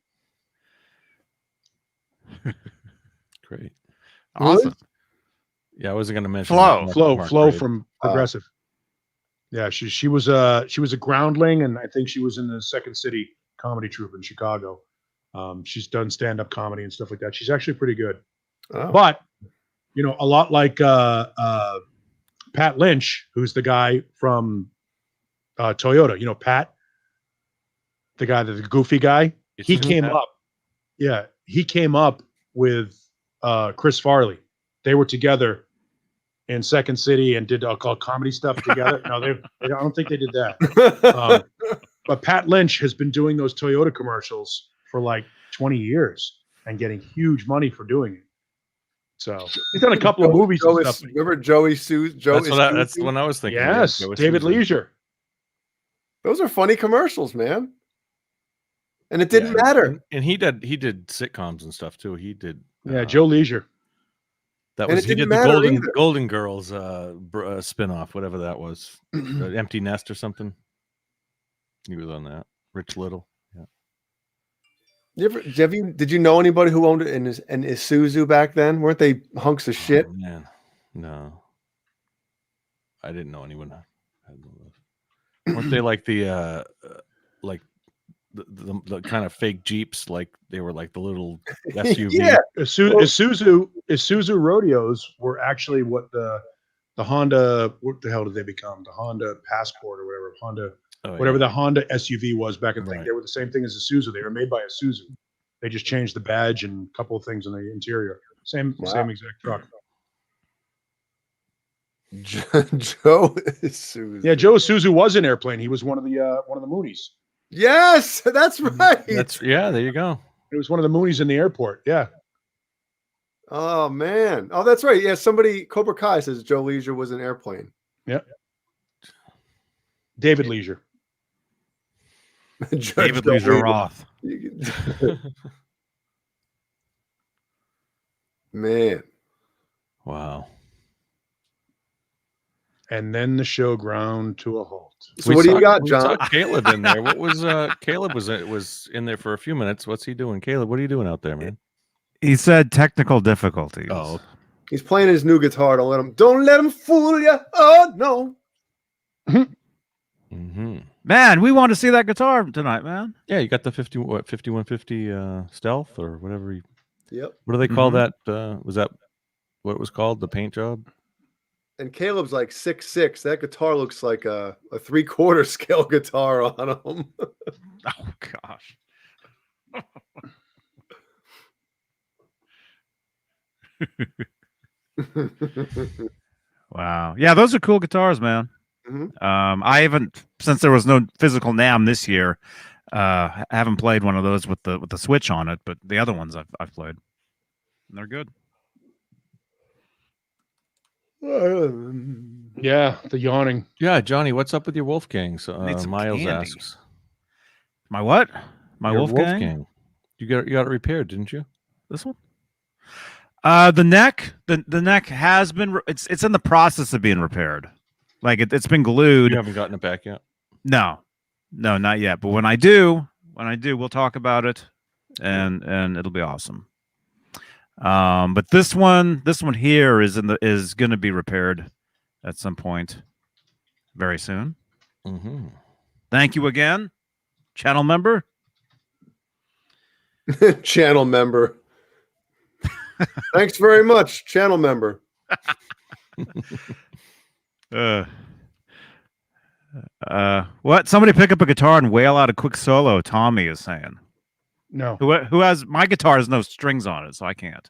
Great. Awesome. Yeah, I wasn't going to mention Flo from Progressive. Yeah, she was a groundling, and I think she was in the Second City comedy troupe in Chicago. She's done stand-up comedy and stuff like that. She's actually pretty good. Oh. But a lot like Pat Lynch, who's the guy from Toyota. Pat, the guy, the goofy guy. He came up. Yeah, he came up with Chris Farley. They were together in Second City and did comedy stuff together. No, I don't think they did that. But Pat Lynch has been doing those Toyota commercials for like 20 years and getting huge money for doing it. So he's done a couple of movies and stuff. Remember Joey Sue? That's the one I was thinking. Yes, David Leisure. Those are funny commercials, man. And it didn't matter. And he did sitcoms and stuff too. He did. Joe Leisure. He did the Golden Girls spinoff, whatever that was, the Empty Nest or something. He was on that. Rich Little. Yeah. Did you know anybody who owned it in Isuzu back then? Weren't they hunks of shit? Oh, man, no, I didn't know anyone. Weren't they like the the kind of fake Jeeps, like they were like the little SUV? Yeah, Isuzu Rodeos were actually what the Honda. What the hell did they become? The Honda Passport or whatever whatever the Honda SUV was back in the day. They were the same thing as Isuzu. They were made by Isuzu. They just changed the badge and a couple of things in the interior. Same exact truck. Joe Isuzu. Yeah, Joe Isuzu was an airplane. He was one of the Moonies. Yes, that's right. There you go. It was one of the Moonies in the airport. Yeah. Oh man. Oh, that's right. Yeah, somebody Cobra Kai says Joe Leisure was an airplane. Yeah. David Leisure. David Leisure Roth. Man. Wow. And then the show ground to a halt. So what do you got, John? Caleb in there. What was Caleb was in there for a few minutes. What's he doing? Caleb, what are you doing out there, man? He said technical difficulties. Oh. He's playing his new guitar. Don't let him fool you. Oh no. Mm-hmm. Man, we want to see that guitar tonight, man. Yeah, you got the 5150 Stealth or whatever. Yep. What do they call that? Was that what it was called? The paint job? And Caleb's like 6'6". That guitar looks like a 3/4 scale guitar on him. Oh gosh. Wow. Yeah, those are cool guitars, man. Mm-hmm. I haven't, since there was no physical NAMM this year, I haven't played one of those with the switch on it, but the other ones I've played. And they're good. Yeah, the yawning. Yeah, Johnny, what's up with your Wolfgangs? Miles asks. My what? My Wolfgang. You got it repaired, didn't you? This one? The neck has been. It's in the process of being repaired. Like it's been glued. You haven't gotten it back yet? No, not yet. But when I do, we'll talk about it, and it'll be awesome. But this one here is going to be repaired at some point very soon. Mm-hmm. Thank you again, channel member. Channel member. Thanks very much, channel member. What? Somebody pick up a guitar and wail out a quick solo. Tommy is saying. No. Who has my guitar has no strings on it, so I can't.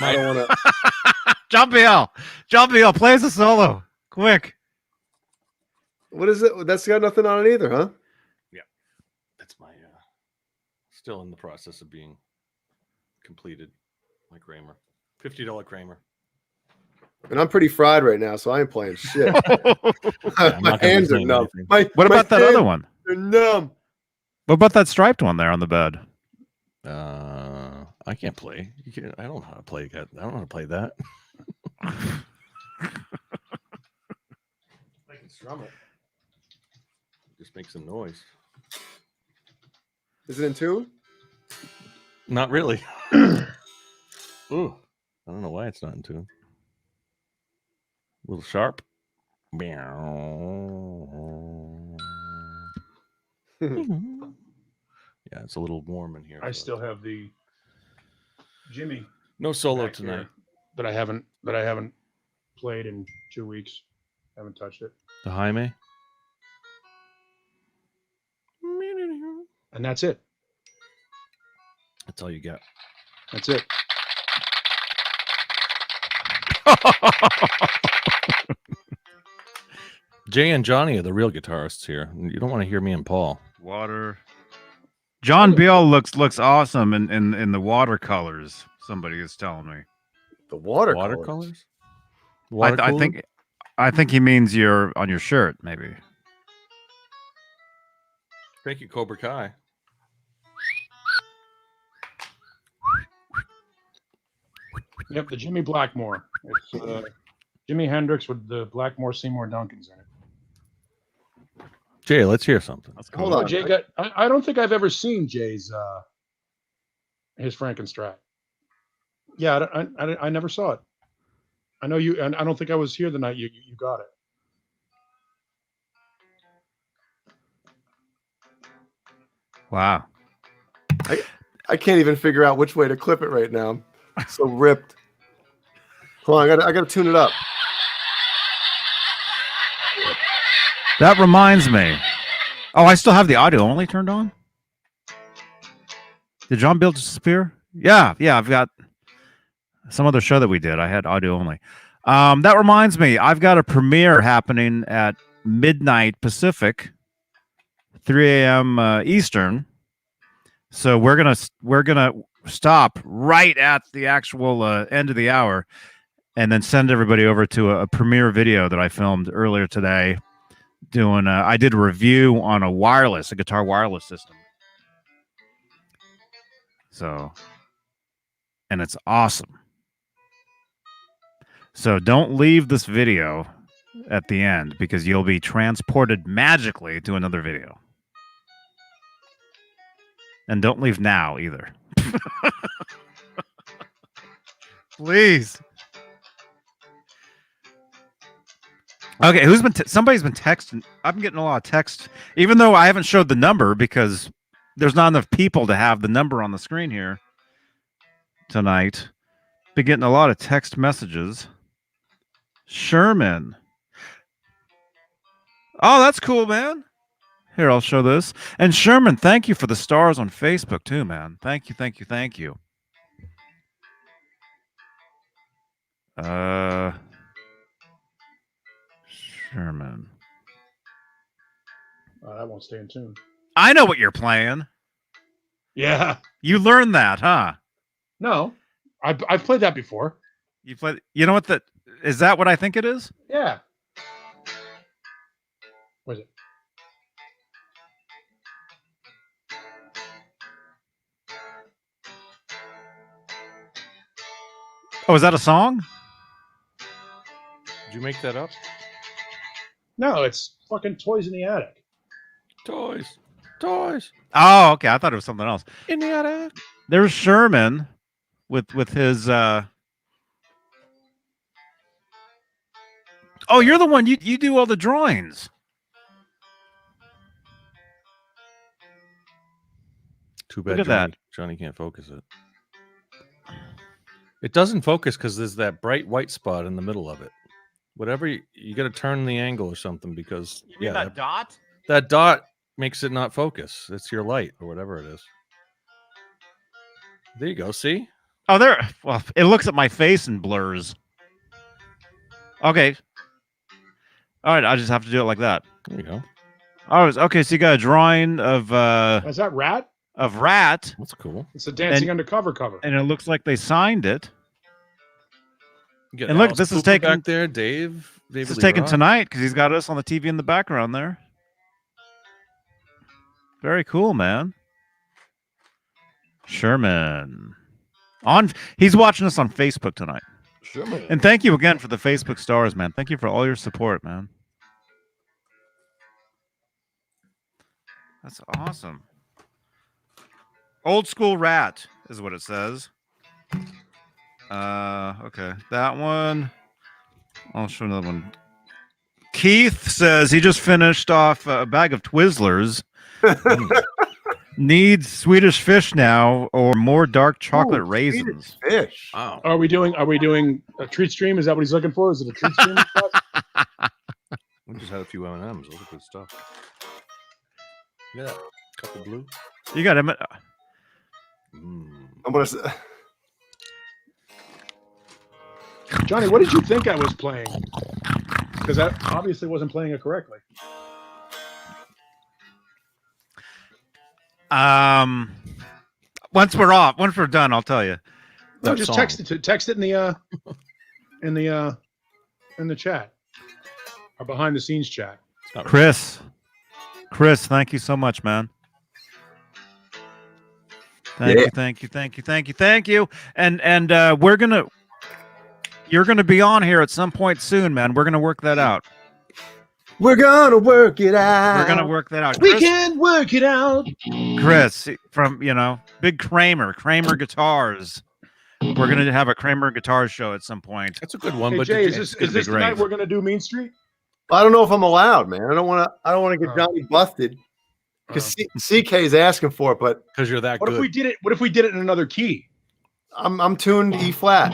I don't want to. John BL, play us a solo, quick. What is it? That's got nothing on it either, huh? Yeah, that's my. Still in the process of being completed. My Kramer, $50 Kramer. And I'm pretty fried right now, so I ain't playing shit. My hands are numb. What about that other one? They're numb. What about that striped one there on the bed? I can't play. I don't know how to play that. I don't know how to play that. I can strum it. Just make some noise. Is it in tune? Not really. Ooh, I don't know why it's not in tune. A little sharp. Yeah, it's a little warm in here. I still have the Jimmy. No solo tonight. That I haven't played in 2 weeks. Haven't touched it. The Jaime. And that's it. That's all you got. That's it. Jay and Johnny are the real guitarists here. You don't want to hear me and Paul. Water. John Beale looks awesome in the watercolors. Somebody is telling me. The watercolors. Watercolors? I think he means you're on your shirt, maybe. Thank you, Cobra Kai. Yep, the Jimmy Blackmore. It's Jimi Hendrix with the Blackmore Seymour Duncans in it. Jay, let's hear something. Hold on. Jay got. I don't think I've ever seen Jay's his Frankenstrat. Yeah, I never saw it. I know you, and I don't think I was here the night you got it. Wow. I can't even figure out which way to clip it right now. I'm so ripped. Hold on, I gotta tune it up. That reminds me. Oh, I still have the audio only turned on? Did John Beale disappear? Yeah, I've got some other show that we did. I had audio only. That reminds me, I've got a premiere happening at midnight Pacific, 3 a.m. Eastern. So we're gonna stop right at the actual end of the hour, and then send everybody over to a premiere video that I filmed earlier today. I did a review on a guitar wireless system. So, and it's awesome. So don't leave this video at the end, because you'll be transported magically to another video. And don't leave now either. Please. Okay, somebody's been texting. I've been getting a lot of text, even though I haven't showed the number because there's not enough people to have the number on the screen here tonight. Been getting a lot of text messages. Sherman. Oh, that's cool, man. Here, I'll show this. And Sherman, thank you for the stars on Facebook too, man. Thank you. Sherman. That won't stay in tune. I know what you're playing. Yeah. You learned that, huh? No, I've played that before. You played. You know what is that? What I think it is? Yeah. What is it? Oh, is that a song? Did you make that up? No, it's fucking Toys in the Attic. Toys. Oh, okay. I thought it was something else. In the attic. There's Sherman with his. Oh, you're the one. You do all the drawings. Too bad. Look at that. Johnny can't focus it. It doesn't focus because there's that bright white spot in the middle of it. Whatever you got to turn the angle or something, because that dot. That dot makes it not focus. It's your light or whatever it is. There you go. See? Oh, there. Well, it looks at my face and blurs. Okay. All right. I just have to do it like that. There you go. Oh, okay. So you got a drawing of Is that Rat? Of Rat. That's cool. It's a Dancing Undercover cover, and it looks like they signed it. And look, this is taken back there, Dave. This is taken tonight because he's got us on the TV in the background there. Very cool, man. Sherman. He's watching us on Facebook tonight. Sherman. And thank you again for the Facebook stars, man. Thank you for all your support, man. That's awesome. Old school Rat is what it says. Okay, that one. I'll show another one. Keith says he just finished off a bag of Twizzlers. Needs Swedish fish now or more dark chocolate raisins. Fish. Wow. Are we doing a treat stream? Is that what he's looking for? Is it a treat stream? We just had a few M&Ms. Those are good stuff. Yeah, couple blue. You got him. I'm gonna say, Johnny, what did you think I was playing? Because I obviously wasn't playing it correctly. Once we're done, I'll tell you. No, just text it in the chat. Our behind the scenes chat. Chris, thank you so much, man. Thank you. And you're gonna be on here at some point soon, man. We're gonna work that out. we're gonna work it out. We can work it out. Chris from Big Kramer Guitars. We're gonna have a Kramer Guitars show at some point. That's a good one. Hey, But Jay, is this the night we're gonna do Mean Street? I don't know if I'm allowed, man. I don't want to get Johnny busted because CK is asking for it. But because you're that What good. if we did it? What if we did it in another key? I'm tuned E flat.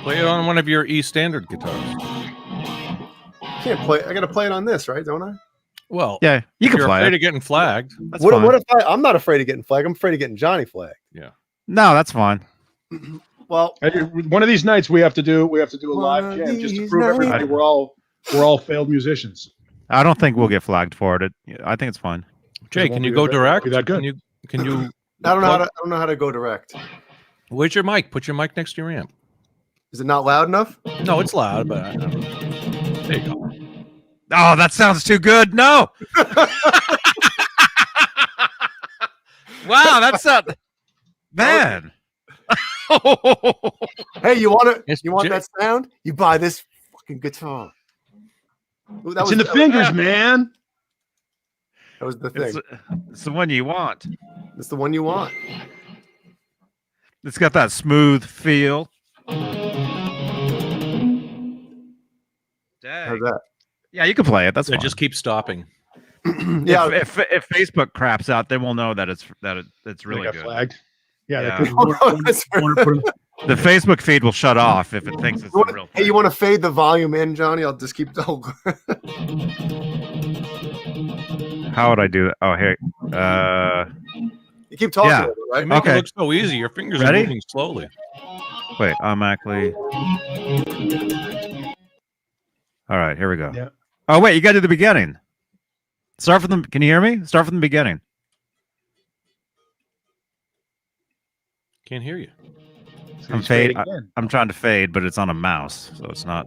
Play it on one of your E standard guitars. Can't play. I got to play it on this, right? Don't I? Well, Yeah, you can you're play afraid it. of getting flagged. That's What fine. if I'm not afraid of getting flagged? I'm afraid of getting Johnny flagged. Yeah. No, that's fine. Well, One of these nights we have to do a live One jam of just to these prove everybody nights. we're all failed musicians. I don't think we'll get flagged for it. I think it's fine. Jay, won't can you be go that- direct? be that good. Can you? I don't know how to go direct. Where's your mic? Put your mic next to your amp. Is it not loud enough? No, it's loud, but there you go. Oh, that sounds too good. No. Wow, that's not man. Hey, you want It's that sound? You buy this fucking guitar. Ooh, It's in the fingers, man. That was the thing. It's the one you want. It's the one you want. It's got that smooth feel. How's that? Yeah, you can play it. That's Yeah, fine. just keep stopping. Yeah. If Facebook craps out, then we'll know that it's really They got good. flagged. Yeah. Yeah. They put, That's fair. The Facebook feed will shut off if it thinks it's the real Hey, thing. you want to fade the volume in, Johnny? I'll just keep. How would I do that? Oh, hey. You keep talking, Yeah. over it, You right? make Okay. it look so easy. Your fingers Ready? are moving slowly. Wait, I'm actually. All right, here we go. Yeah. Oh, wait, you got to do the beginning. Start from the. Can you hear me? Start from the beginning. Can't hear you. I'm fade. I'm trying to fade, but it's on a mouse, so it's not.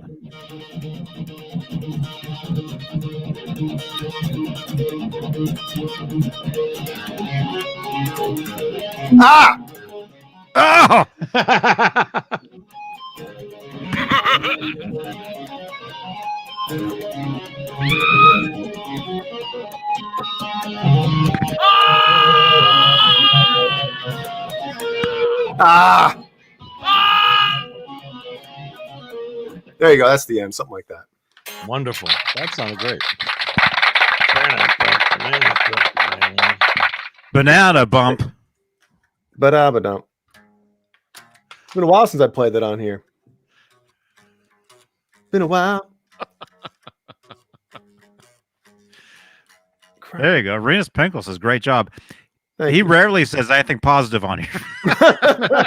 Ah! Oh! Ah! There you go. That's the end. Something like that. Wonderful. That sounded great. Banana bump. But don't. It's been a while since I played that on here. Been a while. There you go. Renus Pinkle says, "Great job." Thank He you. rarely says anything positive on here.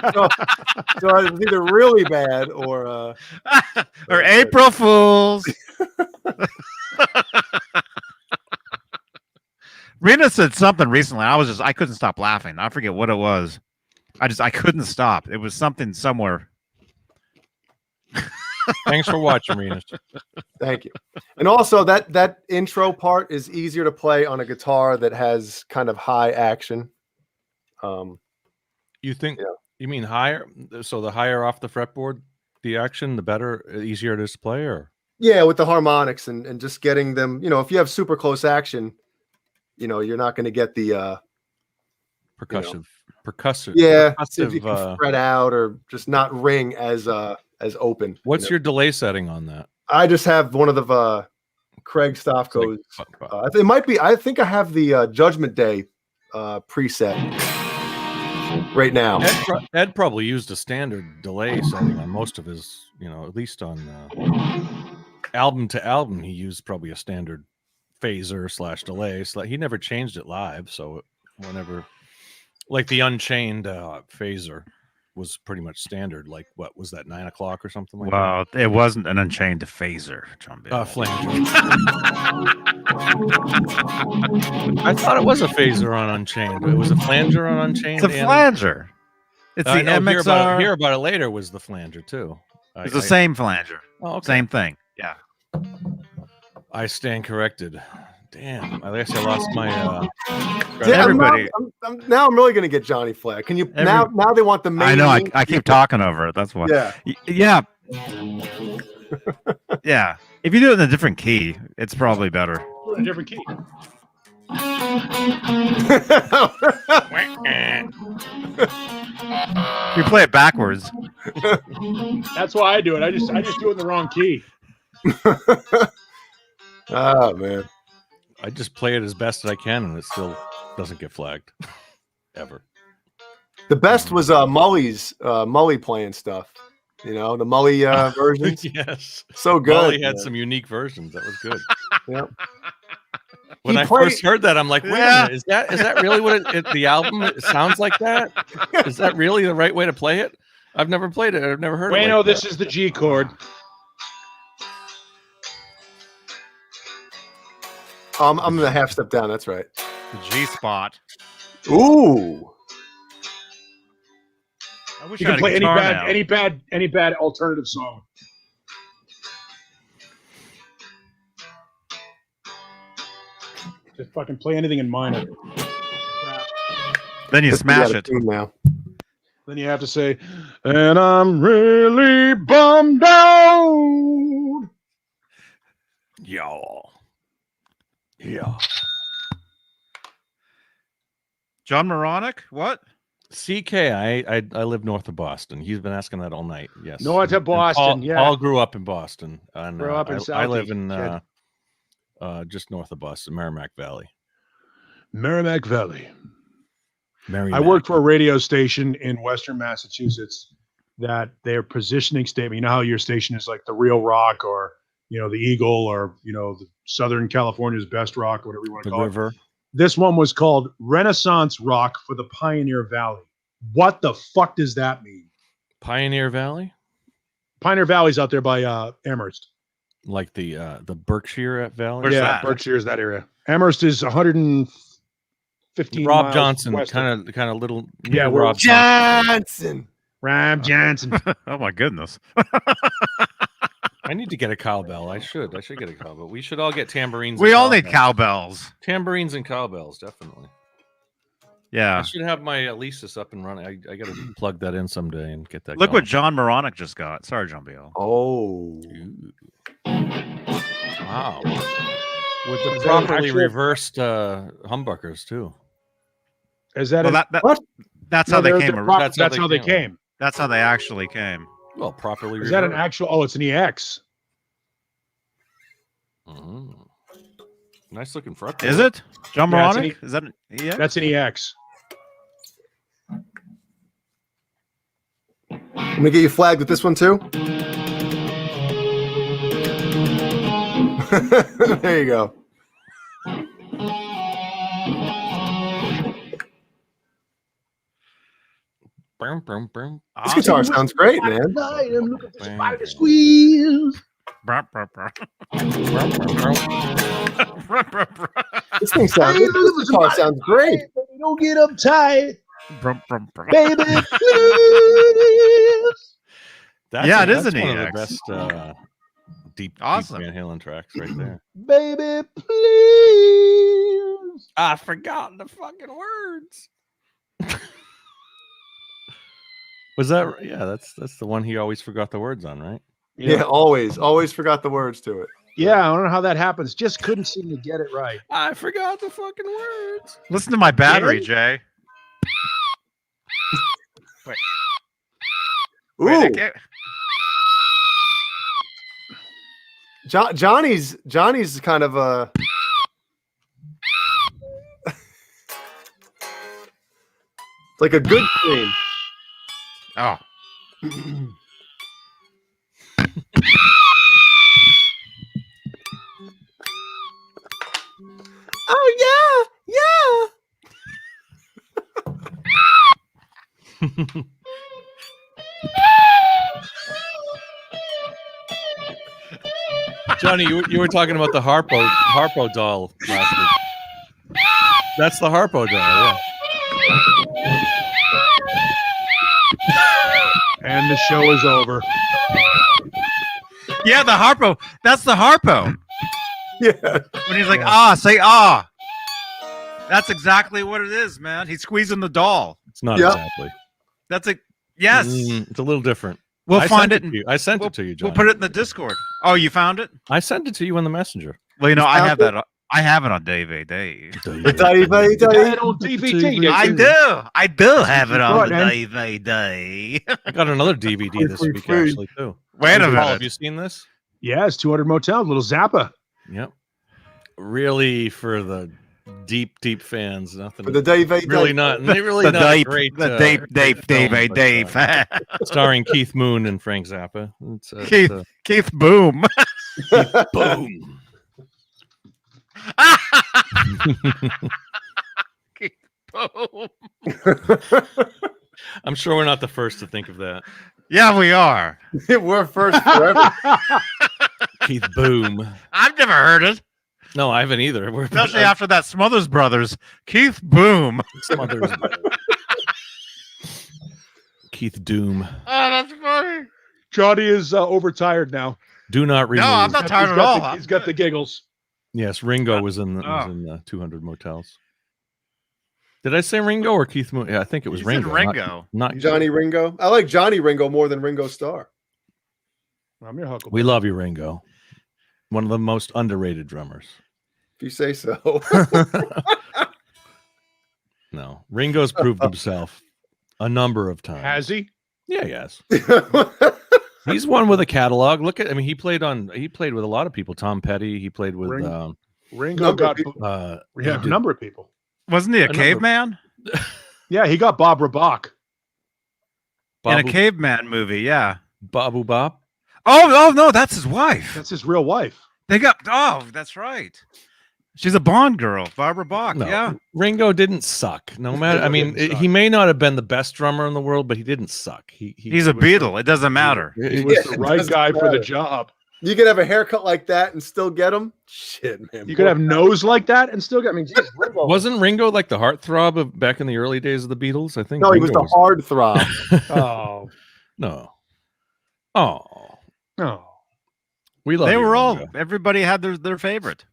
so it was either really bad or Or April Fools. Rena said something recently. I couldn't stop laughing. I forget what it was. I couldn't stop. It was something somewhere. Thanks for watching, Renus. Thank you. And also that intro part is easier to play on a guitar that has kind of high action. You think? Yeah. You mean higher? So the higher off the fretboard, the action, the better, easier it is to play, or Yeah, with the harmonics and just getting them, if you have super close action, you're not going to get the percussive, percussive. Yeah, percussive, if you can spread out or just not ring as open. What's your delay setting on that? I just have one of the Craig Stofko's. It might be. I think I have the Judgment Day preset right now. Ed probably used a standard delay setting on most of his, at least on album to album. He used probably a standard phaser / delay. He never changed it live. So whenever, like the Unchained phaser was pretty much standard. Like what was that, 9 o'clock or something like that? Well, it wasn't an Unchained phaser, John Bill. Flanger. I thought it was a phaser on Unchained. It was a flanger on Unchained. It's a flanger. It's the MXR. Hear about it later was the flanger too. It's the same flanger. Oh, okay. Same thing. Yeah. I stand corrected. Damn, I guess I lost my. Everybody. Now I'm really going to get Johnny Flack. Can you now they want the main. I know. I keep talking over it. That's why. Yeah. Yeah. Yeah. If you do it in a different key, it's probably better. A different key. If you play it backwards. That's why I do it. I just do it in the wrong key. Oh man. I just play it as best as I can, and it still doesn't get flagged ever. The best was Mully playing stuff. The Mully version. Yes, so good. Mully had some unique versions. That was good. Yep. When I first heard that, I'm like, wait a minute, is that really what the album sounds like? That is that really the right way to play it? I've never played it. I've never heard it. Like this is the G chord. I'm the half step down. That's right. The G spot. Ooh. I wish You I can had play any bad alternative song. Just fucking play anything in minor. Then you smash it. Now. Then you have to say, and I'm really bummed out. Y'all. Yeah. John Moronic? What? CK, I live north of Boston. He's been asking that all night. Yes. North of Boston, yeah. Paul grew up in Boston. And, grew up in I live in just north of Boston, Merrimack Valley. Merrimack Valley. I worked for a radio station in Western Massachusetts that their positioning statement, you know how your station is like the Real Rock or the Eagle or the Southern California's best rock, whatever you want to call it. This one was called Renaissance Rock for the Pioneer Valley. What the fuck does that mean? Pioneer Valley? Pioneer Valley's out there by Amherst. Like the Berkshire Valley? Where's that? Berkshire's that area. Amherst is 115 Rob miles Johnson, western. kind of little. Yeah, Rob Johnson. Rob Johnson. Oh my goodness. I need to get a cowbell. I should get a cowbell. We should all get tambourines. We all need cowbells. Tambourines and cowbells, definitely. Yeah. I should have my Alesis up and running. I got to plug that in someday and get that. Look what John Moronic just got. Sorry, John Biel. Oh. Wow. With the properly reversed humbuckers too. Is that what? That's how they came. That's how they came. That's how they actually came. Well, properly. Is that an actual? Oh, it's an EX. Mm. Nice looking front. Is it John Moronic? Is that an EX? That's an EX. Let me get you flagged with this one too. There you go. This guitar sounds great, man. Look at the spider squeeze. This thing sounds. This guitar sounds great. Don't get uptight, baby. Yeah, it is an one EX. of the best deep Van Halen tracks right there. Baby, please. I forgot the fucking words. Was that? Yeah, that's the one he always forgot the words on, right? Yeah, always forgot the words to it. Yeah, I don't know how that happens. Just couldn't seem to get it right. I forgot the fucking words. Listen to my battery, Jay. Wait. Ooh. Wait, Johnny's kind of a like a good scream. Oh. Oh yeah. Johnny, you were talking about the Harpo doll last week. That's the Harpo doll, yeah. And the show is over. Yeah, the Harpo. That's the Harpo. Yeah. When he's like, say ah. That's exactly what it is, man. He's squeezing the doll. It's not exactly. That's a yes. It's a little different. We'll find it. I sent it to you, Johnny. We'll put it in the Discord. Oh, you found it? I sent it to you on the messenger. Well, you know, I have that. I have it on DVD. I do have it on the DVD. I got another DVD this week, actually, too. Wait a minute. Have you seen this? Yes, 200 Motel, little Zappa. Yep. Really, for the deep fans, nothing. For the DVD. Really not. Really not great. The Dave. Starring Keith Moon and Frank Zappa. Keith Boom. Keith Boom. Keith Boom. I'm sure we're not the first to think of that. Yeah, we are. We're first forever. Keith Boom. I've never heard it. No, I haven't either. Especially after that Smothers Brothers. Keith Boom. Smothers Brothers. Keith Doom. Oh, that's funny. Johnny is overtired now. Do not remove. No, I'm not tired at all. He's got the giggles. Yes, Ringo was in 200 Motels. Did I say Ringo or Keith Moon? Yeah, I think it was Ringo. Ringo. Not Johnny Ringo. I like Johnny Ringo more than Ringo Starr. I'm your Huckleberry. We love you, Ringo. One of the most underrated drummers. If you say so. No, Ringo's proved himself a number of times. Has he? Yeah, yes. He's one with a catalog. Look at, I mean, he played with a lot of people. Tom Petty. He played with Ringo got a number of people. Wasn't he a caveman? Yeah, he got Bob Rabach. In a caveman movie, yeah. Babu Bob. Oh no, that's his wife. That's his real wife. That's right. She's a Bond girl, Barbara Bach. No, yeah. Ringo didn't suck. No matter. I mean, he may not have been the best drummer in the world, but he didn't suck. He's a Beatle. It doesn't matter. He was the right guy for the job. You could have a haircut like that and still get him. Shit, man. You could have nose like that and still get. I mean, geez, Ringo. Wasn't Ringo like the heartthrob of back in the early days of the Beatles? I think. No, Ringo he was the hard throb. Oh no. Oh no. We love. They you, were all. Ringo. Everybody had their favorite.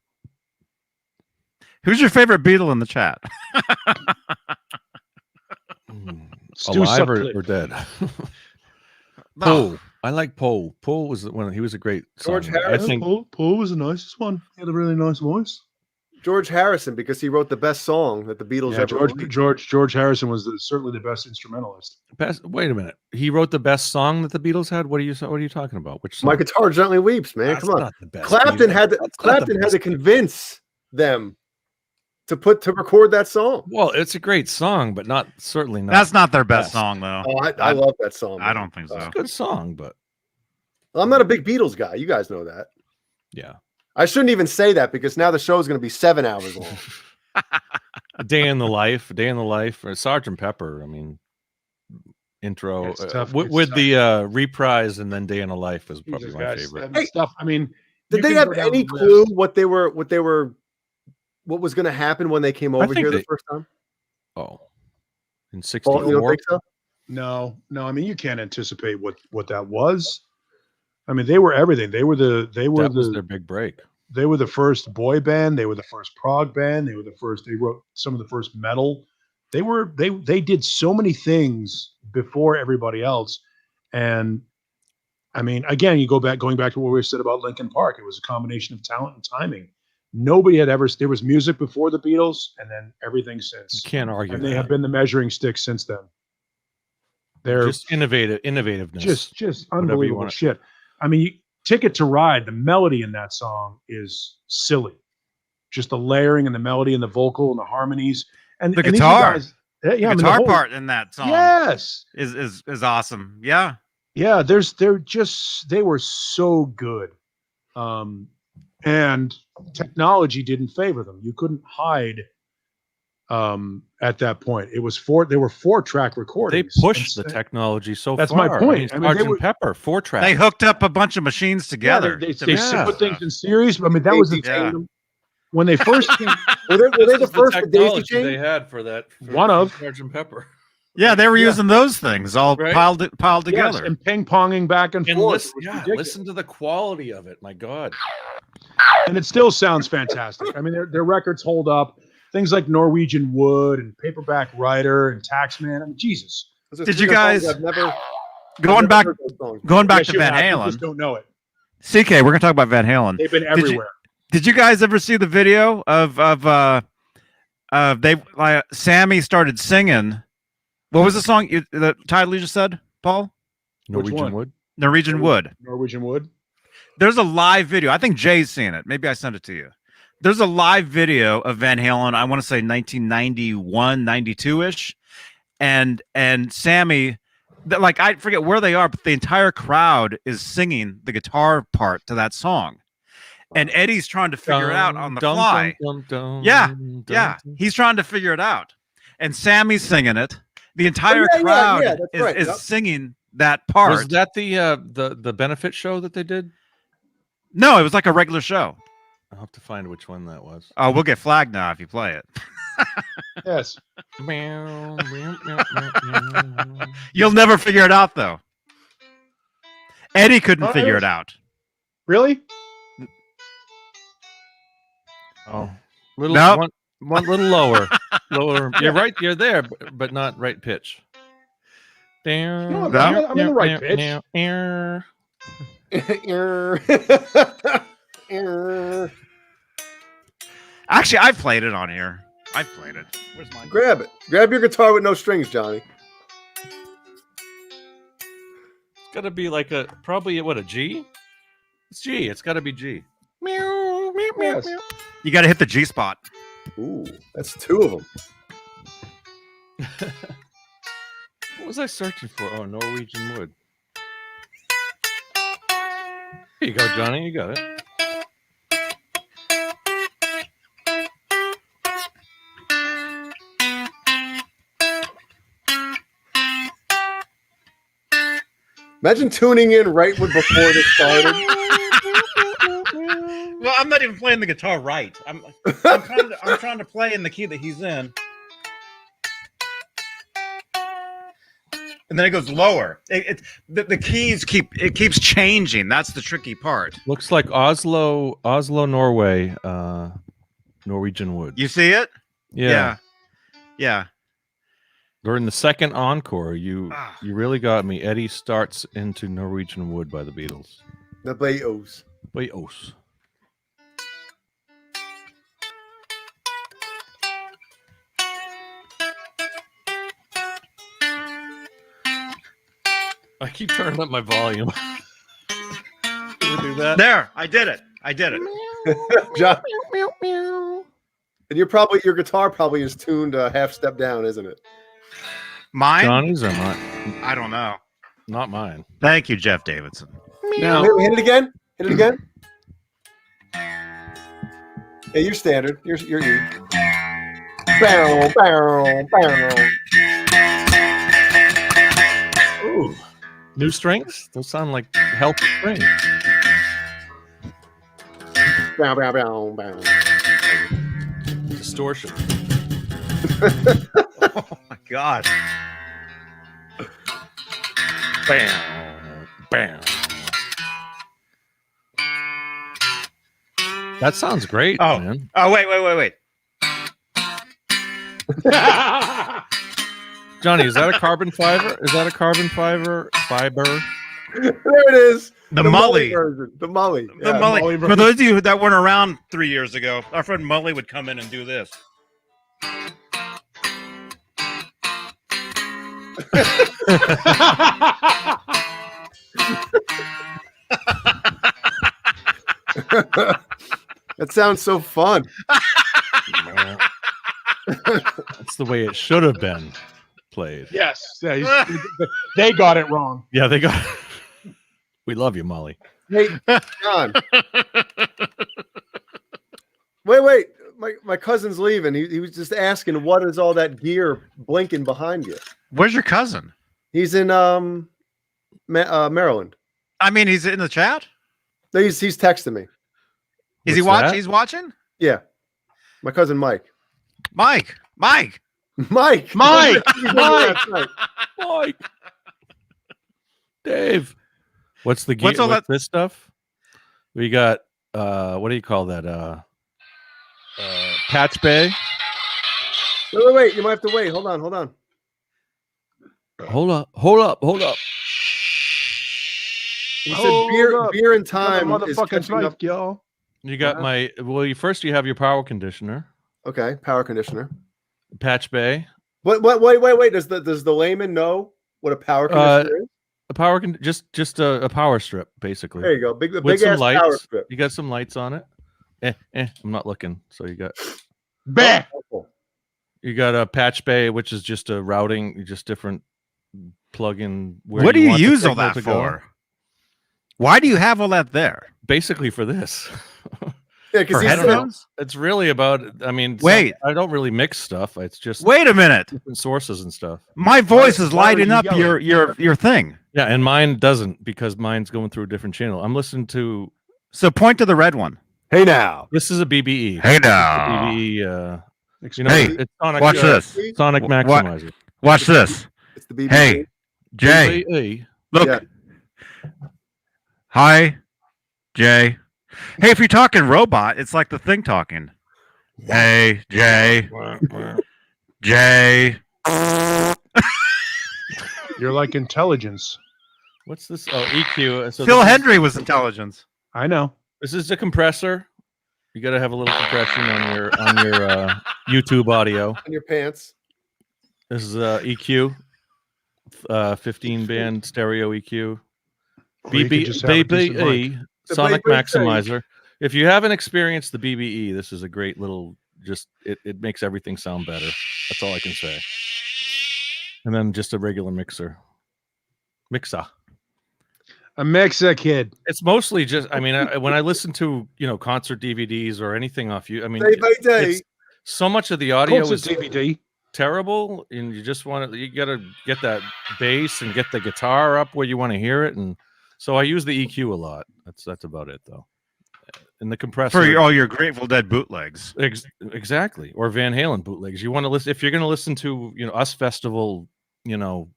Who's your favorite Beatle in the chat? Alive or dead? Paul. I like Paul. Paul was he was a great George songwriter. Harrison. I think Paul was the nicest one. He had a really nice voice. George Harrison, because he wrote the best song that the Beatles ever wrote. George Harrison was certainly the best instrumentalist. Wait a minute. He wrote the best song that the Beatles had. What are you talking about? Which song? My Guitar Gently Weeps, man. That's Come on. not the best Clapton Beatles. had to convince them to record that song. Well, it's a great song, but certainly not. That's not their best song, though. Oh, I love that song. I don't think so. It's a good song, but I'm not a big Beatles guy. You guys know that. Yeah. I shouldn't even say that because now the show is going to be 7 hours long. Day in the Life, or Sgt. Pepper. I mean, intro with the reprise and then Day in the Life is probably my favorite. Hey, stuff. I mean, did they have any clue what was going to happen when they came over here the first time? Oh, in '64. You don't think so? No. I mean, you can't anticipate what that was. I mean, they were everything. That was their big break. They were the first boy band. They were the first prog band. They wrote some of the first metal. They did so many things before everybody else. And I mean, again, going back to what we said about Linkin Park, it was a combination of talent and timing. Nobody had ever, there was music before the Beatles and then everything since. You can't argue. And they have been the measuring stick since then. They're just innovativeness. Just unbelievable shit. I mean, Ticket to Ride, the melody in that song is silly. Just the layering and the melody and the vocal and the harmonies and the guitar. Guys, yeah, the guitar part in that song, yes, is awesome. Yeah, yeah. They were so good, and technology didn't favor them. You couldn't hide. At that point, they were 4-track recordings. They pushed the technology so that's far. My point. I mean, Sgt. Pepper 4-track. They hooked up a bunch of machines together. Yeah, they put things in series. I mean, that was when they first came. were they the first daisy chain they had for that? One of Sgt. Pepper. Yeah, they were using those things all piled together, yes, and ping-ponging back and forth. Listen to the quality of it. My God. And it still sounds fantastic. I mean, their records hold up. Things like Norwegian Wood and Paperback Writer and Taxman. I mean, Jesus. Did you guys going back to Van Halen? You just don't know it. CK, we're gonna talk about Van Halen. They've been everywhere. Did you guys ever see the video of Sammy started singing? What was the song? The title you just said, Paul? Norwegian Wood. Norwegian Wood. Norwegian Wood. There's a live video. I think Jay's seen it. Maybe I sent it to you. There's a live video of Van Halen. I want to say 1991, 92-ish. And Sammy, like, I forget where they are, but the entire crowd is singing the guitar part to that song. And Eddie's trying to figure it out on the fly. Yeah. He's trying to figure it out. And Sammy's singing it. The entire crowd is singing that part. Was that the benefit show that they did? No, it was like a regular show. I'll have to find which one that was. Oh, we'll get flagged now if you play it. Yes. You'll never figure it out, though. Eddie couldn't figure it out. Really? Oh, one little lower. You're right. You're there, but not right pitch. No, I'm in the right pitch. Actually, I played it on here. I played it. Where's mine? Grab it. Grab your guitar with no strings, Johnny. It's got to be like a G? It's G. It's got to be G. Yes. You got to hit the G spot. Ooh, that's 2 of them. What was I searching for? Oh, Norwegian Wood. Here you go, Johnny. You got it. Imagine tuning in right before this started. Well, I'm not even playing the guitar right. I'm trying to play in the key that he's in. And then it goes lower. The keys keeps changing. That's the tricky part. Looks like Oslo, Norway, Norwegian Wood. You see it? Yeah. During the second encore, you really got me. Eddie starts into Norwegian Wood by the Beatles. The Beatles. I keep turning up my volume. Can we do that? There, I did it. John, and your guitar probably is tuned a half step down, isn't it? Mine? Johnny's or mine? I don't know. Not mine. Thank you, Jeff Davidson. No. Hit it again. Yeah, you're standard. You're you. Bow, bow, bow. Ooh. New strings? Those sound like healthy strings. Bow, bow, bow, bow. Distortion. Oh my God. Bam. Bam. That sounds great, man. Oh, wait. Johnny, is that a carbon fiber? Fiber? There it is. The Mully version. The Mully. The Mully. For those of you that weren't around 3 years ago, our friend Mully would come in and do this. That sounds so fun. That's the way it should have been played. Yes. Yeah, they got it wrong. Yeah, they got. We love you, Molly. Hey, John. Wait. My cousin's leaving. He was just asking, what is all that gear blinking behind you? Where's your cousin? He's in Maryland. I mean, he's in the chat. No, he's texting me. Is he watching? He's watching. Yeah, my cousin Mike. Mike. Dave. What's the gear? What's this stuff? We got what do you call that? Patch Bay. Wait. You might have to wait. Hold on. Hold up. He said beer and time is catching up. Y'all. You got first you have your power conditioner. Okay, power conditioner. Patch Bay. Wait. Does the layman know what a power conditioner is? A power just a power strip, basically. There you go. Big With some ass lights. power strip. You got some lights on it. I'm not looking. So you got Beck. You got a Patch Bay, which is just a routing, just different plug-in. What do you use all that for? Why do you have all that there? Basically for this. Yeah, because headphones. It's really about. I mean, wait. I don't really mix stuff. It's just wait a minute. Different sources and stuff. My voice is lighting up your thing. Yeah, and mine doesn't because mine's going through a different channel. I'm listening to. So point to the red one. Hey now. This is a BBE. Hey now. BBE. Hey, it's Sonic. Watch this. Sonic Maximizer. Watch this. It's the BBE. Hey, Jay. BBE. Look. Yeah. Hi, Jay. Hey, if you're talking robot, it's like the thing talking. Hey, Jay. Jay. You're like intelligence. What's this? Oh, EQ. So Phil Hendry was intelligence. I know. This is a compressor. You got to have a little compression on your YouTube audio. On your pants. This is EQ, 15 band stereo EQ. BBE Sonic Maximizer. If you haven't experienced the BBE, this is a great little. It makes everything sound better. That's all I can say. And then just a regular mixer. A mixer kid. It's mostly just. I mean, when I listen to concert DVDs or anything off you, I mean, day by day. So much of the audio is DVD. Terrible, and you just want to. You got to get that bass and get the guitar up where you want to hear it, and so I use the EQ a lot. That's about it, though. And the compressor for all your Grateful Dead bootlegs, exactly, or Van Halen bootlegs. You want to listen if you're going to listen to Us Festival, you want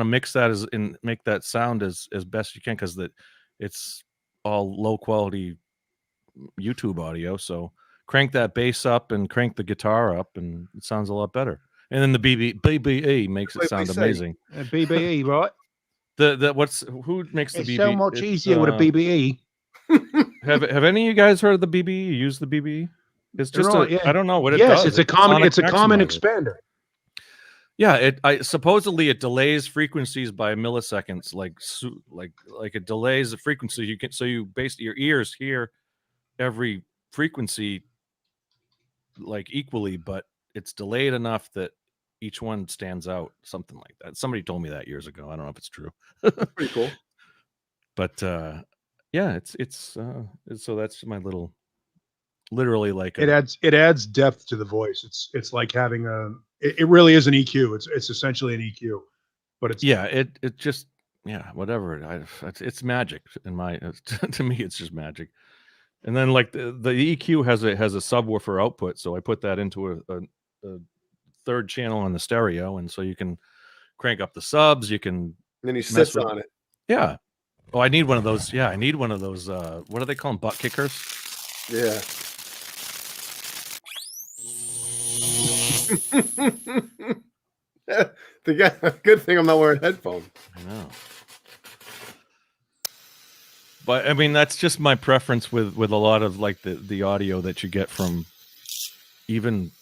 to mix that and make that sound as best you can because it's all low quality YouTube audio. So crank that bass up and crank the guitar up, and it sounds a lot better. And then the BBE makes it sound amazing. BBE, right? Who makes the BBE? It's so much easier with a BBE. Have any of you guys heard of the BBE? Use the BBE? It's just I don't know what it does. Yes, it's a common expander. Yeah, supposedly it delays frequencies by milliseconds, like it delays the frequency. You basically your ears hear every frequency like equally, but it's delayed enough that each one stands out, something like that. Somebody told me that years ago. I don't know if it's true. Pretty cool. But yeah, it's so that's my little, literally like it adds depth to the voice. It's like having it really is an EQ. It's essentially an EQ, but it's it just whatever. It's magic in my to me. It's just magic. And then like the EQ has a subwoofer output, so I put that into a third channel on the stereo, and so you can crank up the subs. You can. And then he sits on it. Yeah. Oh, I need one of those. Yeah, I need one of those. What do they call them? Butt kickers. Yeah. Good thing I'm not wearing headphones. I know. But I mean, that's just my preference with a lot of like the audio that you get from even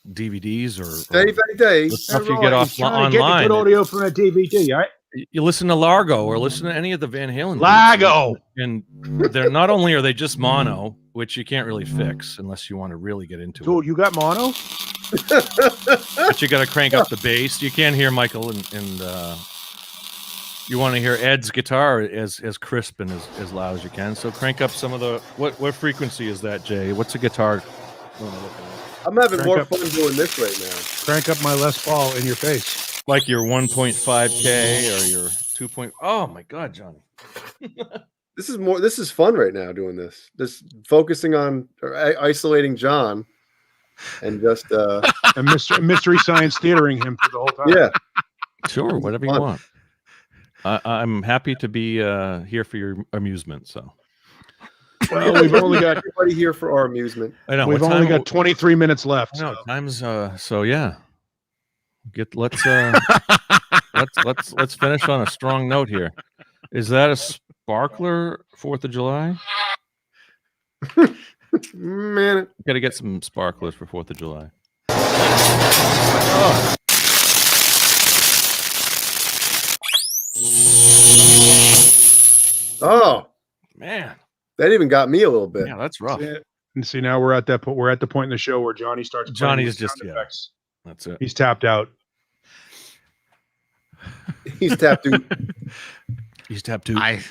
DVDs or day. the stuff you get off online. Get the good audio from a DVD, right? You listen to Largo or listen to any of the Van Halen. Largo, and they're not only are they just mono, which you can't really fix unless you want to really get into it. Dude, you got mono? But you got to crank up the bass. You can't hear Michael, and you want to hear Ed's guitar as crisp and as loud as you can. So crank up some of the what frequency is that, Jay? What's a guitar? I'm having more fun doing this right now. Crank up my Les Paul in your face. Like your 1.5K or your 2. Oh my God, Johnny! This is fun right now doing this. Just focusing on isolating John, and just and mystery science theatering him for the whole time. Yeah, sure, whatever you want. I'm happy to be here for your amusement. So, well, we've only got everybody here for our amusement. I know we've only got 23 minutes left. No, time's so yeah. Let's finish on a strong note here. Is that a sparkler 4th of July? Man, got to get some sparklers for 4th of July. Oh. Oh man, that even got me a little bit. Yeah, that's rough. And see, now we're at that point. We're at the point in the show where Johnny starts. Johnny's just that's it. He's tapped out. He's tapped out. He's tapped out. I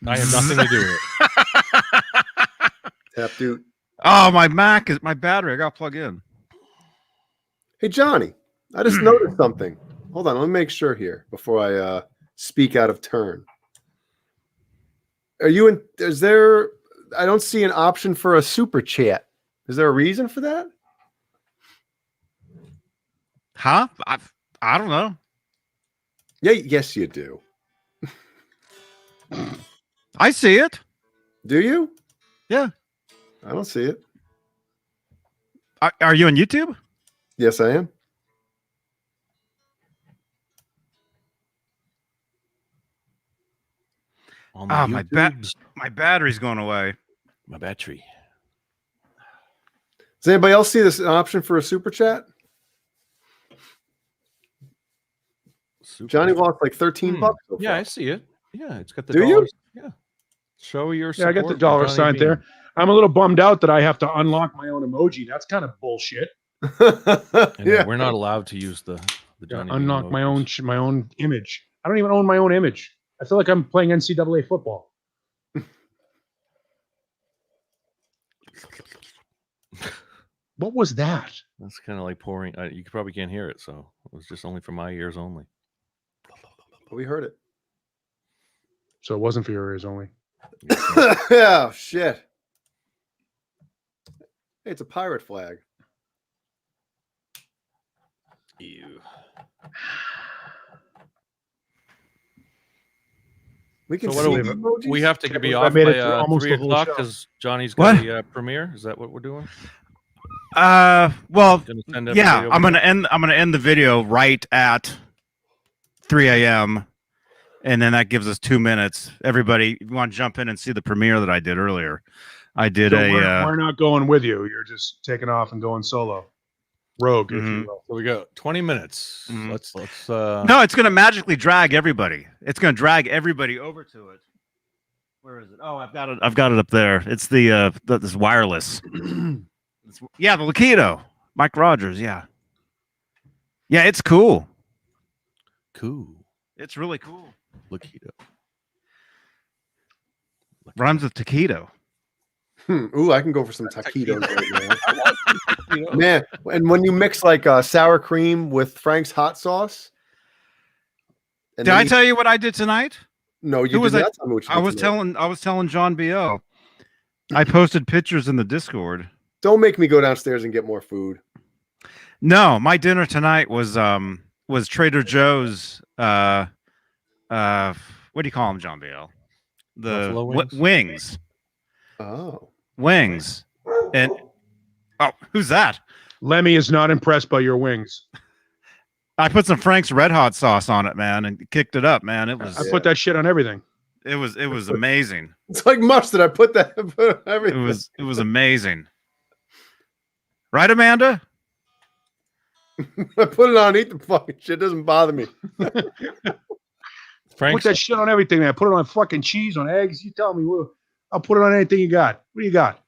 have nothing to do with it. Tapped out. Oh, my battery. I got to plug in. Hey, Johnny, I just noticed something. Hold on, let me make sure here before I speak out of turn. Is there? I don't see an option for a super chat. Is there a reason for that? Huh? I don't know. Yeah, yes, you do. I see it. Do you? Yeah. I don't see it. Are you on YouTube? Yes, I am. My battery's going away. My battery. Does anybody else see this option for a super chat? Johnny lost like $13 so yeah, I see it. Yeah, it's got the Do dollars. you? Yeah. Show your support. Yeah, I got the dollar sign there. I'm a little bummed out that I have to unlock my own emoji. That's kind of bullshit. Yeah, we're not allowed to use the Johnny unlock emojis. my own image. I don't even own my own image. I feel like I'm playing NCAA football. What was that? That's kind of like pouring. You probably can't hear it, so it was just only for my ears only. We heard it. So it wasn't for your ears only. Yeah, shit. Hey, it's a pirate flag. Ew. We can so see what the do emojis? we have to be off made by it through almost 3 the whole o'clock show. because Johnny's got the premiere. Is that what we're doing? Well, yeah. I'm gonna end the video right at 3 a.m. and then that gives us 2 minutes. Everybody, if you want to jump in and see the premiere that I did earlier? I did we're not going with you. You're just taking off and going solo. Rogue, if you will. So we got 20 minutes. Let's No, it's gonna magically drag everybody. It's gonna drag everybody over to it. Where is it? Oh, I've got it up there. It's this wireless. Yeah, the Lakido. Mike Rogers, yeah. Yeah, it's cool. Cool. It's really cool. Lakido. Rhymes with taquito. Ooh, I can go for some taquitos right now. Man, and when you mix like sour cream with Frank's hot sauce. Did I tell you what I did tonight? No, you did not tell me what you did tonight. I was telling John B.O. I posted pictures in the Discord. Don't make me go downstairs and get more food. No, my dinner tonight was Trader Joe's what do you call them, John B.O.? The wings. Oh. Wings. And who's that? Lemmy is not impressed by your wings. I put some Frank's Red Hot sauce on it, man, and kicked it up, man. I put that shit on everything. It was amazing. It's like mustard. I put that on everything. It was amazing. Right, Amanda? I put it on, eat the fucking shit. It doesn't bother me. Put that shit on everything, man. Put it on fucking cheese, on eggs. You tell me. I'll put it on anything you got. What do you got?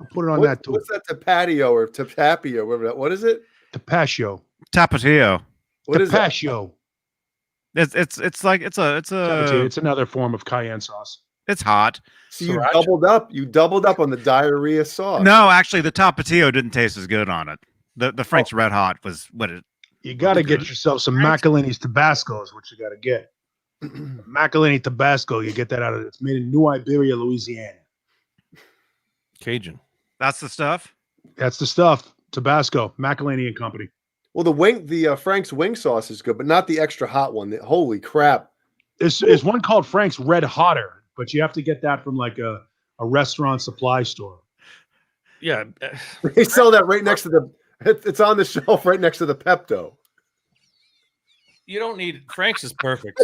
I'll put it on that too. What's that tapatio or tapatio, whatever that? What is it? Tapatio. Tapatio. What is that? Tapatio. It's like it's another form of cayenne sauce. It's hot. So you doubled up. You doubled up on the diarrhea sauce. No, actually, the Tapatio didn't taste as good on it. The Frank's Red Hot was what it. You got to get yourself some Macalini's Tabasco is what you got to get. Macalini Tabasco, you get that out of it's made in New Iberia, Louisiana. Cajun. That's the stuff. That's the stuff. Tabasco, Macalini and Company. Well, the Frank's wing sauce is good, but not the extra hot one. Holy crap! There's one called Frank's Red Hotter, but you have to get that from like a restaurant supply store. Yeah, they sell that right next to the. It's on the shelf right next to the Pepto. You don't need Frank's is perfect.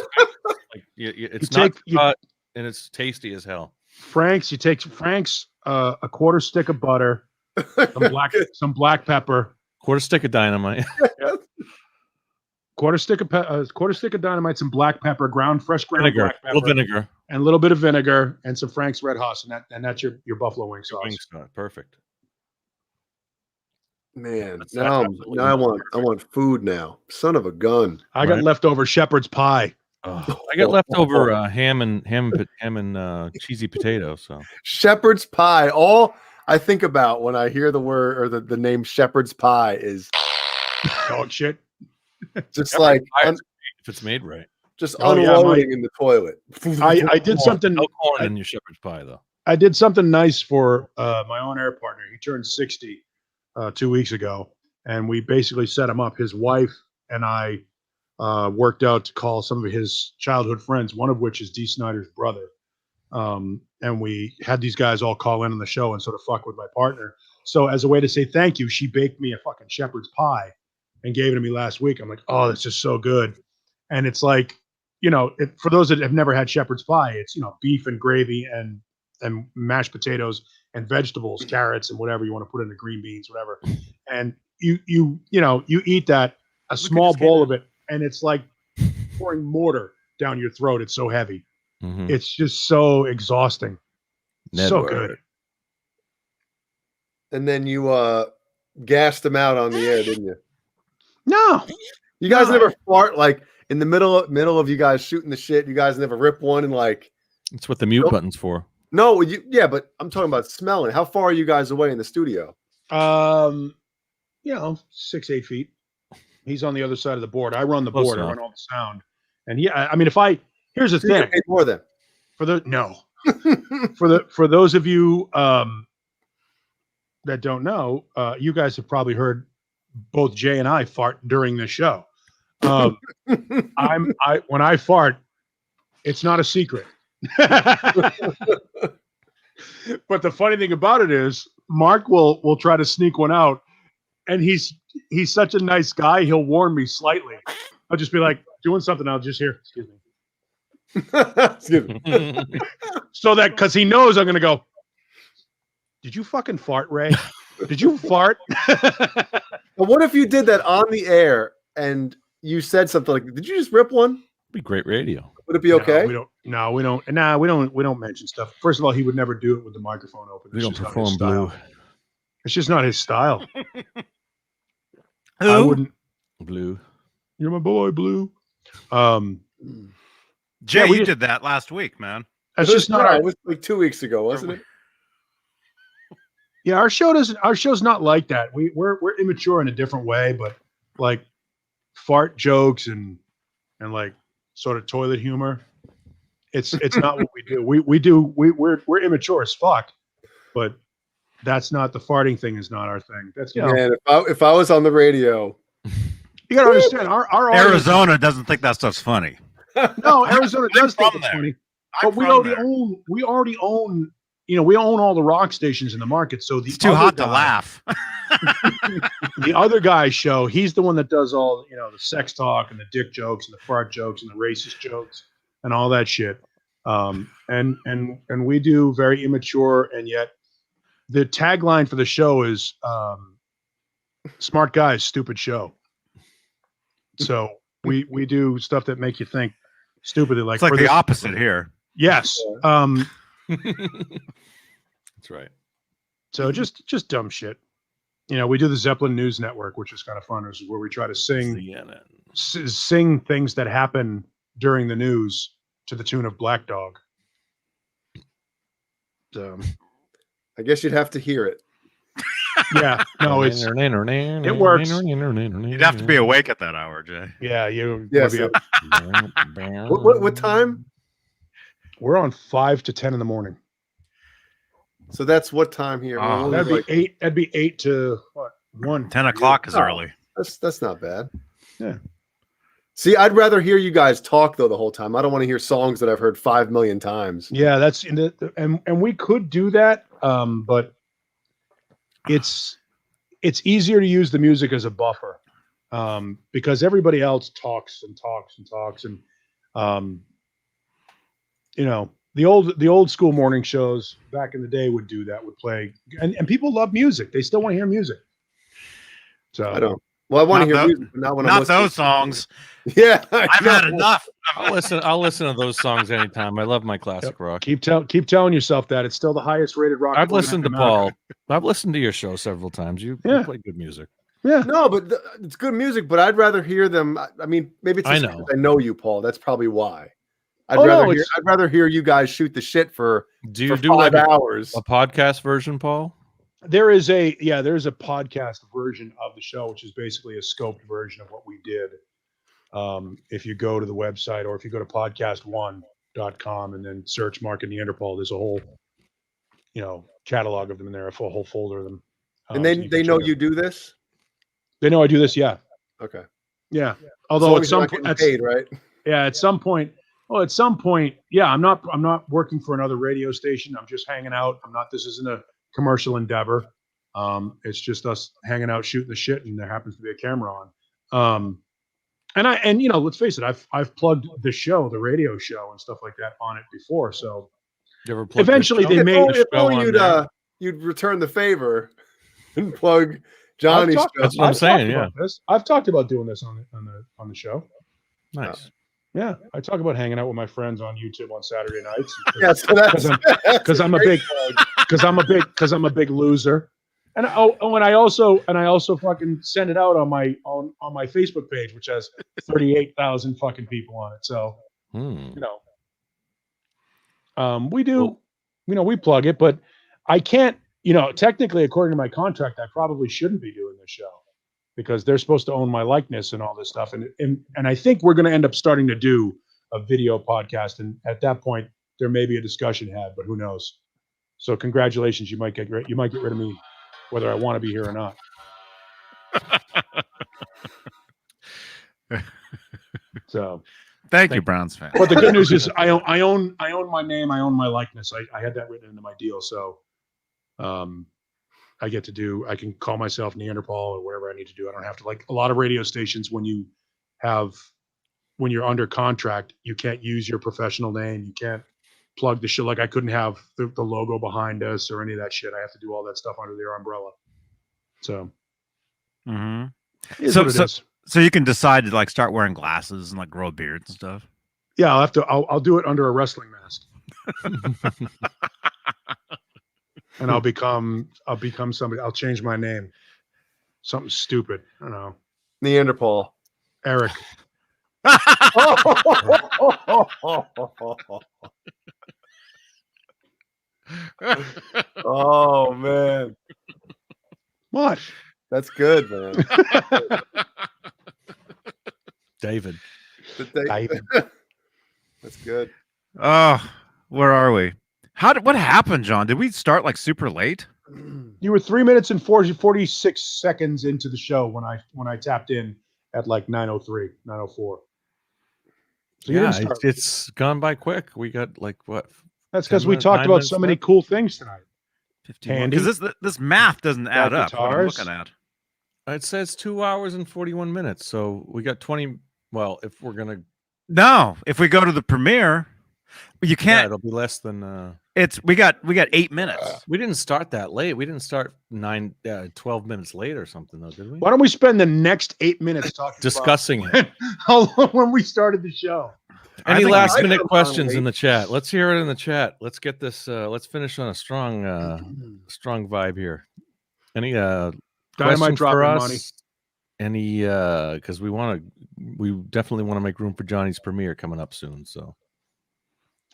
Like it's hot and it's tasty as hell. Frank's, you take Frank's, a quarter stick of butter, some black pepper, quarter stick of dynamite, quarter stick of dynamite, some black pepper, fresh ground vinegar, black pepper, little vinegar, and a little bit of vinegar, and some Frank's Red Hot, and that's your buffalo wing sauce. Perfect. Man, now I want food now. Son of a gun! I got leftover shepherd's pie. Oh, I got leftover ham and cheesy potato. So shepherd's pie. All I think about when I hear the word or the name shepherd's pie is dog shit. Just like if it's made right, just unloading in the toilet. I did something. No corn in your shepherd's pie though. I did something nice for my on-air partner. He turned 60. 2 weeks ago, and we basically set him up. His wife and I worked out to call some of his childhood friends, one of which is Dee Snider's brother. And we had these guys all call in on the show and sort of fuck with my partner. So as a way to say thank you, she baked me a fucking shepherd's pie and gave it to me last week. I'm like, oh, that's just so good. And it's like, for those that have never had shepherd's pie, it's, beef and gravy and mashed potatoes and vegetables, carrots, and whatever you want to put in the green beans, whatever. And you eat that, a small bowl of it, and it's like pouring mortar down your throat. It's so heavy. Mm-hmm. It's just so exhausting. So good. And then you gassed them out on the air, didn't you? No. You guys never fart like in the middle of you guys shooting the shit. You guys never rip one and like. That's what the mute button's for. No, but I'm talking about smelling. How far are you guys away in the studio? 6-8 feet. He's on the other side of the board. I run the board. I run all the sound. And here's the thing. Pay more than for those of you that don't know, you guys have probably heard both Jay and I fart during the show. When I fart, it's not a secret. But the funny thing about it is Mark will try to sneak one out, and he's such a nice guy, he'll warn me slightly. I'll just be like doing something, I'll just hear excuse me so that because he knows I'm gonna go, did you fucking fart, Ray? Did you fart? But what if you did that on the air and you said something like, did you just rip one? It'd be great radio. Would it be okay? We don't mention stuff. First of all, he would never do it with the microphone open. We don't perform Blue. It's just not his style. Who? I wouldn't. Blue. You're my boy, Blue. Jay, you did that last week, man. That's just not. It was like 2 weeks ago, wasn't it? Yeah, our show's not like that. We're immature in a different way, but like fart jokes and like sort of toilet humor. It's not what we do. We're immature as fuck, but that's not the farting thing is not our thing. That's man, if I was on the radio, you gotta understand our Arizona doesn't think that stuff's funny. No, Arizona does think it's funny. But we already own we own all the rock stations in the market. So it's too hot to laugh. The other guy's show, he's the one that does all the sex talk and the dick jokes and the fart jokes and the racist jokes and all that shit. And we do very immature, and yet the tagline for the show is smart guys, stupid show. So we do stuff that make you think stupidly. Like it's like the opposite here. Yes. That's right. So just dumb shit. We do the Zeppelin News Network, which is kind of fun. Is where we try to sing things that happen during the news to the tune of Black Dog. So, I guess you'd have to hear it. Yeah, no, it works. You'd have to be awake at that hour, Jay. Yeah, So, what time? We're on 5 to 10 in the morning. So that's what time here? Oh, that'd be 8. That'd be 8 to what? 1. 10 o'clock is early. That's not bad. Yeah. See, I'd rather hear you guys talk though the whole time. I don't want to hear songs that I've heard 5 million times. Yeah, that's and we could do that, but it's easier to use the music as a buffer, because everybody else talks and the old school morning shows back in the day would do that, would play, and people love music. They still want to hear music. So I don't. Well, I want to hear music, but not when I'm listening. Not those songs. Yeah, I've had enough. I'll listen to those songs anytime. I love my classic rock. Keep telling yourself that it's still the highest rated rock. I've listened to Paul. I've listened to your show several times. You play good music. Yeah. No, but it's good music. But I'd rather hear them. I mean, maybe it's just because I know you, Paul. That's probably why. I'd rather hear you guys shoot the shit for. Do you for do 5 like hours? A podcast version, Paul? There's a podcast version of the show, which is basically a scoped version of what we did. If you go to the website, or if you go to podcast1.com and then search Mark and Neanderthal, there's a whole, catalog of them in there, a whole folder of them. And they know you do this? They know I do this, yeah. Okay. Yeah. Although at some point, paid, right? Yeah, at some point, yeah, I'm not working for another radio station. I'm just hanging out. This isn't a commercial endeavor. It's just us hanging out, shooting the shit, and there happens to be a camera on. And let's face it, I've plugged the show, the radio show, and stuff like that on it before. So eventually they may. If only you'd return the favor and plug Johnny's show. That's what I'm saying. Yeah, I've talked about doing this on the show. Nice. Yeah, I talk about hanging out with my friends on YouTube on Saturday nights. Yeah, so because I'm a big loser, and I also fucking send it out on my Facebook page, which has 38,000 fucking people on it. So we do, we plug it, but I can't. Technically, according to my contract, I probably shouldn't be doing this show, because they're supposed to own my likeness and all this stuff. And I think we're going to end up starting to do a video podcast. And at that point, there may be a discussion had, but who knows? So congratulations. You might get rid of me, whether I want to be here or not. So thank you, Browns fan. But the good news is I own my name. I own my likeness. I had that written into my deal. So, I can call myself Neanderthal or whatever I need to do. I don't have to, like a lot of radio stations, when you're under contract, you can't use your professional name. You can't plug the shit. Like I couldn't have the logo behind us or any of that shit. I have to do all that stuff under their umbrella. So, so you can decide to start wearing glasses and grow beards and stuff. Yeah, I'll do it under a wrestling mask. And I'll become somebody. I'll change my name. Something stupid. I don't know. Neanderthal. Eric. Oh man. What? That's good, man. David. That's good. Oh, where are we? What happened, John? Did we start super late? You were 3 minutes and 46 seconds into the show when I tapped in at 9:03, 9:04. So yeah, it's gone by quick. We got what? That's because we talked about so many cool things tonight. Because this math doesn't add up. What I'm looking at. It says 2 hours and 41 minutes. So we got 20. Well, if we're gonna. No, if we go to the premiere. You can't. It'll be less than. We got 8 minutes. We didn't start that late. We didn't start 12 minutes late or something, though, did we? Why don't we spend the next 8 minutes talking discussing about how long when we started the show? Any last minute questions in the chat? Let's hear it in the chat. Let's get this. Let's finish on a strong vibe here. Any Dynamite for us? Money. Any because we definitely want to make room for Johnny's premiere coming up soon. So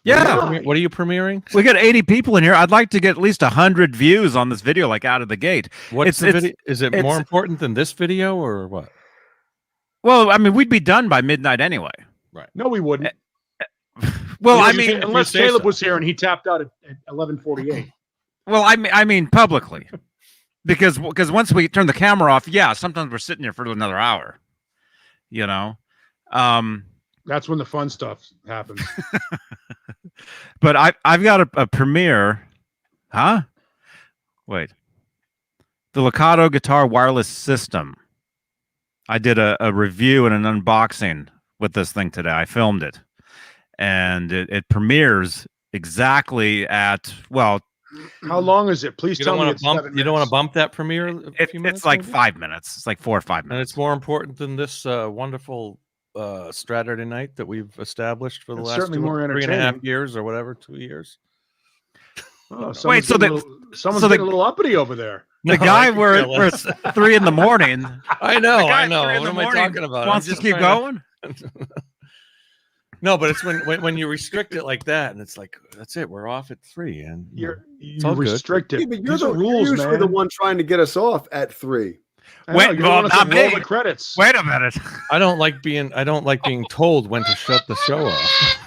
yeah, what are you premiering? We got 80 people in here. I'd like to get at least 100 views on this video, like out of the gate. What's the video? Is it more important than this video or what? Well, I mean, we'd be done by midnight anyway. Right? No, we wouldn't. Well, I mean, unless Caleb was here and he tapped out at 11:48. Well, I mean publicly. Because once we turn the camera off, yeah, sometimes we're sitting here for another hour, you know. That's when the fun stuff happens. But I've got a premiere, huh? Wait, the Lakato guitar wireless system. I did a review and an unboxing with this thing today. I filmed it, and it premieres exactly at How long is it? Please tell me it's 7 minutes. You don't want to bump that premiere? It's like 5 minutes. It's like 4 or 5 minutes. And it's more important than this wonderful Straturday night that we've established for the last 3.5 years or whatever, 2 years. Oh, wait, someone's getting a little uppity over there. The guy where it's 3 in the morning. I know. What am I talking about? Wants to keep going? No, but it's when you restrict it like that, and it's like that's it. We're off at 3, and you're restricted. Yeah, but you're the rules, man. You're the one trying to get us off at 3. Wait, not me. The credits. Wait a minute. I don't like being told when to shut the show off.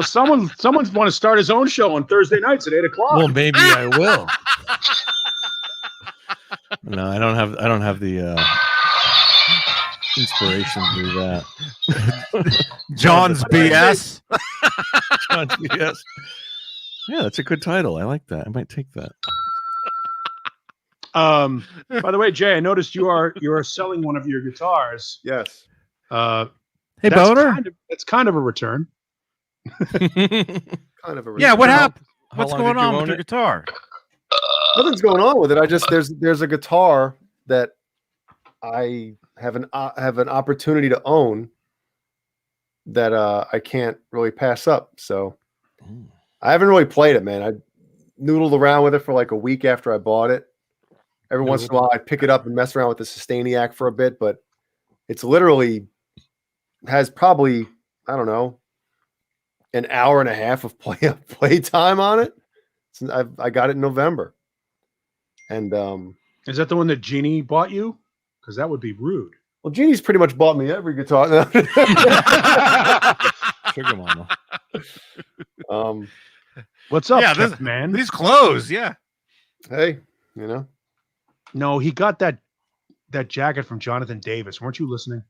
Someone's want to start his own show on Thursday nights at 8 o'clock. Well, maybe I will. No, I don't have the inspiration to do that. John's BS. John's BS. Yeah, that's a good title. I like that. I might take that. By the way, Jay, I noticed you are selling one of your guitars. Yes. Hey, Boner. It's kind of a return. Yeah, what happened? What's going on with your guitar? Nothing's going on with it. There's a guitar that I have an opportunity to own that I can't really pass up. So I haven't really played it, man. I noodled around with it for like a week after I bought it. Every once in a while, I pick it up and mess around with the Sustainiac for a bit, but it's literally has probably, I don't know, an hour and a half of play time on it. I got it in November. And is that the one that Jeannie bought you? Because that would be rude. Well, Jeannie's pretty much bought me every guitar. Sugar mama. What's up, man? These clothes, yeah. Hey, you know. No, he got that jacket from Jonathan Davis. Weren't you listening?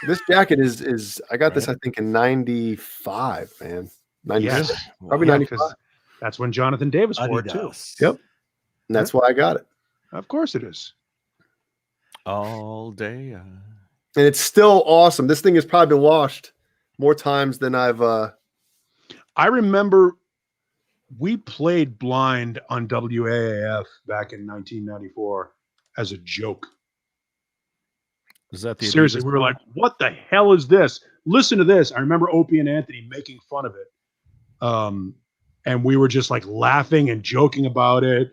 This jacket is I got this, I think, in 95, man. 96. Yes. Probably 95. That's when Jonathan Davis wore it too. Yep. And that's why I got it. Of course it is. All day. And it's still awesome. This thing has probably been washed more times than I've I remember we played Blind on WAAF back in 1994 as a joke. Is that the seriously? We were like, "What the hell is this? Listen to this!" I remember Opie and Anthony making fun of it, and we were just like laughing and joking about it,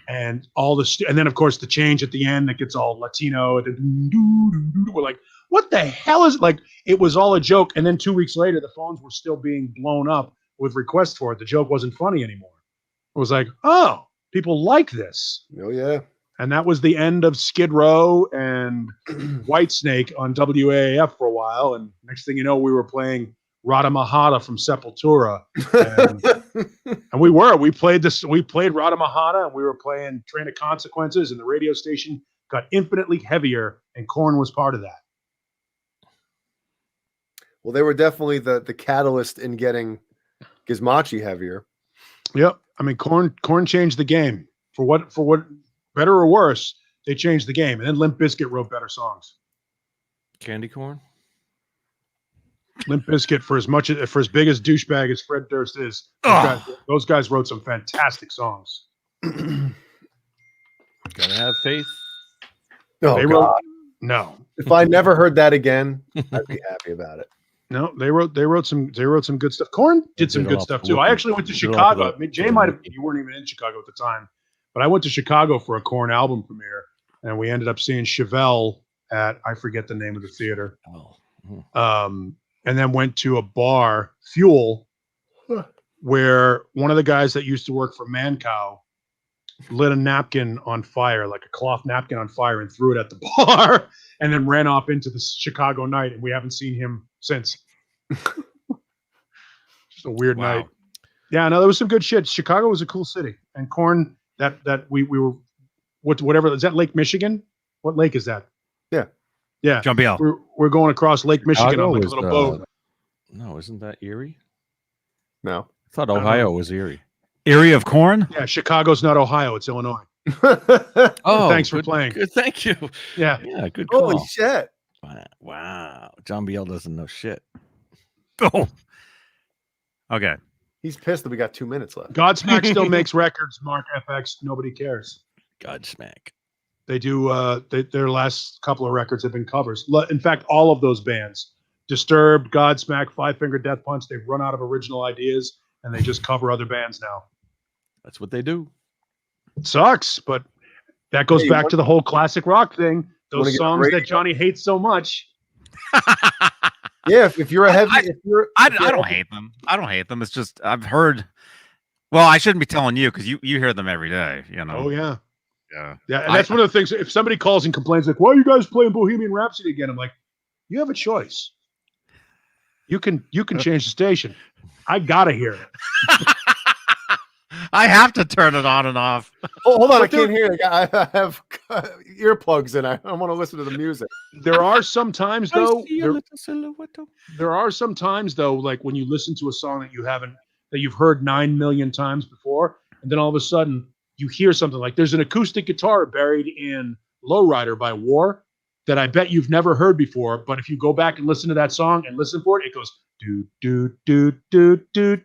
and all the and then of course the change at the end that gets all Latino. We're like, "What the hell is it?" Like it was all a joke, and then 2 weeks later, the phones were still being blown up with requests for it. The joke wasn't funny anymore. It was like, oh, people like this. Oh, yeah. And that was the end of Skid Row and Whitesnake on WAAF for a while. And next thing you know, we were playing Rada Mahata from Sepultura. And we played Rada Mahata, and we were playing Train of Consequences, and the radio station got infinitely heavier, and Korn was part of that. Well, they were definitely the catalyst in getting Gizmachi heavier. Yep. I mean, Korn changed the game for what better or worse. They changed the game, and then Limp Bizkit wrote better songs. Candy corn. Limp Bizkit, for as big as douchebag as Fred Durst is, those guys wrote some fantastic songs. Gotta have faith. Oh, no. If I never heard that again, I'd be happy about it. No, they wrote some good stuff. Korn did some good stuff too. I actually went to Chicago. I mean, Jay you weren't even in Chicago at the time, but I went to Chicago for a Korn album premiere, and we ended up seeing Chevelle at, I forget the name of the theater. And then went to a bar, Fuel, where one of the guys that used to work for Mancow lit a napkin on fire, like a cloth napkin on fire, and threw it at the bar, and then ran off into the Chicago night, and we haven't seen him since. Just a weird night. Yeah, no, there was some good shit. Chicago was a cool city, and Korn. That we were, whatever is that, Lake Michigan? What lake is that? Yeah, Jumbiel. We're going across Lake Michigan on like a little boat. No, isn't that Erie? No, I thought Ohio was Erie. Erie of Korn? Yeah, Chicago's not Ohio; it's Illinois. Oh, thanks for playing. Good, thank you. Yeah, good call. Holy shit! Wow, John Biel doesn't know shit. Oh, okay. He's pissed that we got 2 minutes left. Godsmack still makes records. Mark FX, nobody cares. Godsmack. They do. Their last couple of records have been covers. In fact, all of those bands, Disturbed, Godsmack, Five Finger Death Punch, they've run out of original ideas and they just cover other bands now. That's what they do. It sucks, but that goes back to the whole classic rock thing. Those songs that Johnny hates so much. Yeah, if you're a heavy, I don't hate them. I don't hate them. It's just I've heard. Well, I shouldn't be telling you because you hear them every day. You know. Oh yeah. Yeah, and that's one of the things. If somebody calls and complains like, "Why are you guys playing Bohemian Rhapsody again?" I'm like, "You have a choice. You can change the station. I gotta hear it. I have to turn it on and off." Oh, hold on, I can't hear it. I have earplugs in. I want to listen to the music. There are some times though. There are some times though, like when you listen to a song that you've heard 9 million times before, and then all of a sudden you hear something like there's an acoustic guitar buried in Lowrider by War that I bet you've never heard before. But if you go back and listen to that song and listen for it, it goes do do do do do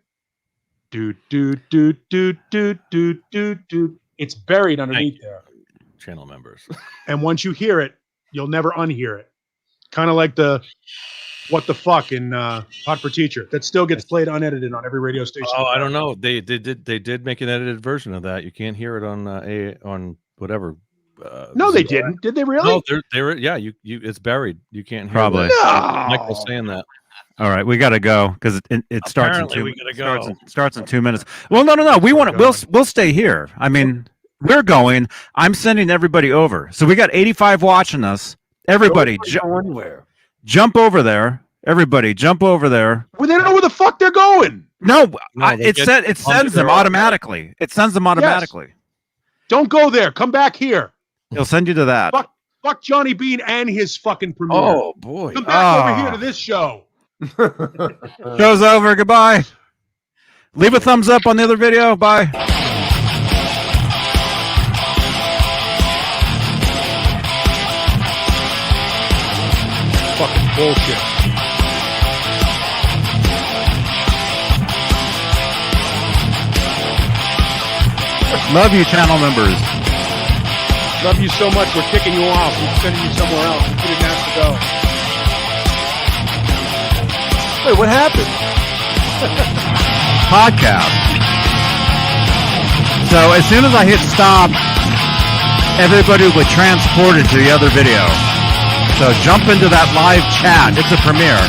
do do do do do do do do. It's buried underneath there. Channel members. And once you hear it, you'll never unhear it. Kind of like the What the Fuck in Hot for Teacher that still gets played unedited on every radio station. Oh, I don't know. They did make an edited version of that. You can't hear it on whatever. No, they didn't. Did they really? No, they're yeah. You it's buried. You can't hear Probably. No. Michael's saying that. All right, we got to go because it starts in starts in 2 minutes. Well, no. We'll stay here. I mean, we're going. I'm sending everybody over. So we got 85 watching us. Everybody, jump over there. Everybody, jump over there. Well, they don't know where the fuck they're going. No, it sends them automatically. It sends them automatically. Yes. Don't go there. Come back here. He'll send you to that. Fuck Johnny Beane and his fucking premiere. Oh boy. Come back over here to this show. Show's over. Goodbye. Leave a thumbs up on the other video. Bye. Fucking bullshit. Love you, channel members. Love you so much. We're kicking you off. We're sending you somewhere else. You didn't have to go. Wait, what happened? Podcast. So as soon as I hit stop, everybody was transported to the other video. So jump into that live chat. It's a premiere.